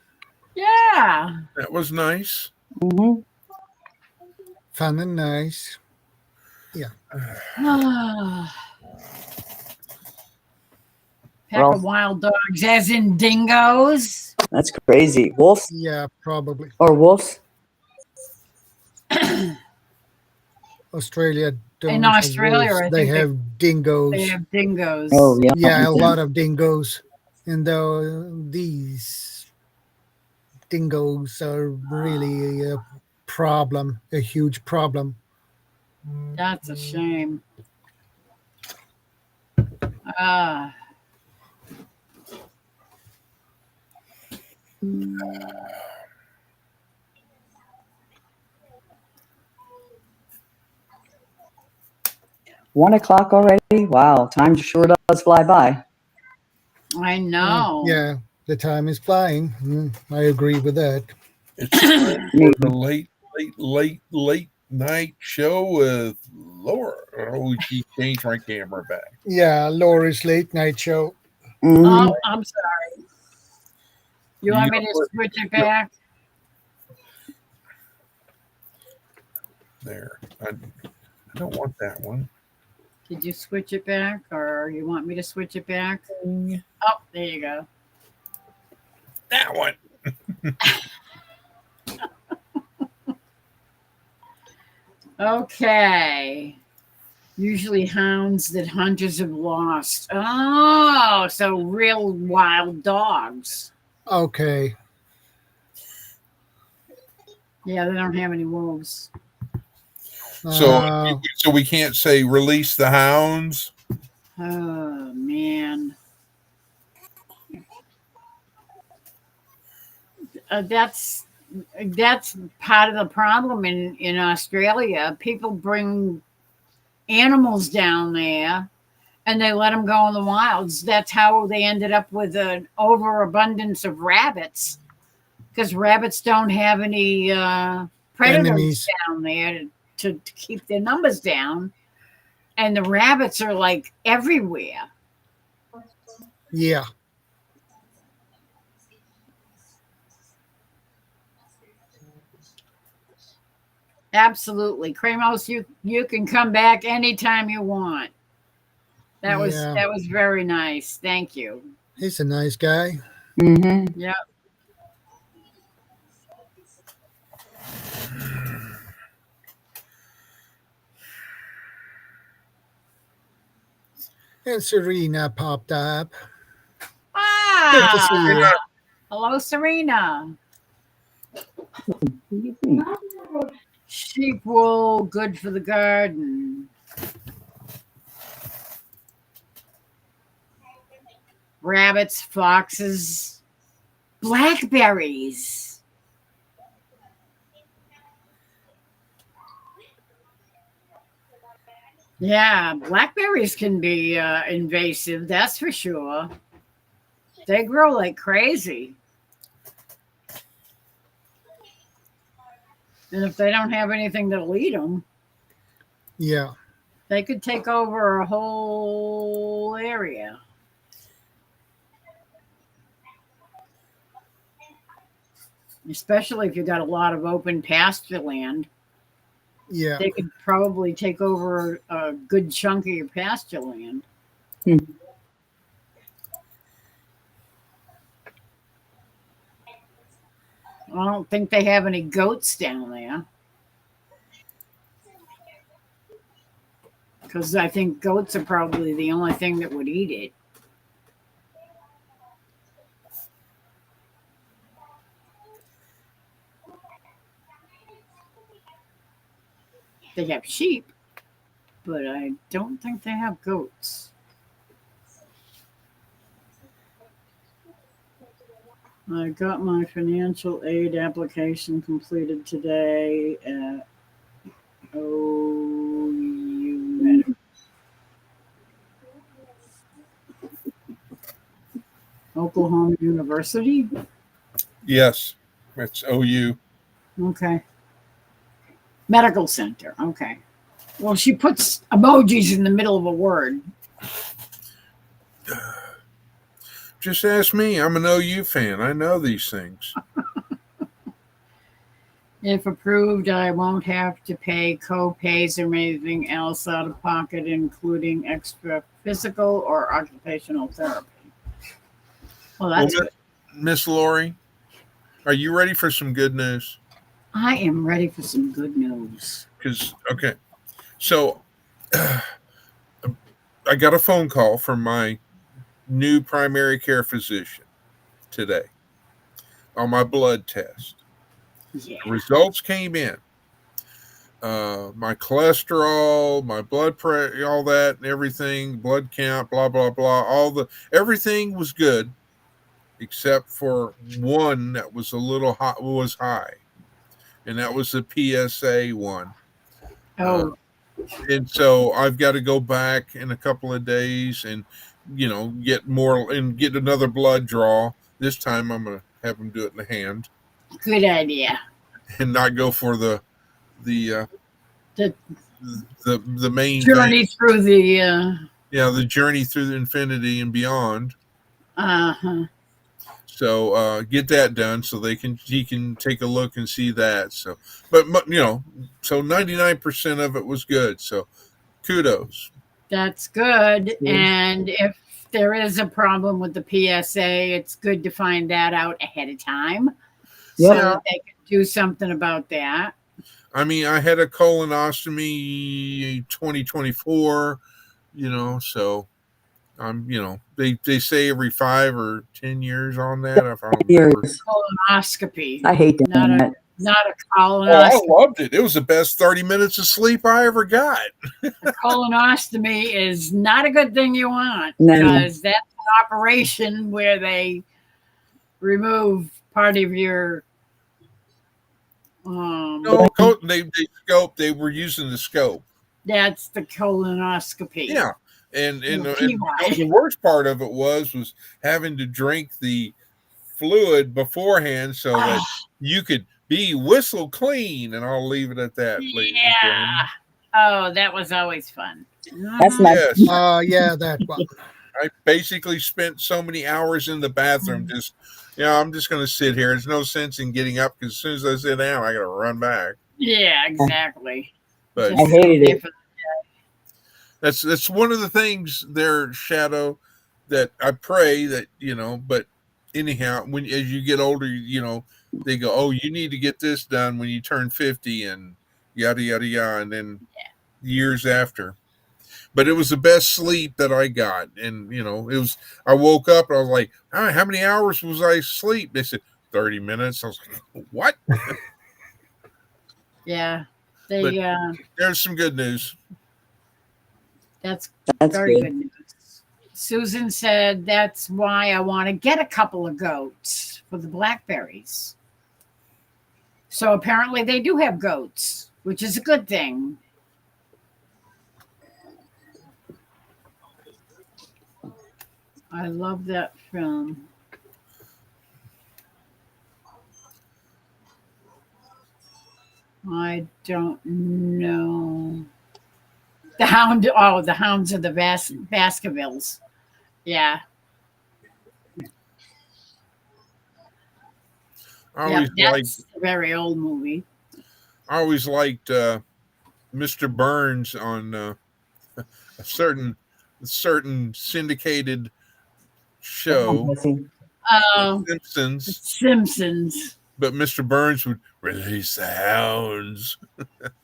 Yeah. That was nice. Mm-hmm. Fun and nice. Pack Well- of wild dogs, as in dingoes. That's crazy. Wolves Yeah, probably. or wolves? Australia don't In have Australia, wolves. I They think have dingoes. they have dingoes. Oh yeah. Yeah, a lot of dingoes. And these dingoes are really problem, a huge problem. That's a shame. Ah. 1 o'clock already? Wow, time sure does fly by. I know. Yeah, the time is flying. I agree with that. It's time for the late night show with Laura. Oh, she changed my camera back. Yeah, Laura's late night show. Mhm. Oh, I'm sorry. You want me to switch it back? There. I don't want that one. Did you switch it back, or you want me to switch it back? Oh, there you go. That one. Okay. Usually hounds that hunters have lost. Oh, so real wild dogs. Okay. Yeah, they don't have any wolves. So we can't say release the hounds. Oh man. That's part of the problem in Australia. People bring animals down there and they let them go in the wilds. That's how they ended up with an overabundance of rabbits, because rabbits don't have any predators Enemies. down there to keep their numbers down. And the rabbits are like everywhere. Yeah. Absolutely. Kramos, you can come back anytime you want. That was very nice. Thank you. He's a nice guy. Mm-hmm. Yep. And Serena popped up. Ah, Good to see you. hello, Serena. Sheep wool, good for the garden. Rabbits, foxes, blackberries. Yeah, blackberries can be invasive, that's for sure. They grow like crazy. And if they don't have anything that'll eat them, Yeah. they could take over a whole area. Especially if you've got a lot of open pasture land. Yeah. They could probably take over a good chunk of your pasture land. I don't think they have any goats down there, because I think goats are probably the only thing that would eat it. They have sheep, but I don't think they have goats. I got my financial aid application completed today at OU Oklahoma University. Yes, it's OU. Okay. Medical center. Okay. Well, she puts emojis in the middle of a word. Just ask me. I'm an OU fan. I know these things. If approved, I won't have to pay co-pays or anything else out of pocket, including extra physical or occupational therapy. Well, that's good. Miss Lori, are you ready for some good news? I am ready for some good news. Okay. So I got a phone call from my new primary care physician today on my blood test. Yeah. The results came in. My cholesterol, my blood pressure, all that, and everything, blood count, blah blah blah. Everything was good, except for one that was a little hot, was high, and that was the PSA one. Oh, And so I've got to go back in a couple of days and get more and get another blood draw. This time I'm gonna have them do it in the hand good idea. and not go for the The the main journey thing. through the The journey through the infinity and beyond. uh-huh. So get that done so he can take a look and see that. So, but so 99% of it was good. So kudos. That's good. Yeah. And if there is a problem with the PSA, it's good to find that out ahead of time so Yeah. that they can do something about that. I mean, I had a colonoscopy 2024, so I'm, they say every 5 or 10 years on that. If I don't remember. Years. Colonoscopy, I hate not that. a Oh, I colonoscopy. loved it. It was the best 30 minutes of sleep I ever got. A colonostomy is not a good thing you want No. because that's an operation where they remove part of your No, they scope. They were using the scope. that's the colonoscopy. Yeah, and PY. the worst part of it was having to drink the fluid beforehand so that you could be whistle clean. And I'll leave it at that. Ladies and gentlemen. Yeah. Oh, that was always fun. That's Mhm. nice. Yes, Yeah, that one. I basically spent so many hours in the bathroom just. I'm just going to sit here. There's no sense in getting up because as soon as I sit down, I got to run back. Yeah, exactly. But I hated it. that's one of the things there, Shadow, that I pray that But anyhow, as you get older, they go, oh, you need to get this done when you turn 50 and yada yada yada, and then years after. But it was the best sleep that I got, and it was. I woke up and I was like, all right, how many hours was I asleep? They said 30 minutes. I was like, what? Yeah. But there's some good news. That's That's very good. good news. Susan said that's why I want to get a couple of goats for the blackberries. So apparently they do have goats, which is a good thing. I love that film. I don't know. The Hounds of the Baskervilles. Yeah. I That's a very old movie. always liked Mr. Burns on a certain syndicated show, Simpsons. Simpsons. But Mr. Burns would release the hounds.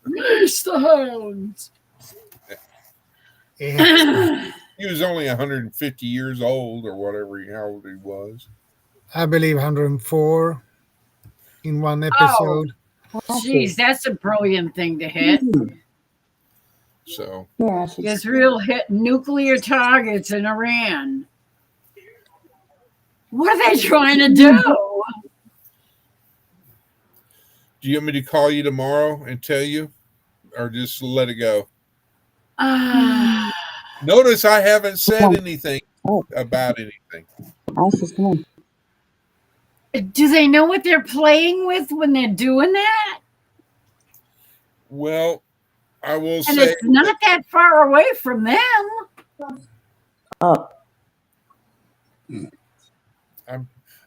Release the hounds. Yeah. He was only 150 years old or whatever how old he was. I believe 104 in one episode. Jeez, that's a brilliant thing to hit. So Yeah, Israel hit nuclear targets in Iran. What are they trying to do? do you want me to call you tomorrow and tell you, or just let it go? Notice I haven't said anything about anything. come on. Do they know what they're playing with when they're doing that? Well, I will And say it's not that far away from them. Oh,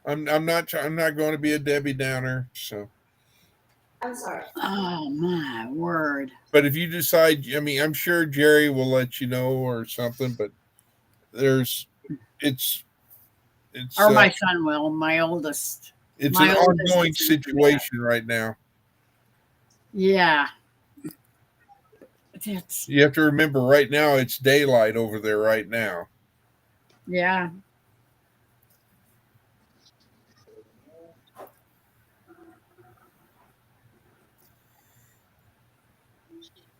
I'm not going to be a Debbie Downer. So, I'm sorry. Oh my word. but if you decide, I mean, I'm sure Jerry will let you know or something. But it's Or my son will, my oldest. it's my an oldest ongoing is into that. situation right now. Yeah. You have to remember, right now it's daylight over there right now. Yeah.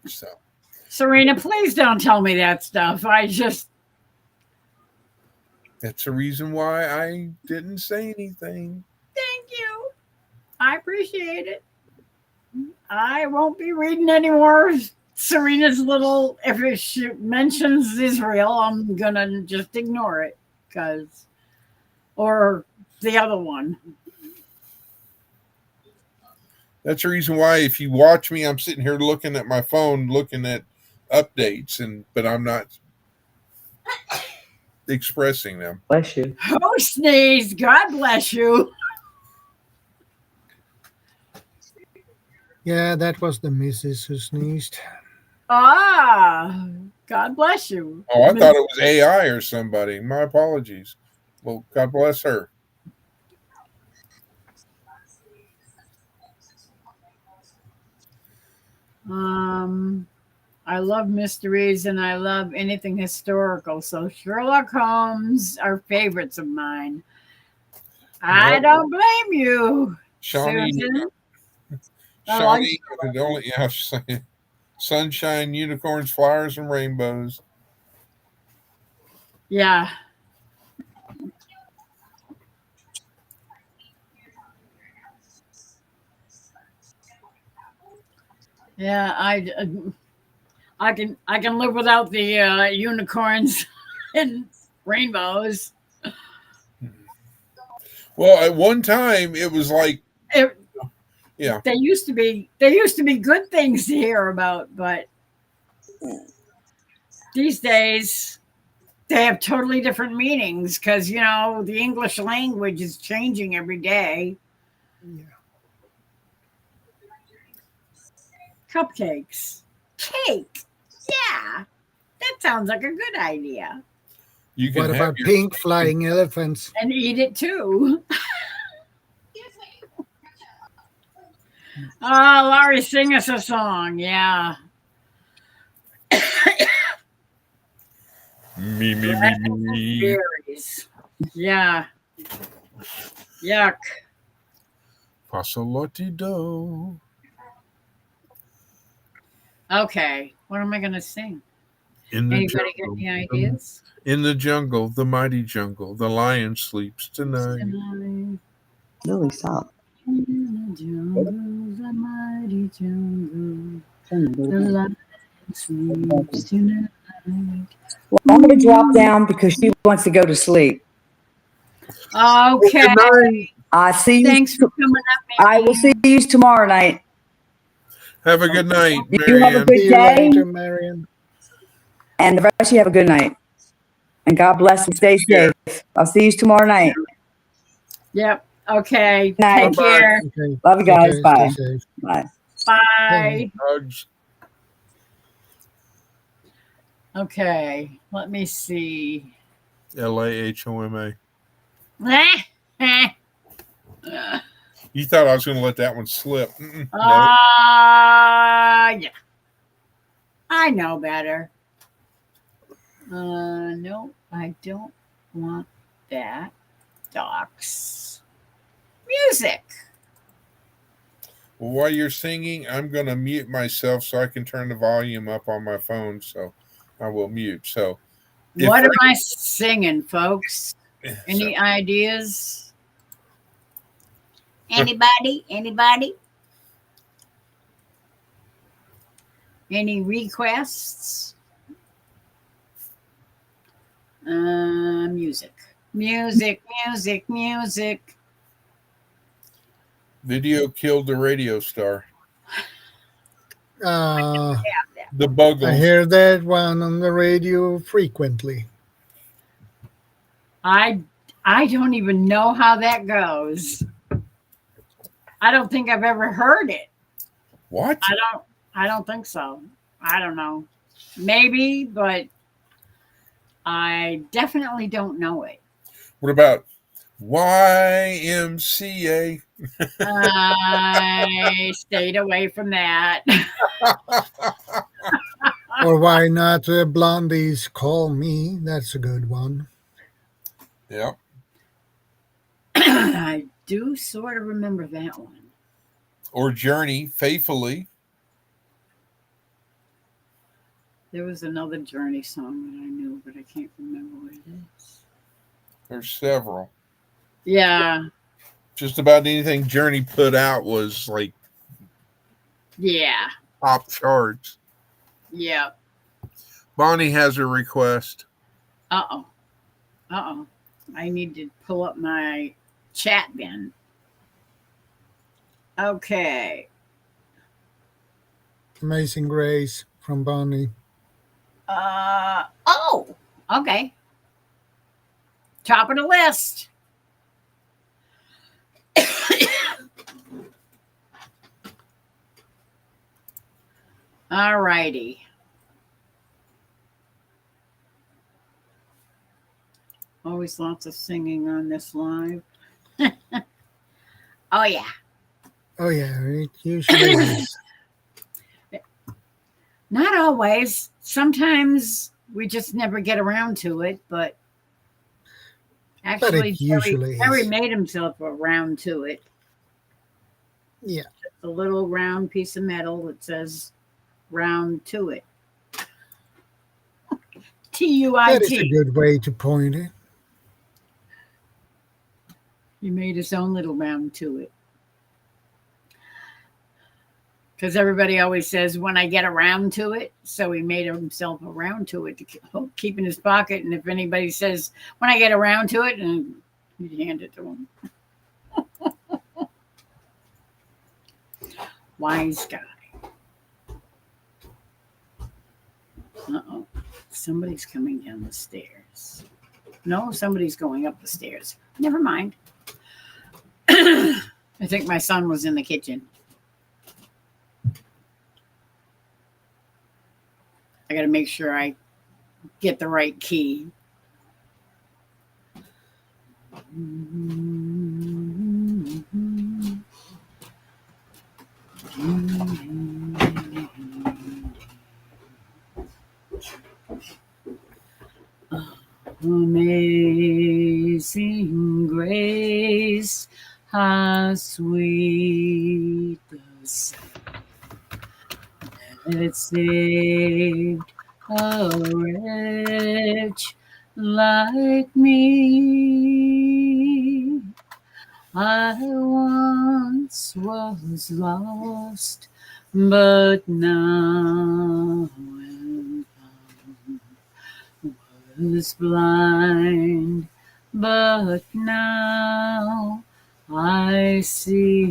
So Serena, please don't tell me that stuff. that's the reason why I didn't say anything. Thank you. I appreciate it. I won't be reading any more Serena's little. If she mentions Israel, I'm gonna just ignore it or the other one. That's the reason why if you watch me, I'm sitting here looking at my phone, looking at updates, but I'm not expressing them. Bless you. Oh, sneeze! God bless you. Yeah, that was the missus who sneezed. Ah, God bless you. Oh, I thought it was AI or somebody. My apologies. Well, God bless her. I love mysteries and I love anything historical. So Sherlock Holmes are favorites of mine. I don't blame you, Shawnee, Susan. Shawnee, the only sunshine, unicorns, flowers, and rainbows. Yeah. Yeah, I can live without the unicorns and rainbows. Well, at one time it was like, yeah, There used to be good things to hear about, but these days they have totally different meanings because the English language is changing every day. Yeah. Cupcakes, cake, yeah, that sounds like a good idea. you can What have about pink flying elephants? And eat it too. Oh, Laurie, sing us a song. Yeah. me. Berries. Yeah. Yuck. Pasalotti do. Okay. What am I going to sing? In the Anybody jungle, got any ideas? In the jungle, the mighty jungle, the lion sleeps tonight. Lily, stop. In the jungle, the mighty jungle, Turn the the little lion sleeps tonight. Well, I'm going to drop down because she wants to go to sleep. Okay. I see you. Thanks for coming up, I will see you tomorrow night. Have a good night, You have a Marianne. good See you day, later, Marion. and the rest of you have a good night. And God bless and stay safe. I'll see you tomorrow night. Yep. Okay. Night. Take care. Okay. Love you guys. Okay, Bye. stay safe. Bye. Bye. Hugs. Okay. Let me see. LAHOMA. You thought I was going to let that one slip. No. Yeah. I know better. No, I don't want that. Docs. Music. Well, while you're singing, I'm going to mute myself so I can turn the volume up on my phone. So I will mute. So What am I singing, folks? Any ideas? Anybody? Anybody? Any requests? Music. Video killed the radio star. Uh, The Buggles. I hear that one on the radio frequently. I don't even know how that goes. I don't think I've ever heard it. What? I don't think so. I don't know. Maybe, but I definitely don't know it. What about YMCA? I stayed away from that. Or why not Blondie's Call Me? That's a good one. Yeah. I do sort of remember that one. Or Journey, Faithfully. There was another Journey song that I knew, but I can't remember what it is. There's several. Yeah, Just about anything Journey put out was like yeah, top charts. yeah. Bonnie has a request. Uh oh. I need to pull up my chat then. Okay. Amazing Grace from Bonnie. Oh, okay. Top of the list. All righty. Always lots of singing on this live. Oh, yeah. Oh yeah, it usually is. Not always. Sometimes we just never get around to it, but actually, usually Terry is. made himself around to it. Yeah. A little round piece of metal that says round to it. That is a TUIT. good way to point it. He made his own little round to it. Because everybody always says, when I get around to it. So he made himself around to it to keep in his pocket. And if anybody says, when I get around to it, and he'd hand it to him. Wise guy. Uh-oh. Somebody's coming down the stairs. No, somebody's going up the stairs. Never mind. I think my son was in the kitchen. I got to make sure I get the right key. Amazing grace, how sweet the sound that saved a wretch like me. I once was lost, but now am found. Was blind, but now I see.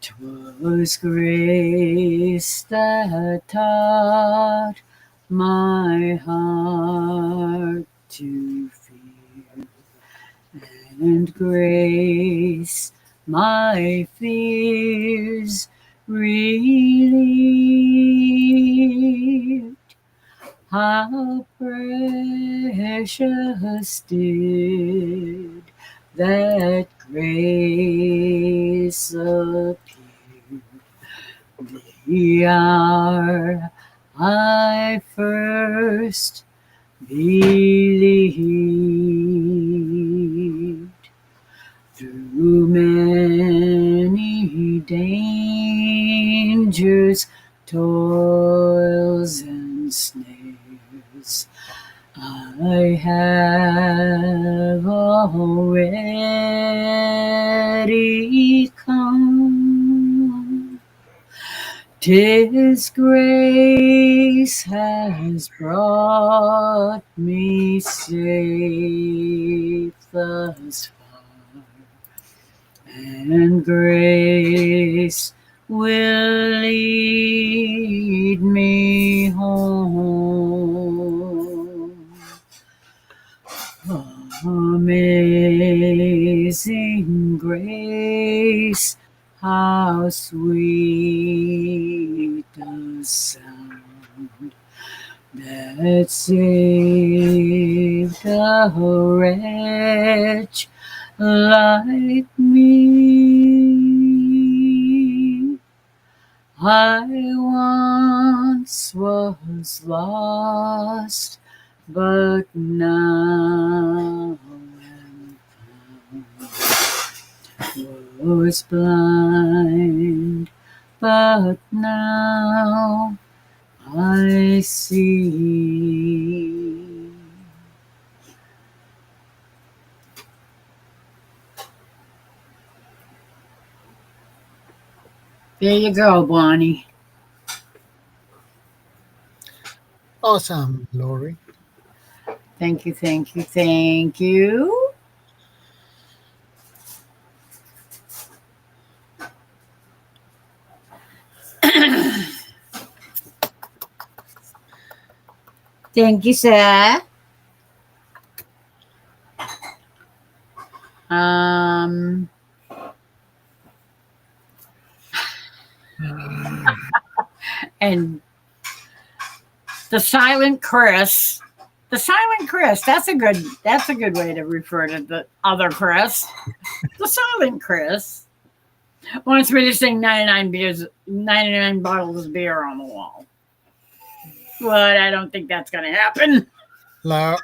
'Twas grace that taught my heart to fear, and grace my fears relieved. How precious did that grace appear the hour I first believed. Through many dangers, toils, and snares, I have already come. 'Tis grace has brought me safe thus far, and grace will lead me home. Amazing grace, how sweet the sound that saved a wretch like me. I once was lost, but now am found. Was blind, but now I see. There you go, Bonnie. Awesome, Lori. Thank you, thank you, thank you. Thank you, sir. Um, and the silent Chris. The silent Chris. That's a good way to refer to the other Chris. The silent Chris wants me to sing 99 bottles of beer on the wall. But I don't think that's gonna happen. La-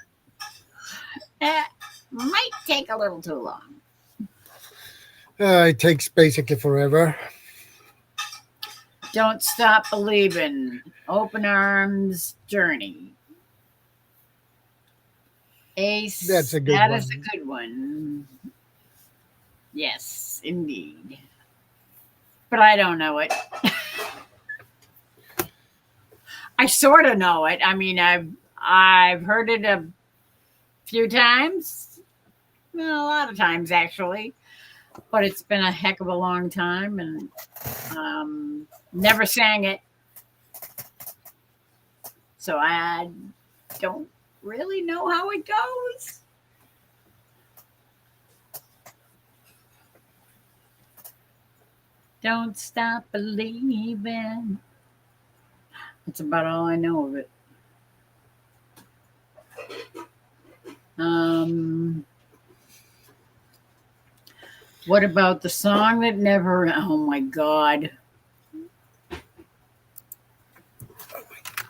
Might take a little too long. it takes basically forever. Don't stop believing. Open arms journey. Ace. That's a good That one. is a good one. Yes, indeed. But I don't know it. I sort of know it. I mean, I've heard it a few times. Well, a lot of times actually. But it's been a heck of a long time, and never sang it. So I don't really know how it goes. Don't stop believing. That's about all I know of it. What about the song that never? Oh my God.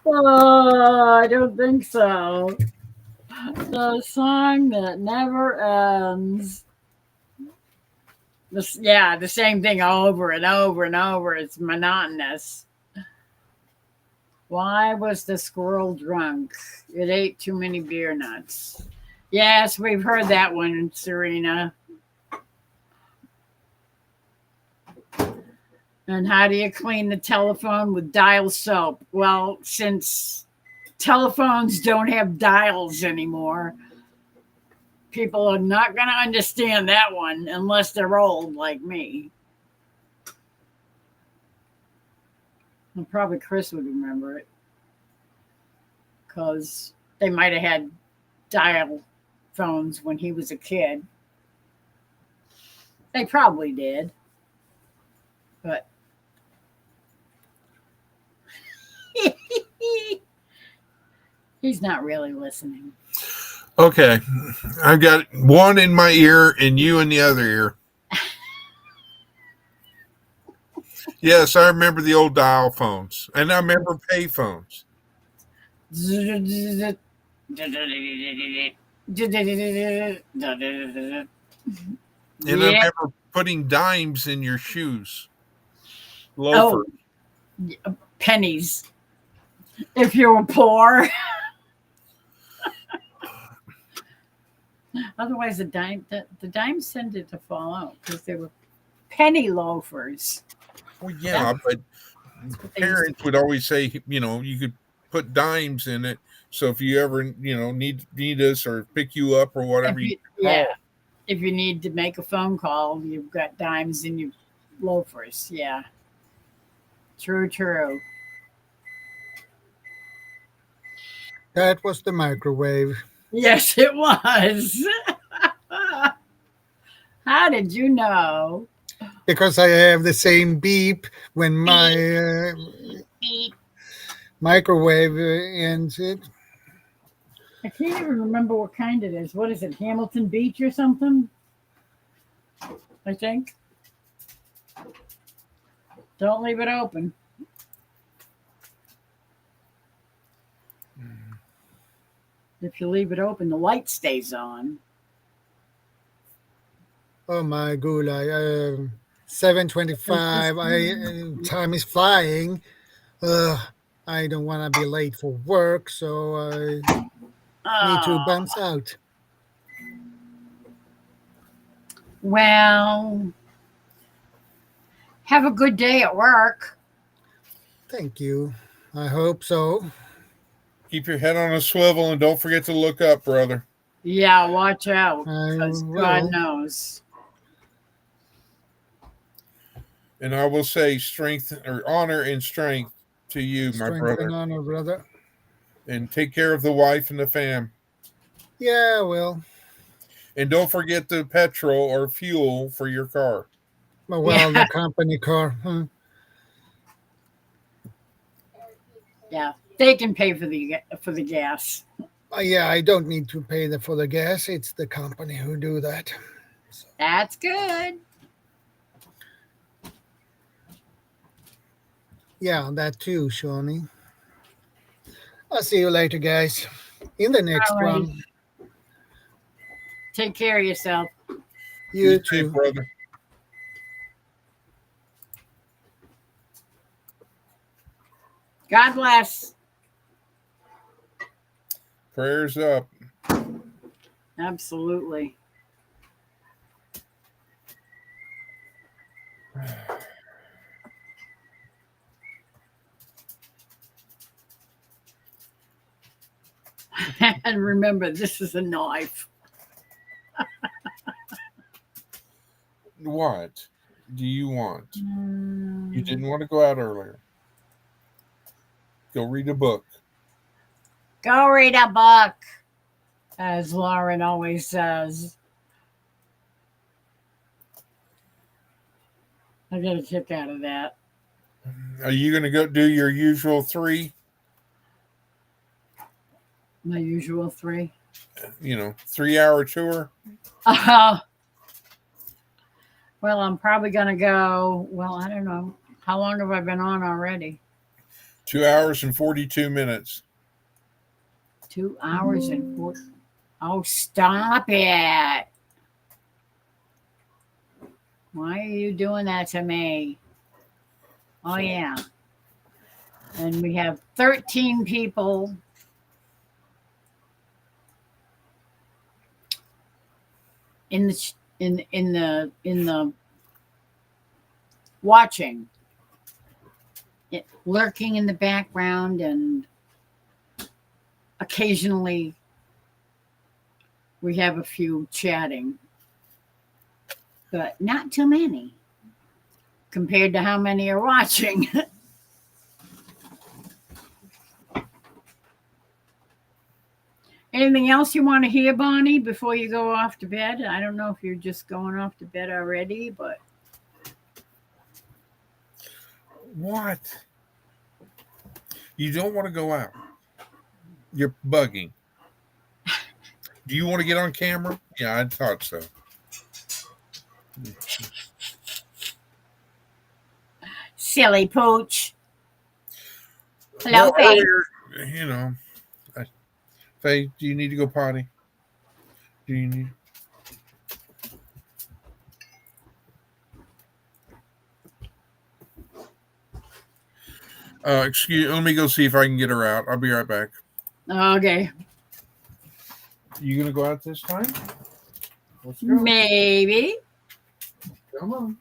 Oh, I don't think so. The song that never ends. The same thing over and over and over. It's monotonous. Why was the squirrel drunk? It ate too many beer nuts. Yes, we've heard that one, Serena. And how do you clean the telephone? With dial soap. Well, since telephones don't have dials anymore, people are not going to understand that one unless they're old like me. And probably Chris would remember it because they might have had dial phones when he was a kid. They probably did. But he's not really listening. Okay. I've got one in my ear and you in the other ear. Yes, I remember the old dial phones. And I remember pay phones. And And I remember putting dimes in your shoes. Loafer. Oh, pennies. If you were poor. Otherwise, the dimes tended to fall out because they were penny loafers. Well, yeah, but parents would always say, you could put dimes in it. So if you ever, need us or pick you up or whatever, if you need to make a phone call, you've got dimes in your loafers. Yeah. True. That was the microwave. Yes, it was. How did you know? Because I have the same beep when my microwave ends it. I can't even remember what kind it is. What is it? Hamilton Beach or something? I think. Don't leave it open. If you leave it open, the light stays on. Oh my gulai. 7:25. Time is flying. I don't want to be late for work, so I need to Oh, bounce out. well, have a good day at work. Thank you. I hope so. Keep your head on a swivel and don't forget to look up, brother. Yeah, watch out, I because God will. knows. And I will say strength or honor and strength to you, my Strength brother. and honor, brother. And take care of the wife and the fam. Yeah, well, And don't forget the petrol or fuel for your car. well, Yeah, the company car. yeah. They can pay for the gas. Yeah, I don't need to pay for the gas. It's the company who do that. That's good. Yeah, that too, Shawnee. I'll see you later, guys. In the next All right. one. Take care of yourself. You Be safe, too. brother. God bless. Prayers up. Absolutely. And remember, this is a knife. What do you want? You didn't want to go out earlier. Go read a book. Go read a book, as Lauren always says. I get a kick out of that. Are you going to go do your usual 3? My usual 3. 3-hour tour? Well, I'm probably going to go. Well, I don't know. How long have I been on already? 2 hours and 42 minutes. 2 hours and 4. Oh, stop it. Why are you doing that to me? Oh, yeah. And we have 13 people. In the watching, lurking in the background, and occasionally we have a few chatting, but not too many compared to how many are watching. Anything else you want to hear, Bonnie, before you go off to bed? I don't know if you're just going off to bed already, but What? You don't want to go out. You're bugging. Do you want to get on camera? Yeah, I thought so. silly pooch. Hello, Well, Faith. earlier, Faye, do you need to go potty? Do you need? Let me go see if I can get her out. I'll be right back. Okay, You gonna go out this time? Let's go. maybe. Come on.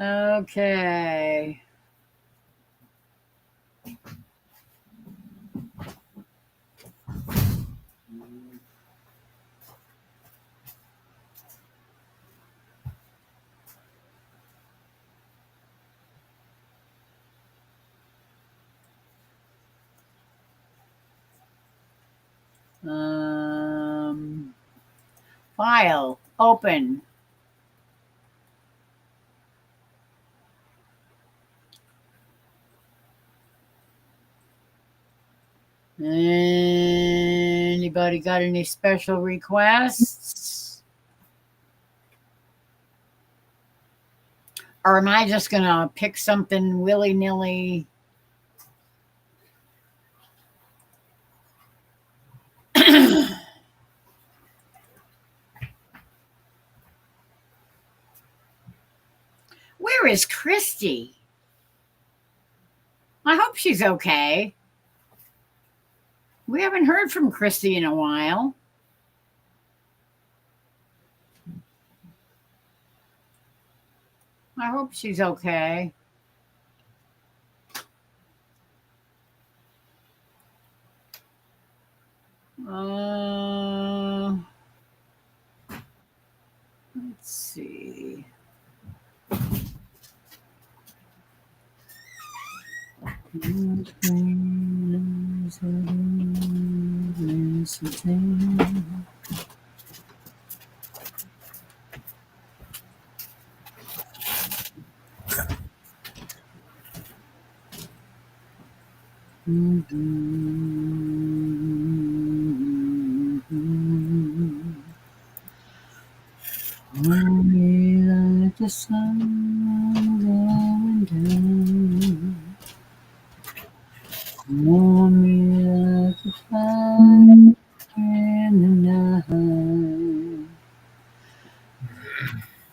Okay. File open. Anybody got any special requests? Or am I just going to pick something willy nilly? Where is Christy? I hope she's okay. We haven't heard from Christy in a while. I hope she's okay. Let's see. Only like the sun going down. Only like the fire in the night.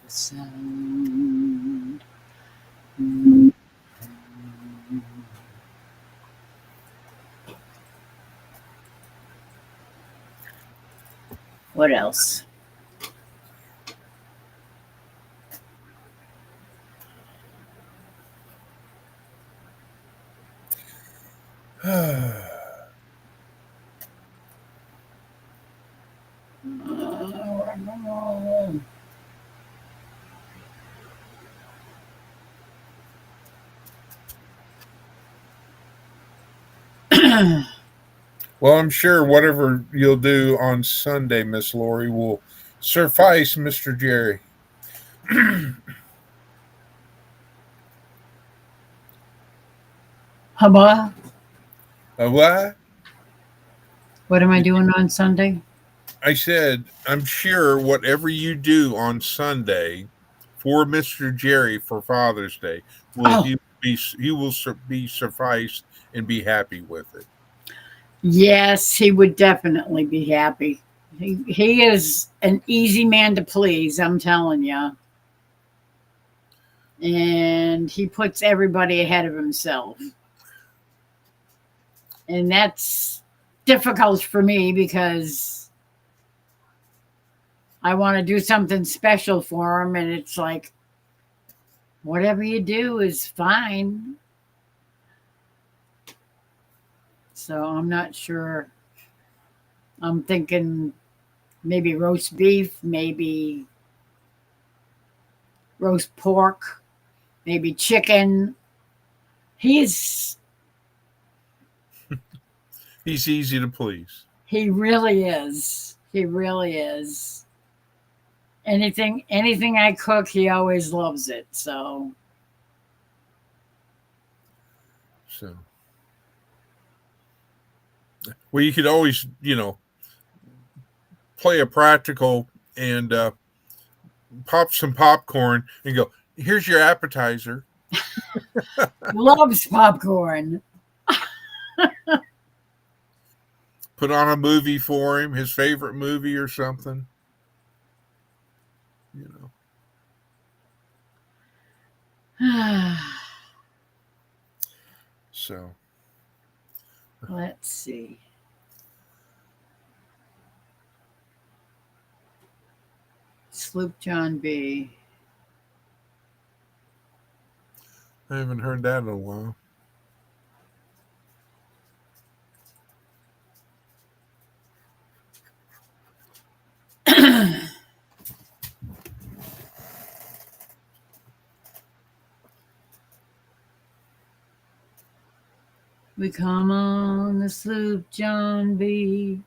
The sound. What else? Well, I'm sure whatever you'll do on Sunday, Miss Lori, will suffice Mr. Jerry. Hubba. What? What am I doing on Sunday? I said, I'm sure whatever you do on Sunday for Mr. Jerry for Father's Day, he will be sufficed and be happy with it. Yes, he would definitely be happy. He is an easy man to please, I'm telling you. And he puts everybody ahead of himself. And that's difficult for me because I want to do something special for him. And it's like, whatever you do is fine. So I'm not sure. I'm thinking maybe roast beef, maybe roast pork, maybe chicken. He's easy to please. He really is. He really is. Anything I cook, he always loves it. So well, you could always, play a practical and pop some popcorn and go, here's your appetizer. Loves popcorn. Put on a movie for him, his favorite movie or something. So let's see. Sloop John B. I haven't heard that in a while. We come on the sloop John B.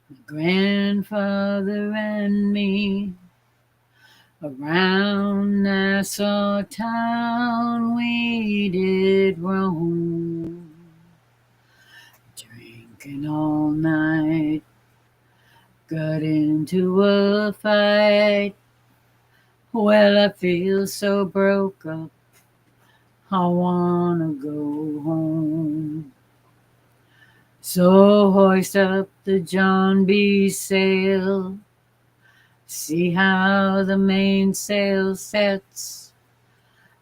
My grandfather and me. Around Nassau town we did roam, drinking all night, got into a fight Well, I feel so broke up. I wanna go home. So hoist up the John B. sail. See how the mainsail sets.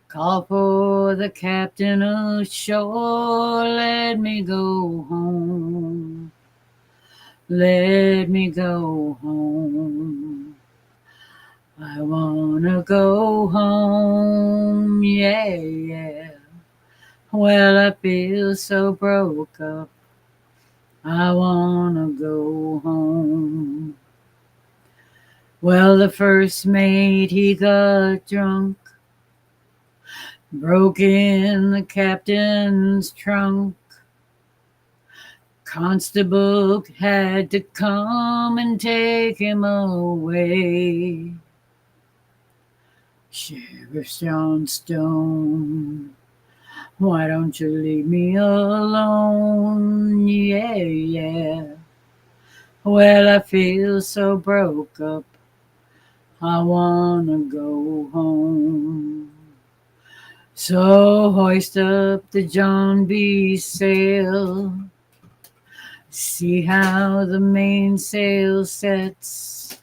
Call for the captain ashore. Let me go home. Let me go home. I wanna go home. Yeah, yeah. Well, I feel so broke up. I wanna go home. Well, the first mate, he got drunk, broke in the captain's trunk. Constable had to come and take him away. Sheriff Johnstone, why don't you leave me alone? Yeah, yeah. Well, I feel so broke up. I wanna go home. So hoist up the John B. sail. See how the mainsail sets.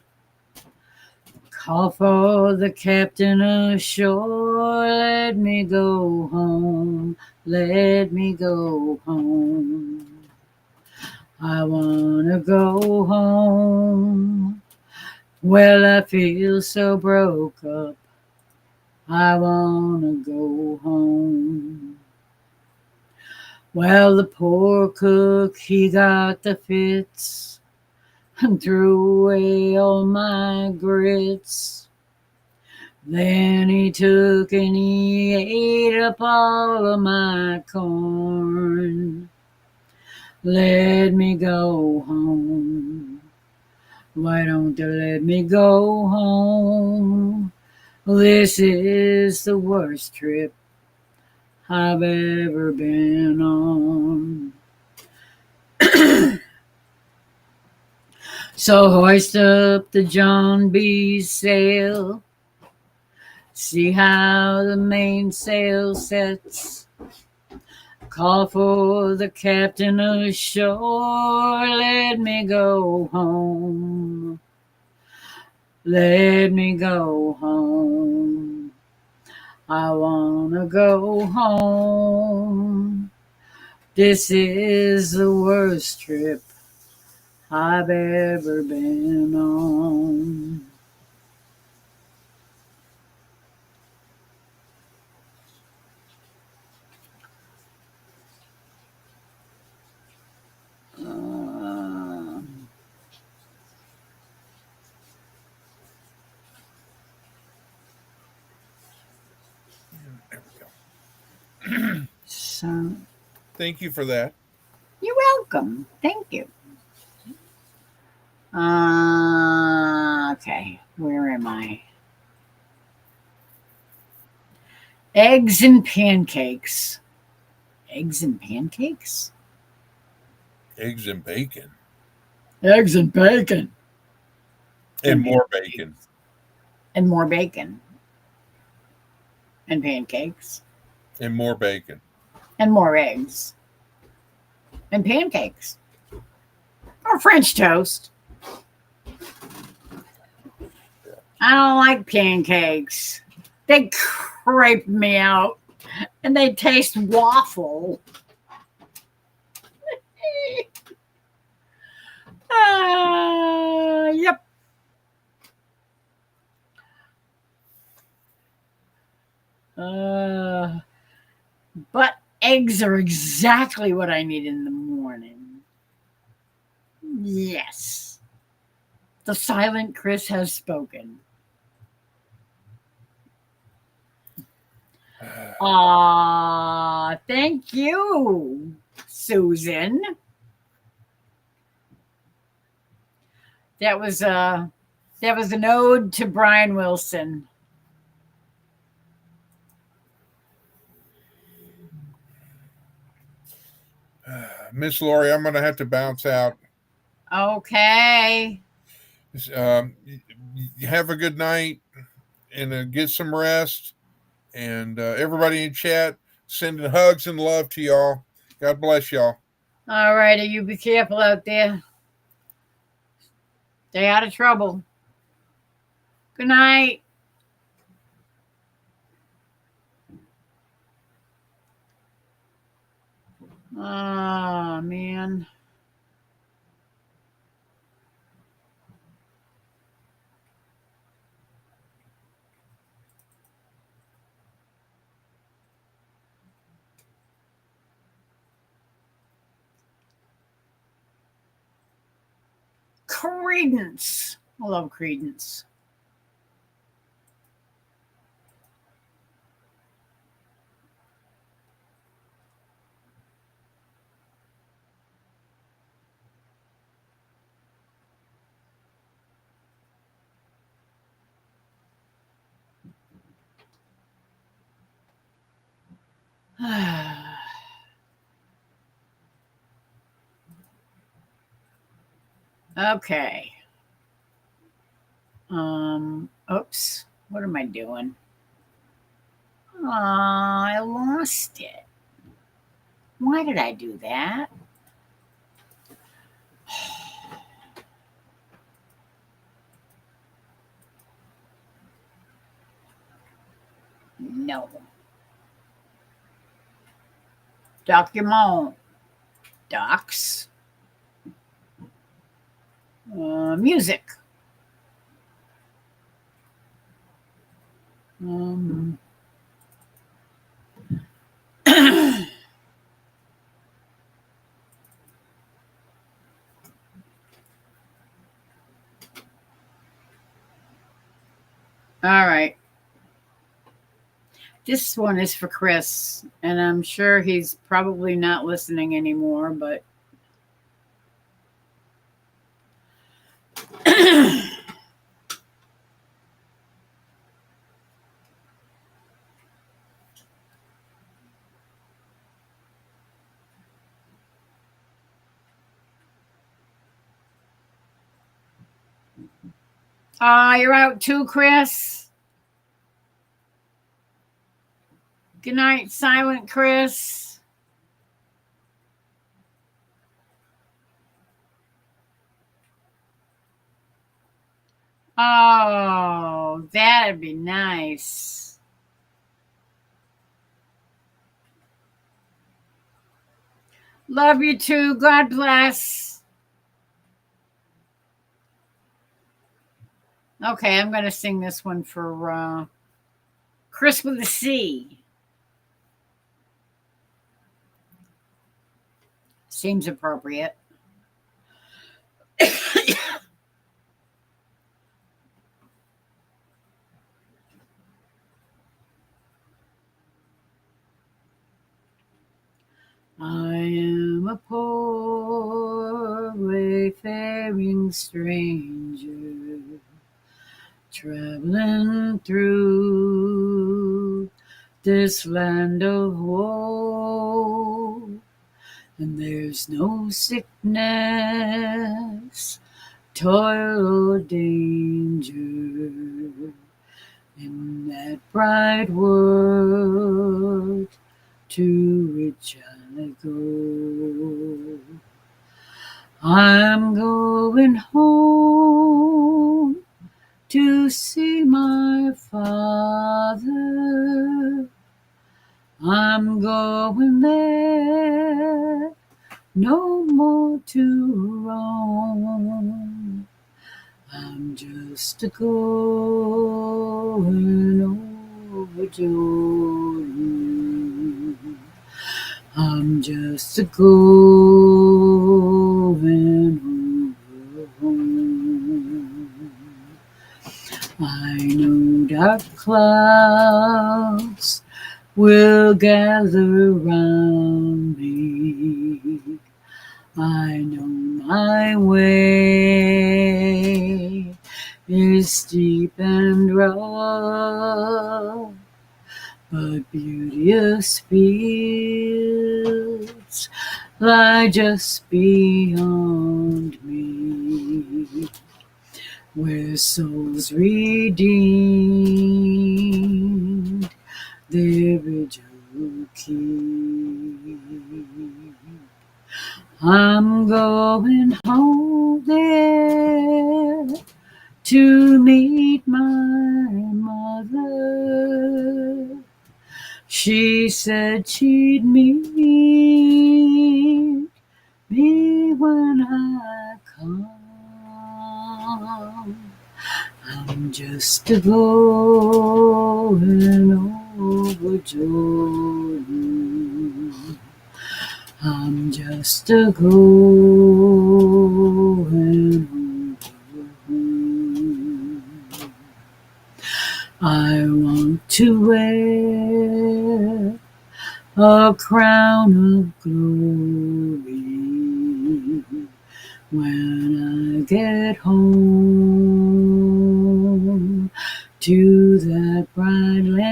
Call for the captain ashore. Let me go home. Let me go home. I wanna go home. Well, I feel so broke up. I wanna go home. Well, the poor cook, he got the fits and threw away all my grits. Then he took and he ate up all of my corn. Let me go home. Why don't you let me go home? This is the worst trip I've ever been on. So hoist up the John B. sail. See how the mainsail sets. Call for the captain ashore. Let me go home. Let me go home. I wanna go home. This is the worst trip I've ever been on. There we go. So, Thank you for that. you're welcome. Thank you. Okay, where am I? Eggs and pancakes. Eggs and pancakes? Eggs and bacon. Eggs and bacon. And more bacon. And more bacon. And pancakes. And more bacon. And more eggs. And pancakes. Or French toast. I don't like pancakes. They creep me out. And they taste waffle. Yep. But eggs are exactly what I need in the morning. Yes. The silent Chris has spoken. Thank you, Susan. That was an ode to Brian Wilson. Miss Lori, I'm going to have to bounce out. Okay. You have a good night. and get some rest. And everybody in chat, sending hugs and love to y'all. God bless y'all. All righty, you be careful out there. Stay out of trouble. Good night. Oh, man. Credence. I love Credence. Okay. Oops. What am I doing? Oh, I lost it. Why did I do that? No. Document. Docs. Music. All right. This one is for Chris, and I'm sure he's probably not listening anymore, but you're out too, Chris. Good night, Silent Chris. Oh, that'd be nice. Love you too. God bless. Okay, I'm going to sing this one for Chris with a C. Seems appropriate. I am a poor wayfaring stranger, traveling through this land of woe, and there's no sickness, toil, or danger in that bright world to which I go. I'm going home to see my father. I'm going there no more to roam. I'm just a going over Jordan. I'm just a going over home. I know dark clouds will gather round me. I know my way is steep and rough, but beauteous fields lie just beyond me, where souls redeemed I'm going home there to meet my mother. She said she'd meet me when I come. I'm just a going over Jordan. I'm just a going over. I want to wear a crown of glory when I get home to that bright land.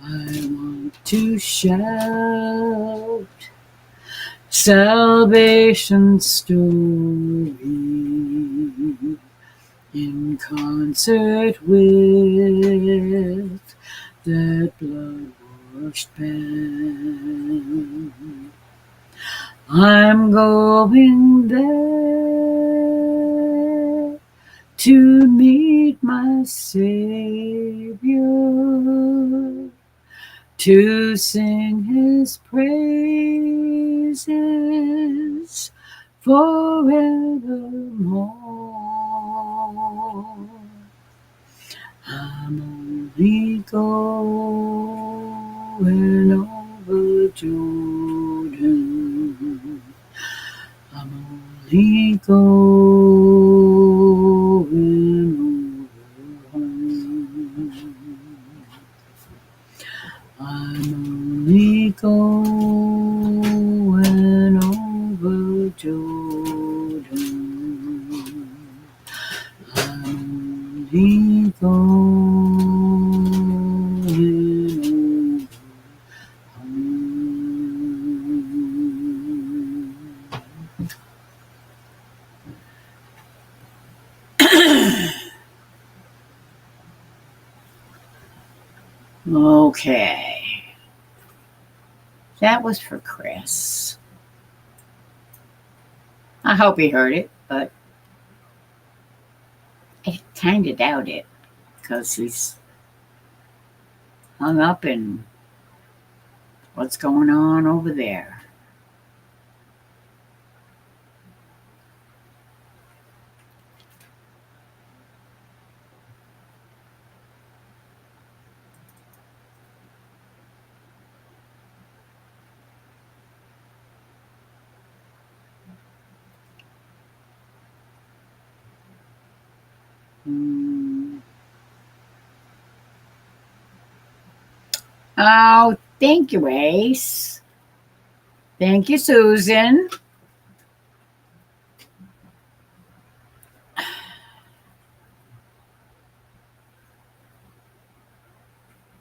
I want to shout salvation's story in concert with that blood-washed band. I'm going there to meet my Savior, to sing his praises forevermore. I'm only going over Jordan. I'm only going over. I'm only going over Jordan. I'm only going over. Okay. That was for Chris. I hope he heard it, but I kind of doubt it because he's hung up in what's going on over there. Oh, thank you, Ace. Thank you, Susan.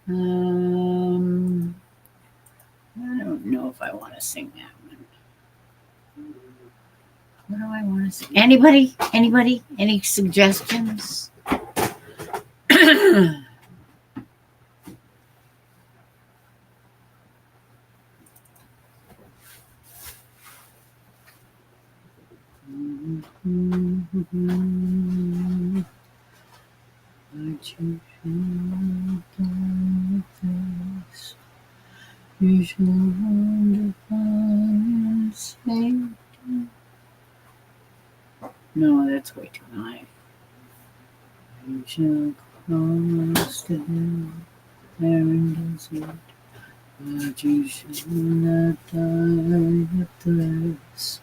I don't know if I want to sing that one. What do I want to sing? Anybody? Anybody? Any suggestions? You shall find safety. No, that's way too high. You shall cross the hill, barren desert, but you shall not die of thirst.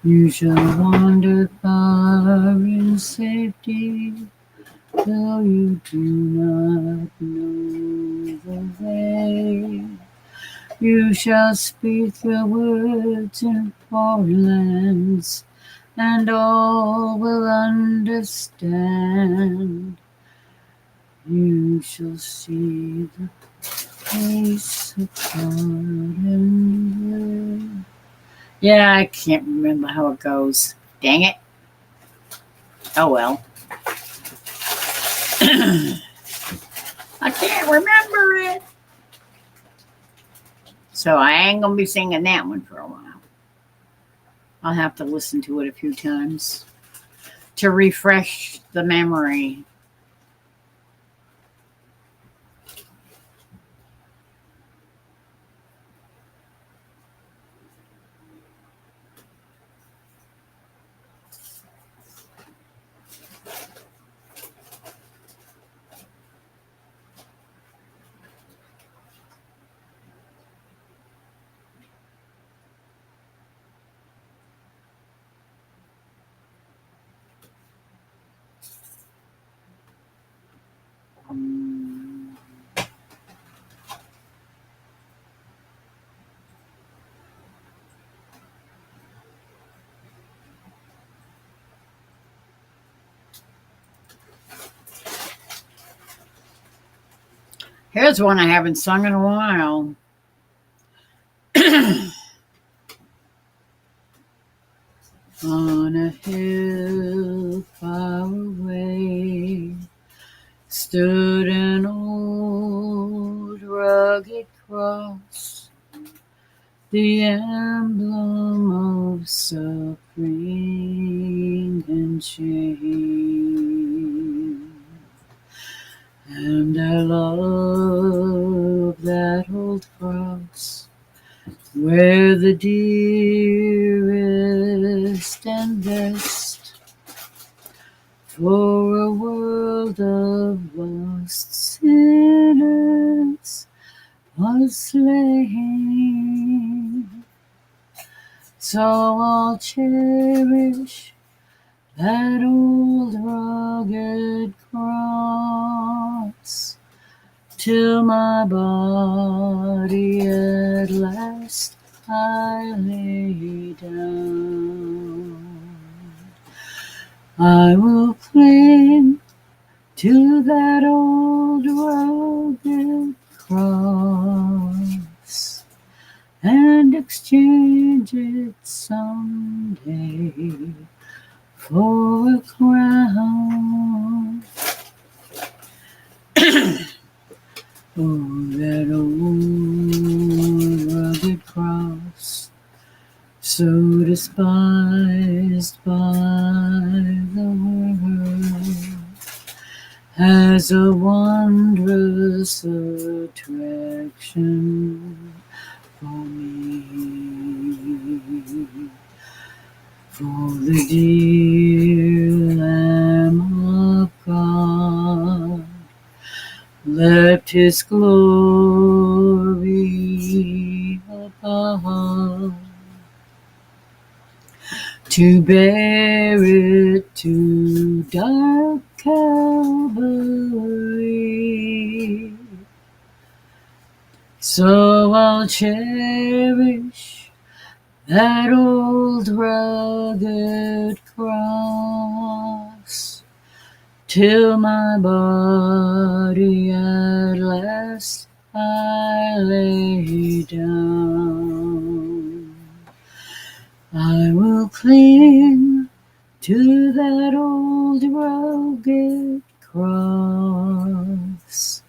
You shall wander far in safety, though you do not know the way. You shall speak the words in foreign lands, and all will understand. You shall see the face of God and live. Yeah, I can't remember how it goes. Dang it. Oh well. I can't remember it. So I ain't gonna be singing that one for a while. I'll have to listen to it a few times to refresh the memory. Here's one I haven't sung in a while. On a hill far away stood an old rugged cross, the emblem of suffering and shame. And I love that old cross, where the dearest and best for a world of lost sinners was slain. So I'll cherish that old rugged cross till my body at last I lay down. I will cling to that old rugged cross and exchange it someday for a crown. Oh, that old rugged cross, so despised by the world, has a wondrous attraction for me. For the dear Lamb of God left his glory above to bear it to dark Calvary. So I'll cherish that old rugged cross till my body at last I lay down. I will cling to that old rugged cross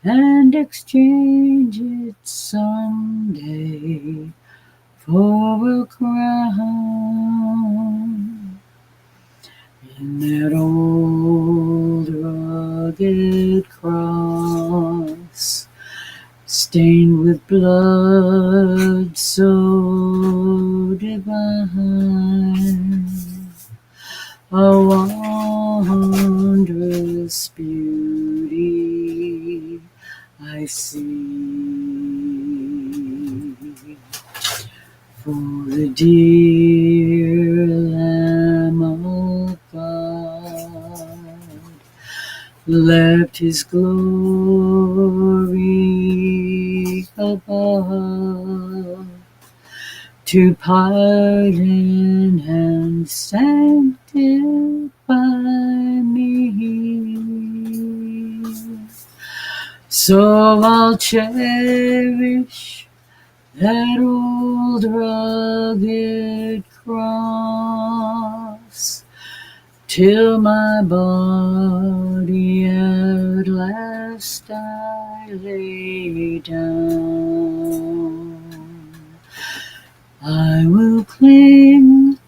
and exchange it someday for a crown. In that old rugged cross, stained with blood so divine, a wondrous beauty I see. For the dear Lamb of God left his glory above to pardon and sanctify me. So I'll cherish that old rugged cross till my body at last last I lay down. I will cling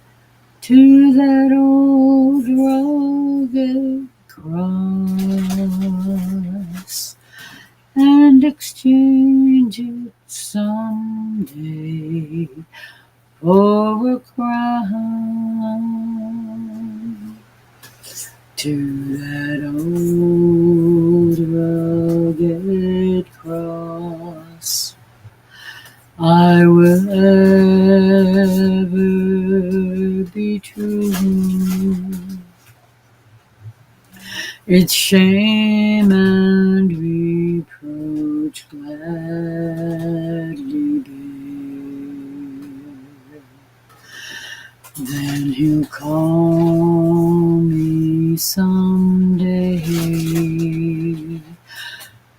to that old rugged cross and exchange it someday for a crown. To that old rugged cross I will ever be true. Its shame and reproach gladly bear. Then he'll call me someday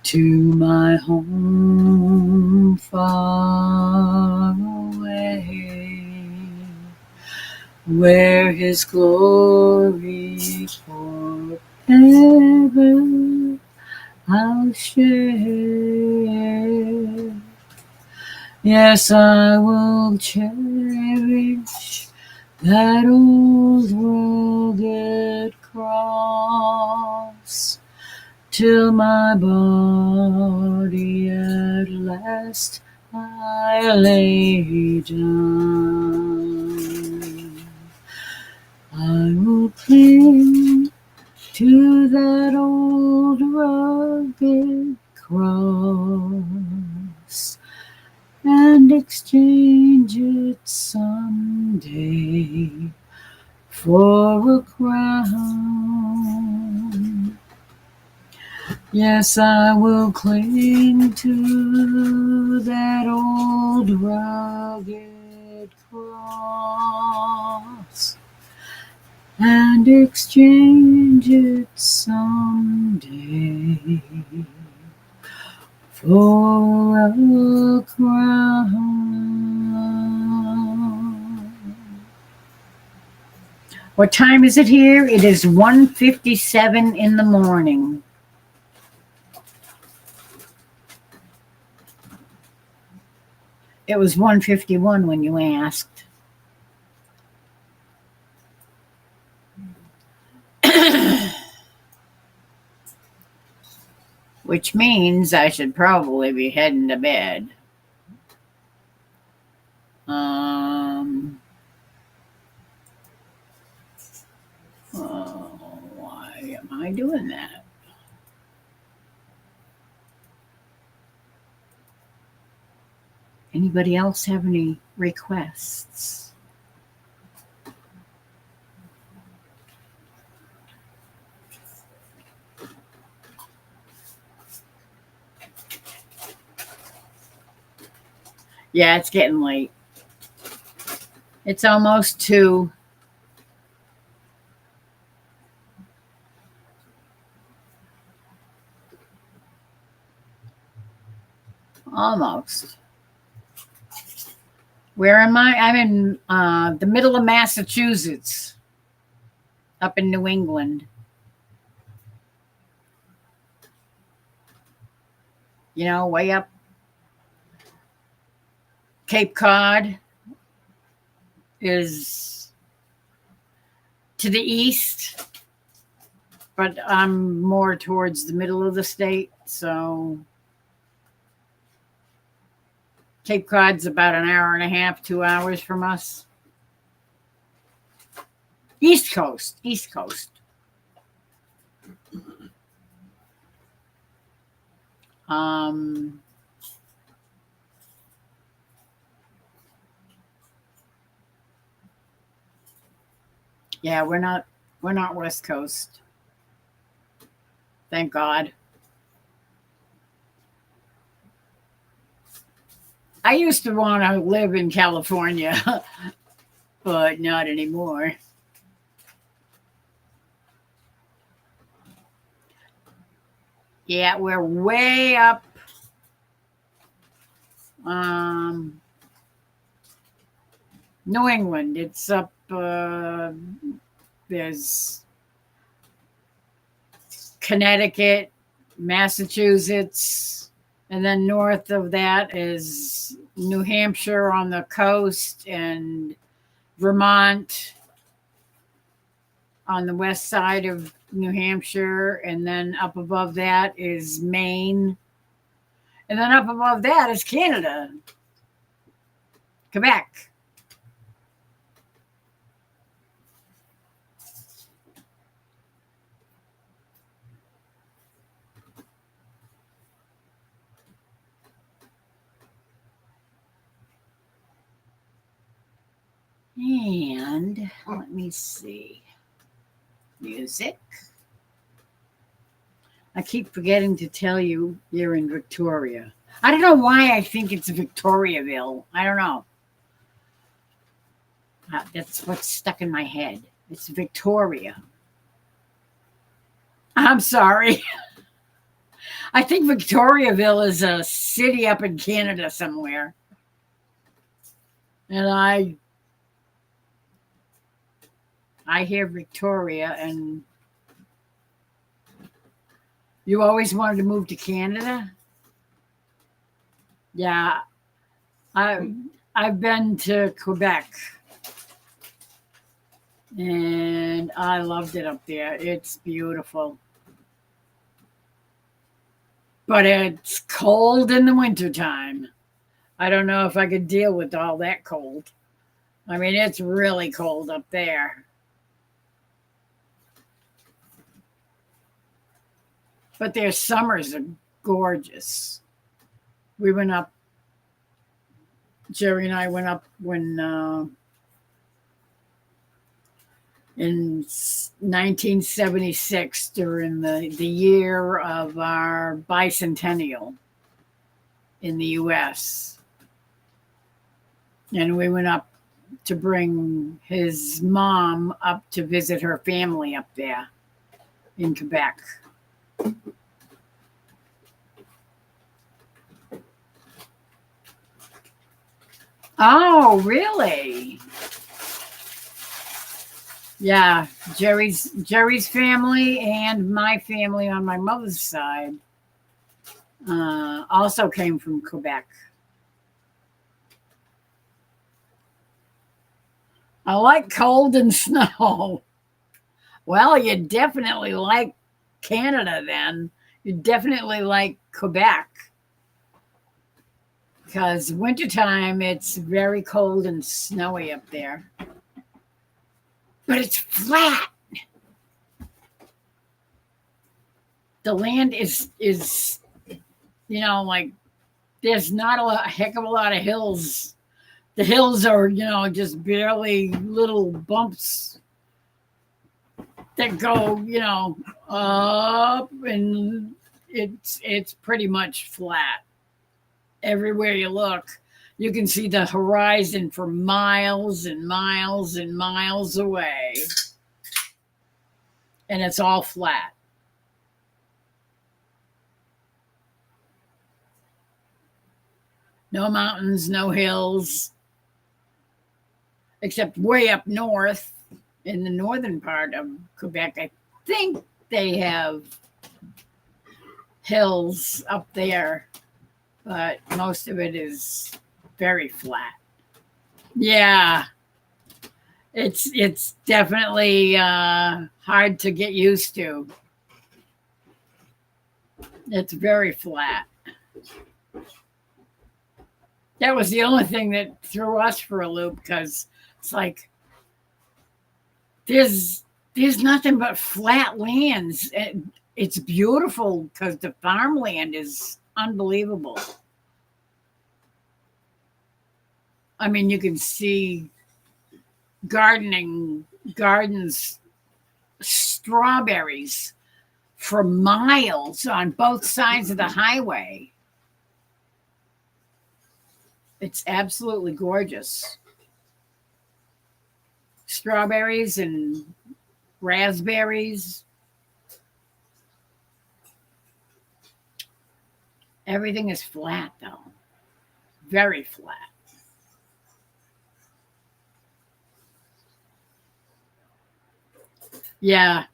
to my home far away, where his glory forever I'll share. Yes, I will cherish that old rugged cross till my body at last I lay down. I will cling to that old rugged cross and exchange it someday for a crown. Yes, I will cling to that old rugged cross and exchange it someday for a crown. What time is it here? It is 1:57 in the morning. It was 1:51 when you asked. Which means I should probably be heading to bed. Why am I doing that? Anybody else have any requests? Yeah, it's getting late. It's almost 2. Almost. Where am I? I'm in the middle of Massachusetts, up in New England. You know, way up Cape Cod is to the east, but I'm more towards the middle of the state, so Cape Cod's about an hour and a half, 2 hours from us. East Coast. Yeah, we're not West Coast. Thank God. I used to want to live in California, but not anymore. Yeah, we're way up. New England. It's up. There's Connecticut, Massachusetts, and then north of that is New Hampshire on the coast and Vermont on the west side of New Hampshire, and then up above that is Maine, and then up above that is Canada, Quebec. And let me see. Music. I keep forgetting to tell you you're in Victoria. I don't know why I think it's Victoriaville. I don't know. That's what's stuck in my head. It's Victoria. I'm sorry. I think Victoriaville is a city up in Canada somewhere. And I hear Victoria, and you always wanted to move to Canada? Yeah. I've been to Quebec, and I loved it up there. It's beautiful. But it's cold in the wintertime. I don't know if I could deal with all that cold. I mean, it's really cold up there. But their summers are gorgeous. We went up, Jerry and I went up when in 1976 during the year of our bicentennial in the U.S. And we went up to bring his mom up to visit her family up there in Quebec. Oh, really? Yeah, Jerry's family and my family on my mother's side also came from Quebec. I like cold and snow. Well, you definitely like Canada then. You definitely like Quebec. Because wintertime, it's very cold and snowy up there. But it's flat. The land is like there's not a heck of a lot of hills. The hills are, just barely little bumps that go, up, and it's pretty much flat. Everywhere you look, you can see the horizon for miles and miles and miles away. And it's all flat. No mountains, no hills, except way up north in the northern part of Quebec. I think they have hills up there, but most of it is very flat. Yeah, it's definitely hard to get used to. It's very flat. That was the only thing that threw us for a loop, because it's like there's nothing but flat lands. It's beautiful because the farmland is unbelievable. I mean, you can see gardens, strawberries for miles on both sides of the highway. It's absolutely gorgeous. Strawberries and raspberries. Everything is flat, though. Very flat. Yeah.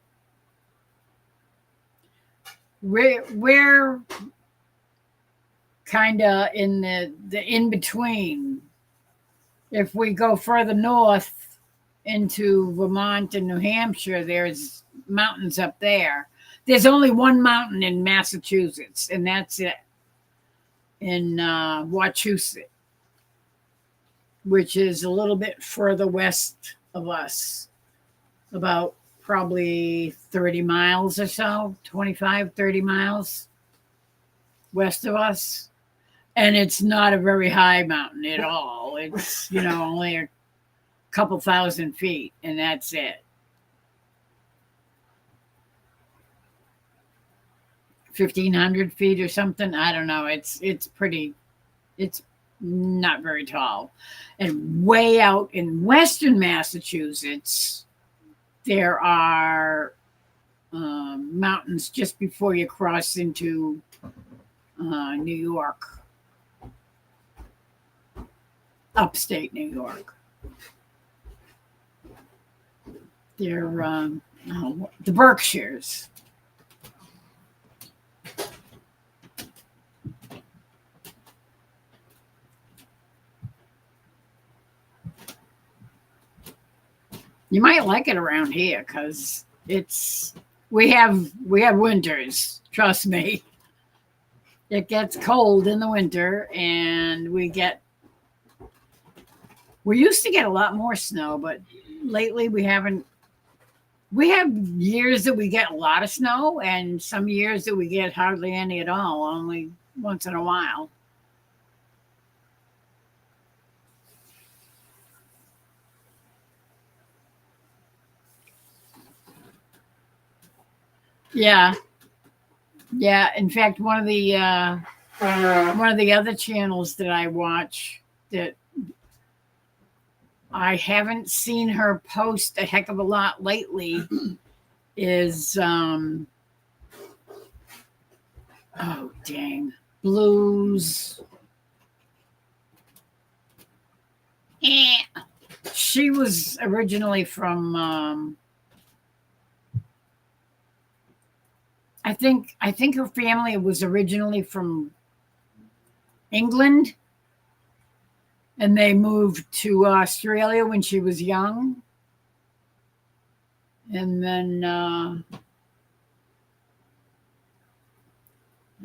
we're kind of in the in between. If we go further north into Vermont and New Hampshire, there's mountains up there. There's only one mountain in Massachusetts, and that's it, in Wachusett, which is a little bit further west of us, about probably 30 miles or so, 25, 30 miles west of us. And it's not a very high mountain at all. It's, only a couple thousand feet, and that's it. 1,500 feet or something. I don't know. It's not very tall. And way out in western Massachusetts, there are mountains just before you cross into New York, upstate New York. They're the Berkshires. You might like it around here because we have winters. Trust me, it gets cold in the winter, and we used to get a lot more snow, but lately we haven't. We have years that we get a lot of snow, and some years that we get hardly any at all, only once in a while. Yeah. In fact, one of the other channels that I watch that I haven't seen her post a heck of a lot lately is Blues. She was originally from I think her family was originally from England, and they moved to Australia when she was young. And then,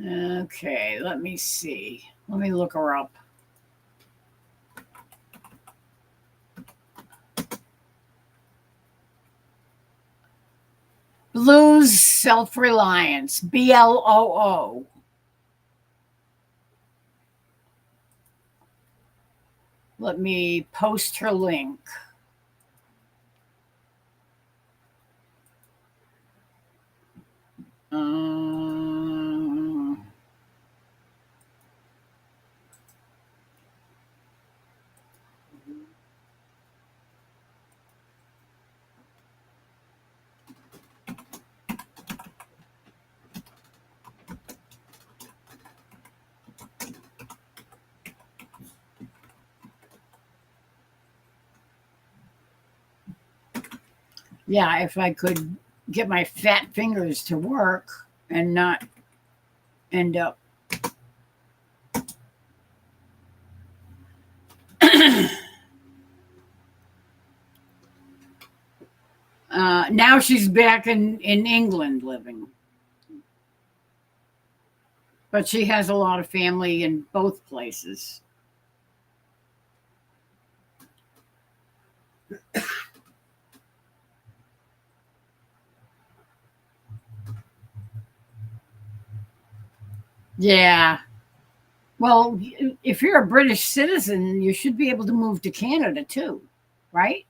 okay, let me see. Let me look her up. Blues Self-Reliance, BLOO. Let me post her link. Yeah, if I could get my fat fingers to work and not end up now she's back in England living. But she has a lot of family in both places. Yeah. Well, if you're a British citizen, you should be able to move to Canada too, right?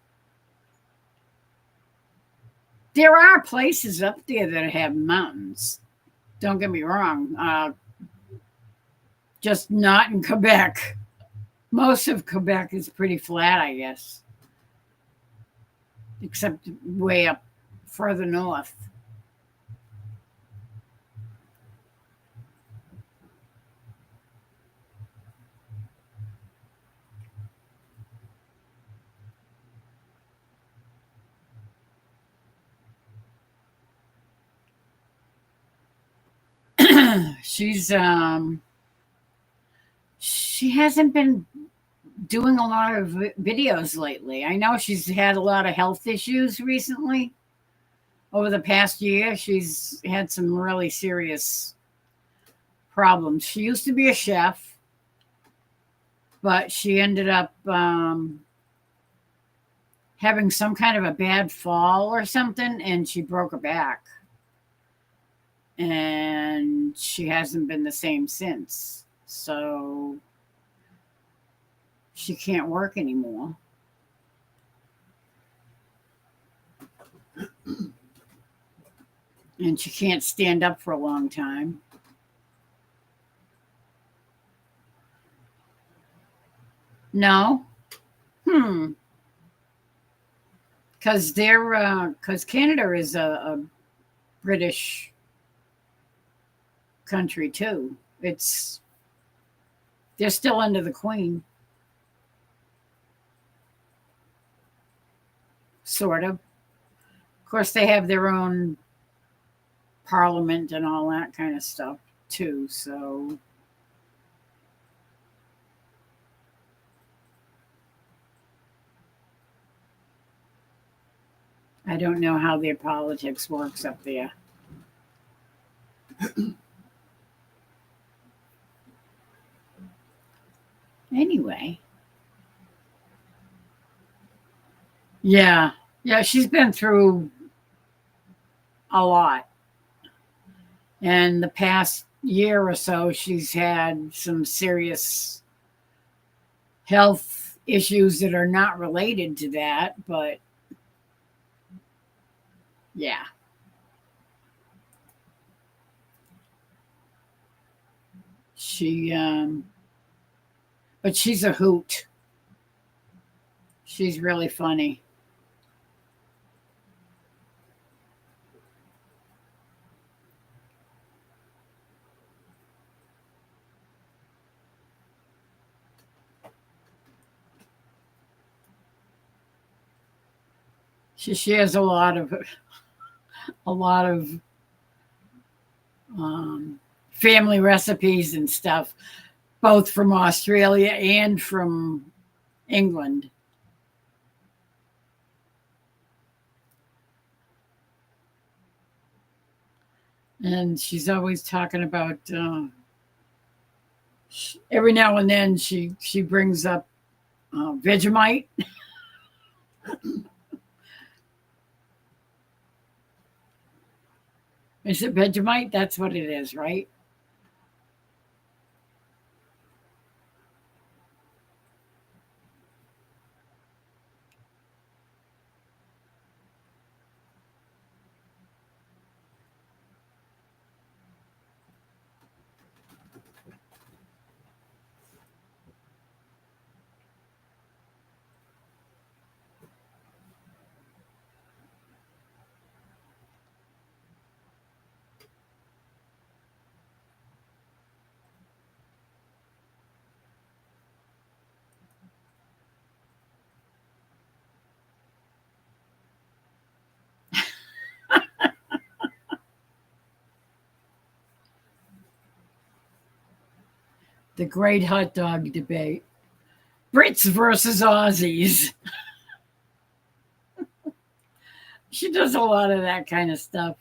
There are places up there that have mountains. Don't get me wrong. Just not in Quebec. Most of Quebec is pretty flat, I guess, except way up further north. she's she hasn't been doing a lot of videos lately. I know she's had a lot of health issues recently. Over the past year, she's had some really serious problems. She used to be a chef, but she ended up having some kind of a bad fall or something, and she broke her back. And she hasn't been the same since. So she can't work anymore. And she can't stand up for a long time. No? Because because Canada is a British country too. They're still under the Queen. Sort of. Of course, they have their own parliament and all that kind of stuff too. So I don't know how their politics works up there. Anyway. Yeah. Yeah, she's been through a lot. And the past year or so, she's had some serious health issues that are not related to that, but yeah. But she's a hoot. She's really funny. She shares a lot of family recipes and stuff, both from Australia and from England. And she's always talking about every now and then she brings up Vegemite. Is it Vegemite? That's what it is, right? The great hot dog debate. Brits versus Aussies. She does a lot of that kind of stuff.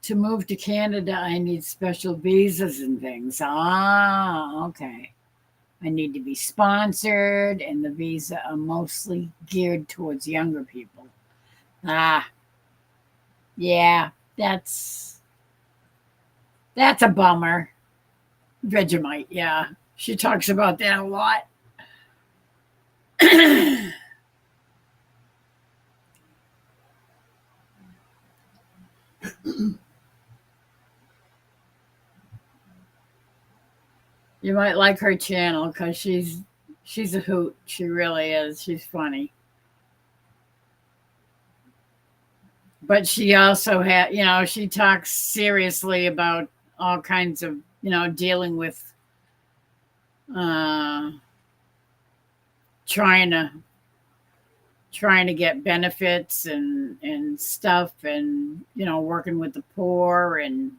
To move to Canada, I need special visas and things. Ah, okay. I need to be sponsored, and the visa are mostly geared towards younger people. Ah, yeah, that's a bummer. Vegemite, yeah. She talks about that a lot. You might like her channel because she's a hoot. She really is. She's funny. But she also had, she talks seriously about all kinds of, dealing with trying trying to get benefits and stuff, and working with the poor, and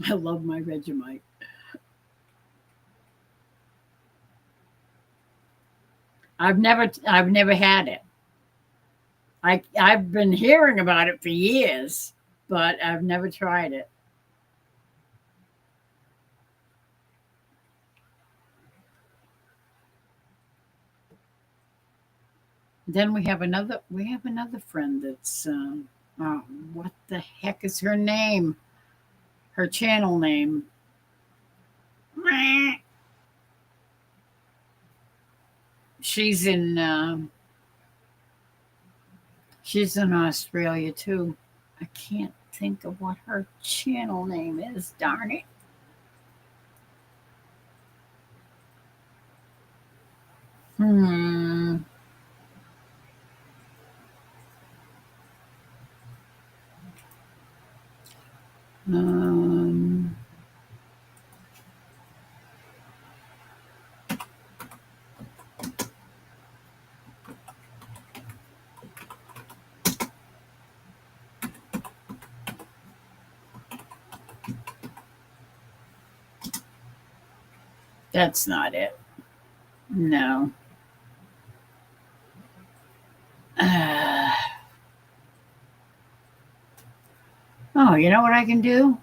I love my Vegemite. I've never had it. I've been hearing about it for years, but I've never tried it. Then we have another friend that's oh, what the heck is her name? Her channel name. She's in Australia too. I can't think of what her channel name is, darn it. Hmm. Um, that's not it. No. Oh, you know what I can do?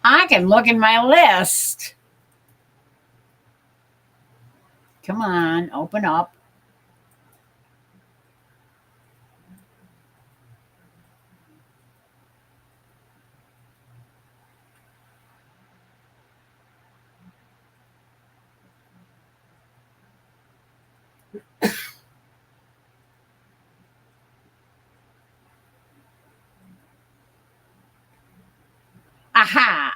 I can look in my list. Come on, open up. Aha!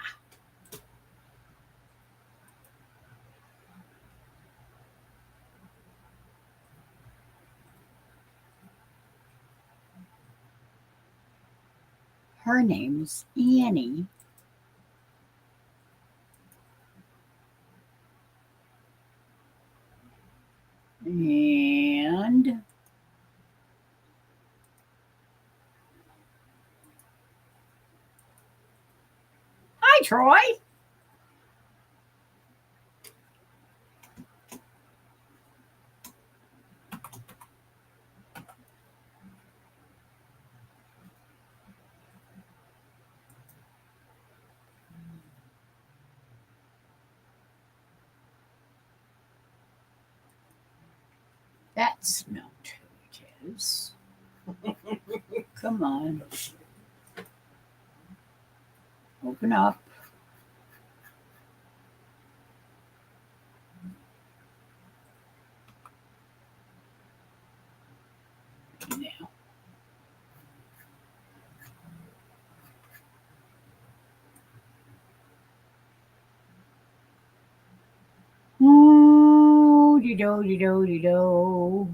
Her name's Annie. And hi, Troy. That's not who it is. Come on. Open up. Now. Ooh, de do de do de do.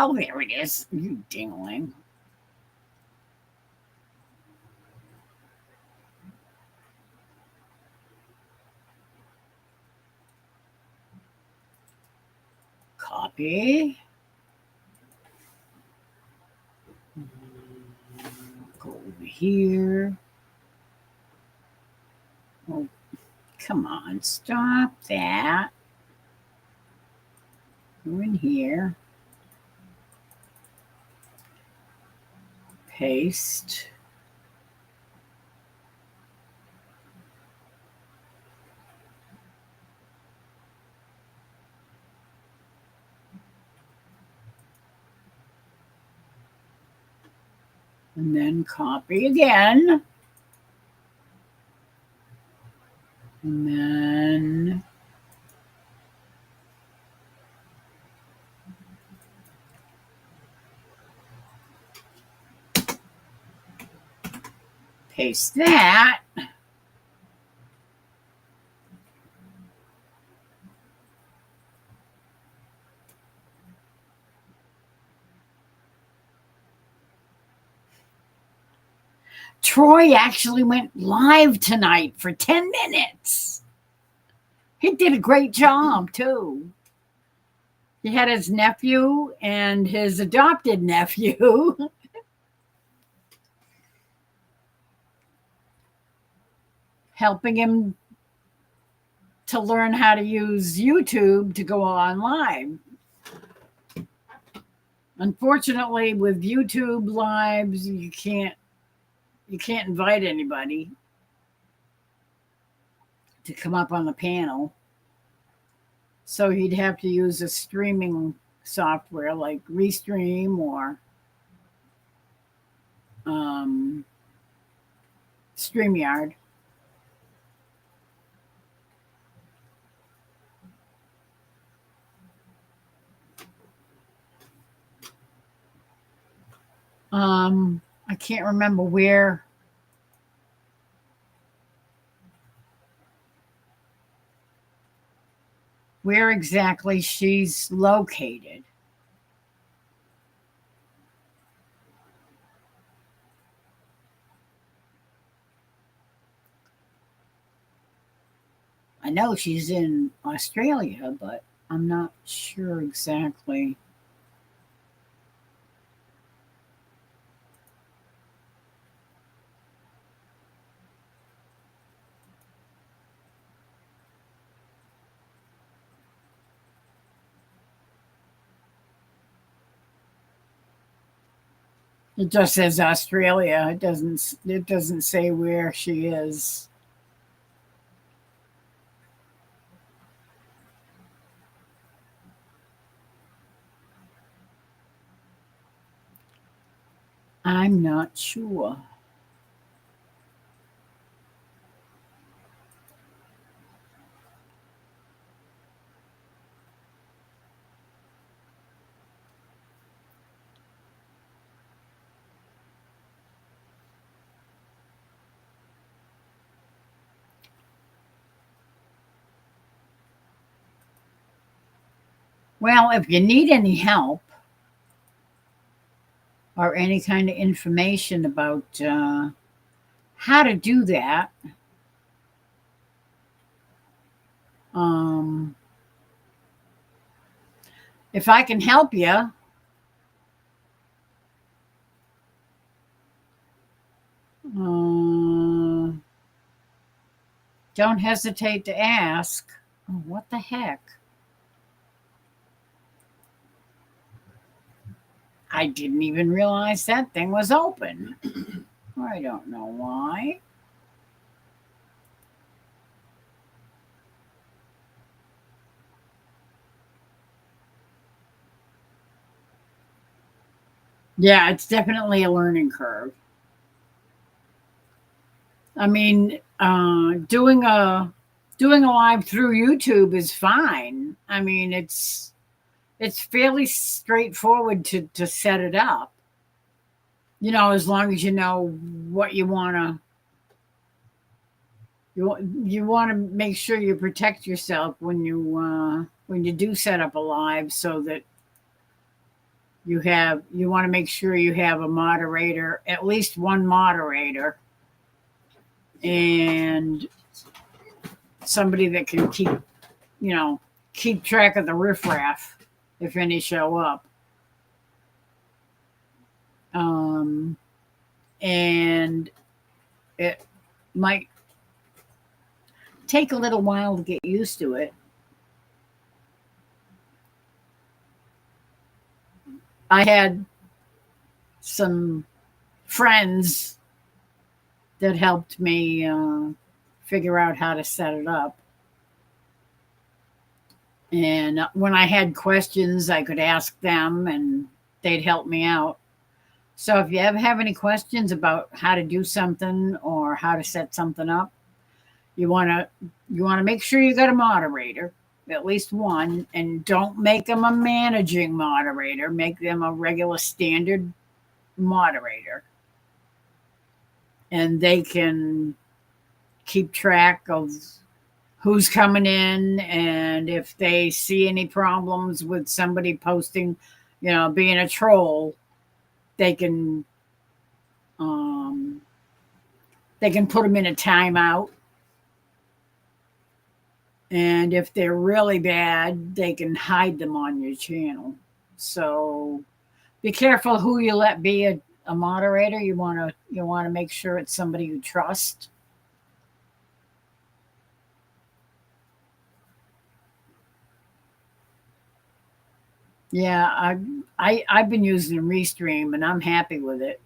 Oh, there it is. You dingling. Copy. Go over here. Oh, come on. Stop that. Go in here. Paste. And then copy again. And then paste that. Troy actually went live tonight for 10 minutes. He did a great job, too. He had his nephew and his adopted nephew. Helping him to learn how to use YouTube to go on live. Unfortunately, with YouTube lives, you can't invite anybody to come up on the panel. So he'd have to use a streaming software like Restream or StreamYard. I can't remember where exactly she's located. I know she's in Australia, but I'm not sure exactly. It just says Australia. It doesn't say where she is. I'm not sure. Well, if you need any help or any kind of information about how to do that, if I can help you, don't hesitate to ask. Oh, what the heck? I didn't even realize that thing was open. I don't know why. Yeah, it's definitely a learning curve. I mean, doing a live through YouTube is fine. I mean, it's fairly straightforward to set it up. You know, as long as you know what you want to. You want to make sure you protect yourself when you do set up a live, so that you want to make sure you have a moderator, at least one moderator, and somebody that can keep track of the riffraff if any show up. And it might take a little while to get used to it. I had some friends that helped me figure out how to set it up. And when I had questions, I could ask them and they'd help me out. So if you ever have any questions about how to do something or how to set something up, You want to make sure you got a moderator, at least one, and don't make them a managing moderator. Make them a regular standard moderator, and they can keep track of who's coming in, and if they see any problems with somebody posting, being a troll, they can um, put them in a timeout. And if they're really bad, they can hide them on your channel. So be careful who you let be a moderator. You want to make sure it's somebody you trust. Yeah, I've been using Restream and I'm happy with it.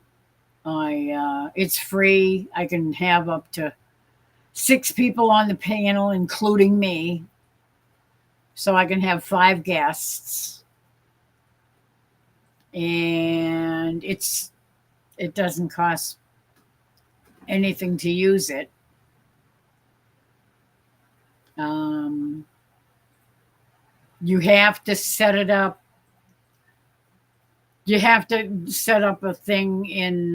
It's free. I can have up to 6 people on the panel, including me. So I can have 5 guests. And it doesn't cost anything to use it. You have to set it up. You have to set up a thing in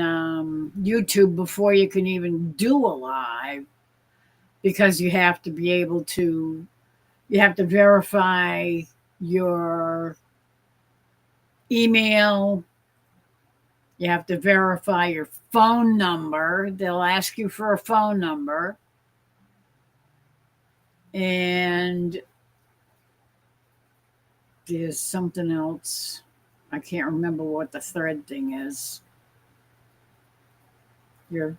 YouTube before you can even do a live, because you have to be able to, you have to verify your email. You have to verify your phone number. They'll ask you for a phone number. And there's something else. I can't remember what the third thing is. Your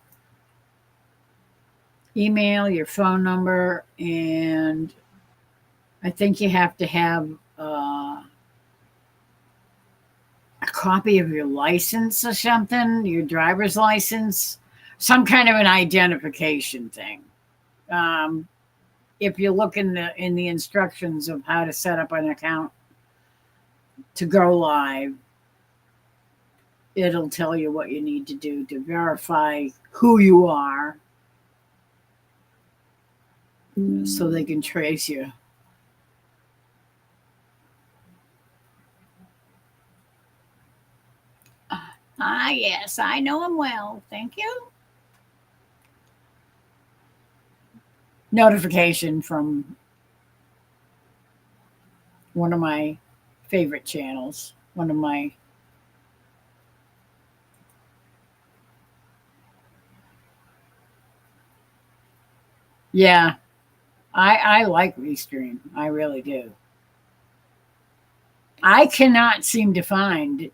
email, your phone number, and I think you have to have a copy of your license or something, your driver's license, some kind of an identification thing. If you look in the instructions of how to set up an account to go live, it'll tell you what you need to do to verify who you are, so they can trace you. Yes, I know him well. Thank you. Notification from one of my favorite channels. Yeah, I like Restream. I really do. I cannot seem to find.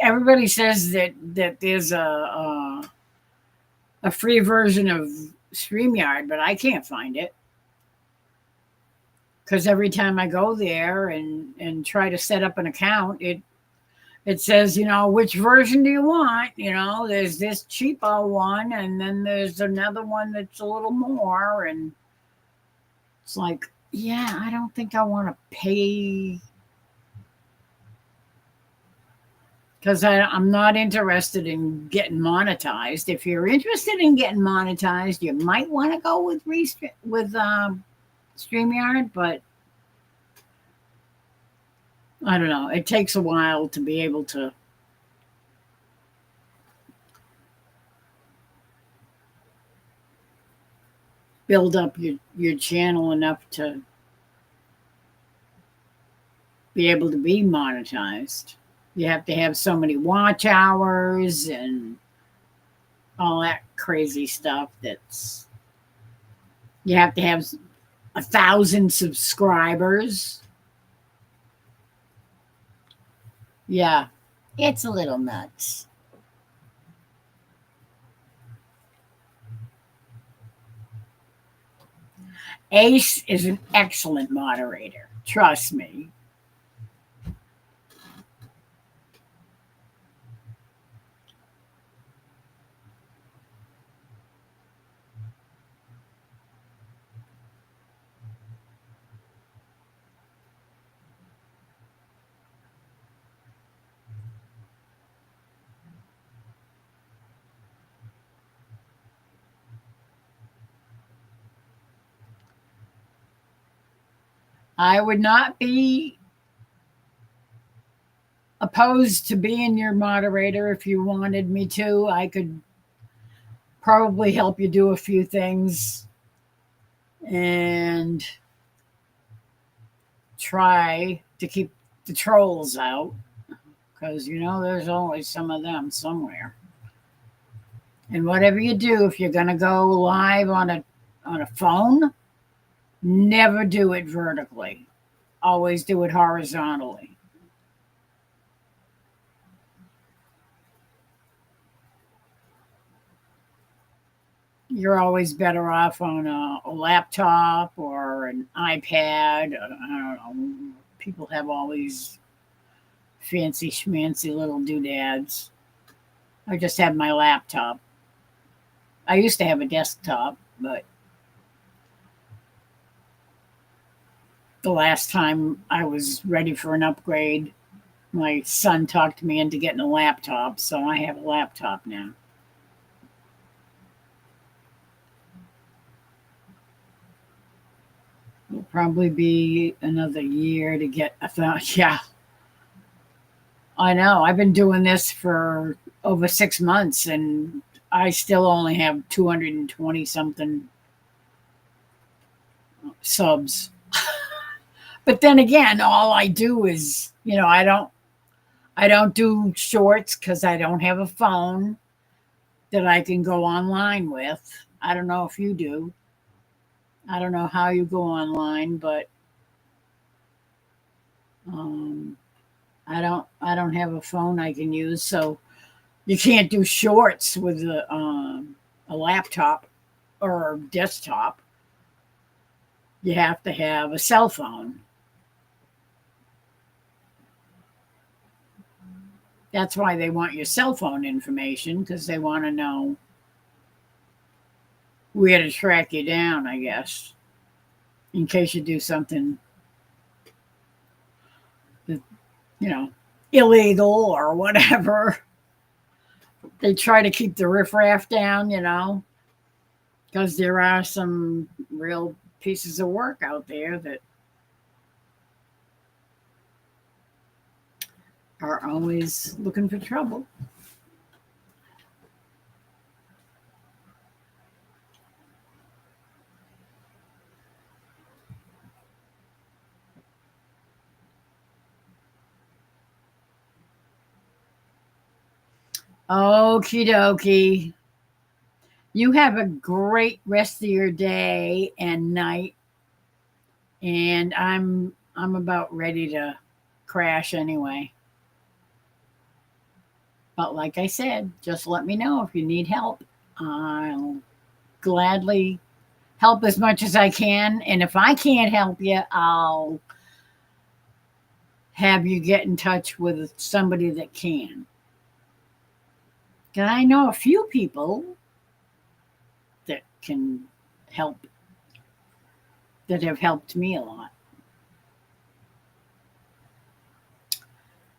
Everybody says that there's a free version of StreamYard, but I can't find it, because every time I go there and try to set up an account, it says, which version do you want? There's this cheapo one, and then there's another one that's a little more, and it's like, yeah, I don't think I want to pay, because I'm not interested in getting monetized. If you're interested in getting monetized, you might want to go with StreamYard, but I don't know. It takes a while to be able to build up your channel enough to be able to be monetized. You have to have so many watch hours and all that crazy stuff. You have to have 1,000 subscribers. Yeah, it's a little nuts. Ace is an excellent moderator. Trust me. I would not be opposed to being your moderator if you wanted me to. I could probably help you do a few things and try to keep the trolls out, because there's always some of them somewhere. And whatever you do, if you're going to go live on a phone, never do it vertically. Always do it horizontally. You're always better off on a laptop or an iPad. I don't know. People have all these fancy schmancy little doodads. I just have my laptop. I used to have a desktop, but the last time I was ready for an upgrade, my son talked me into getting a laptop, so I have a laptop now. It'll probably be another year to get a phone. Yeah, I know. I've been doing this for over 6 months, and I still only have 220 something subs. But then again, all I do is, I don't do shorts because I don't have a phone that I can go online with. I don't know if you do. I don't know how you go online, but I don't have a phone I can use, so you can't do shorts with a laptop or desktop. You have to have a cell phone. That's why they want your cell phone information, because they want to know where to track you down, I guess, in case you do something that, illegal or whatever. They try to keep the riffraff down, because there are some real pieces of work out there that are always looking for trouble. Okie dokie. You have a great rest of your day and night. And I'm about ready to crash anyway. But like I said, just let me know if you need help. I'll gladly help as much as I can. And if I can't help you, I'll have you get in touch with somebody that can. Because I know a few people that can help, that have helped me a lot.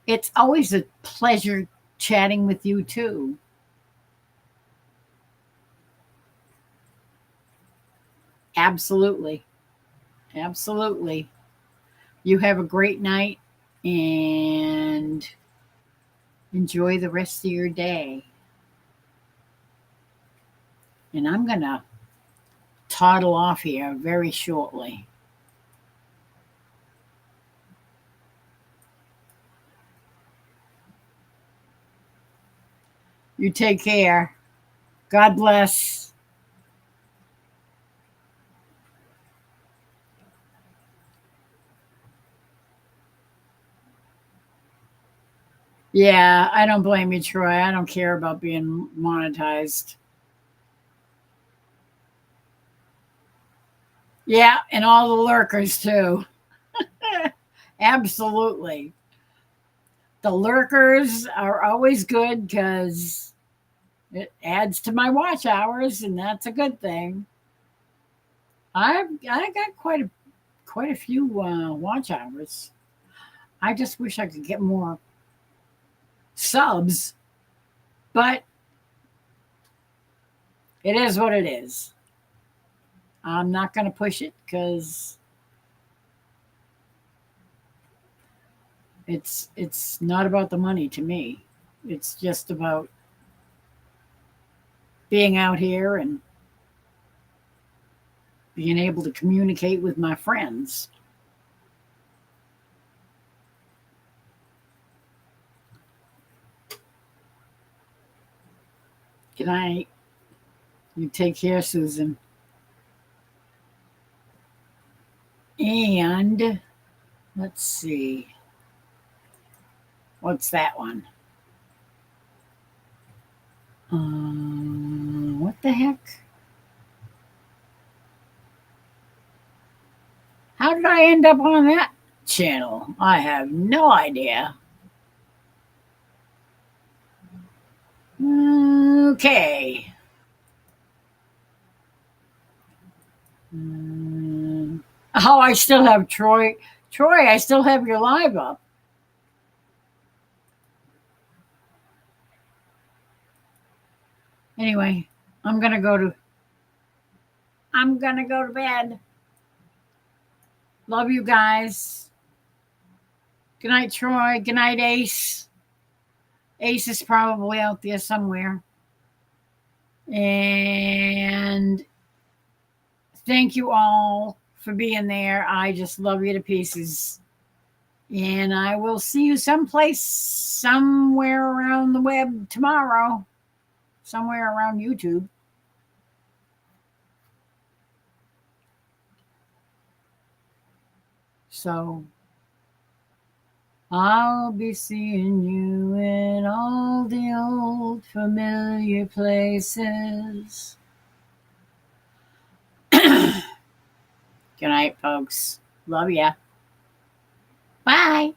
It's always a pleasure chatting with you too. Absolutely. Absolutely. You have a great night and enjoy the rest of your day. And I'm going to toddle off here very shortly. You take care. God bless. Yeah, I don't blame you, Troy. I don't care about being monetized. Yeah, and all the lurkers too. Absolutely. The lurkers are always good because it adds to my watch hours, and that's a good thing. I got quite a few watch hours. I just wish I could get more subs, but it is what it is. I'm not going to push it because It's not about the money to me. It's just about being out here and being able to communicate with my friends. Good night. You take care, Susan. And let's see. What's that one? What the heck? How did I end up on that channel? I have no idea. Okay. Oh, I still have Troy. Troy, I still have your live up. Anyway, I'm gonna go to bed. Love you guys. Good night, Troy. Good night, Ace. Ace is probably out there somewhere. And thank you all for being there. I just love you to pieces. And I will see you someplace, somewhere around the web tomorrow, somewhere around YouTube. So I'll be seeing you in all the old familiar places. Good night, folks. Love ya. Bye.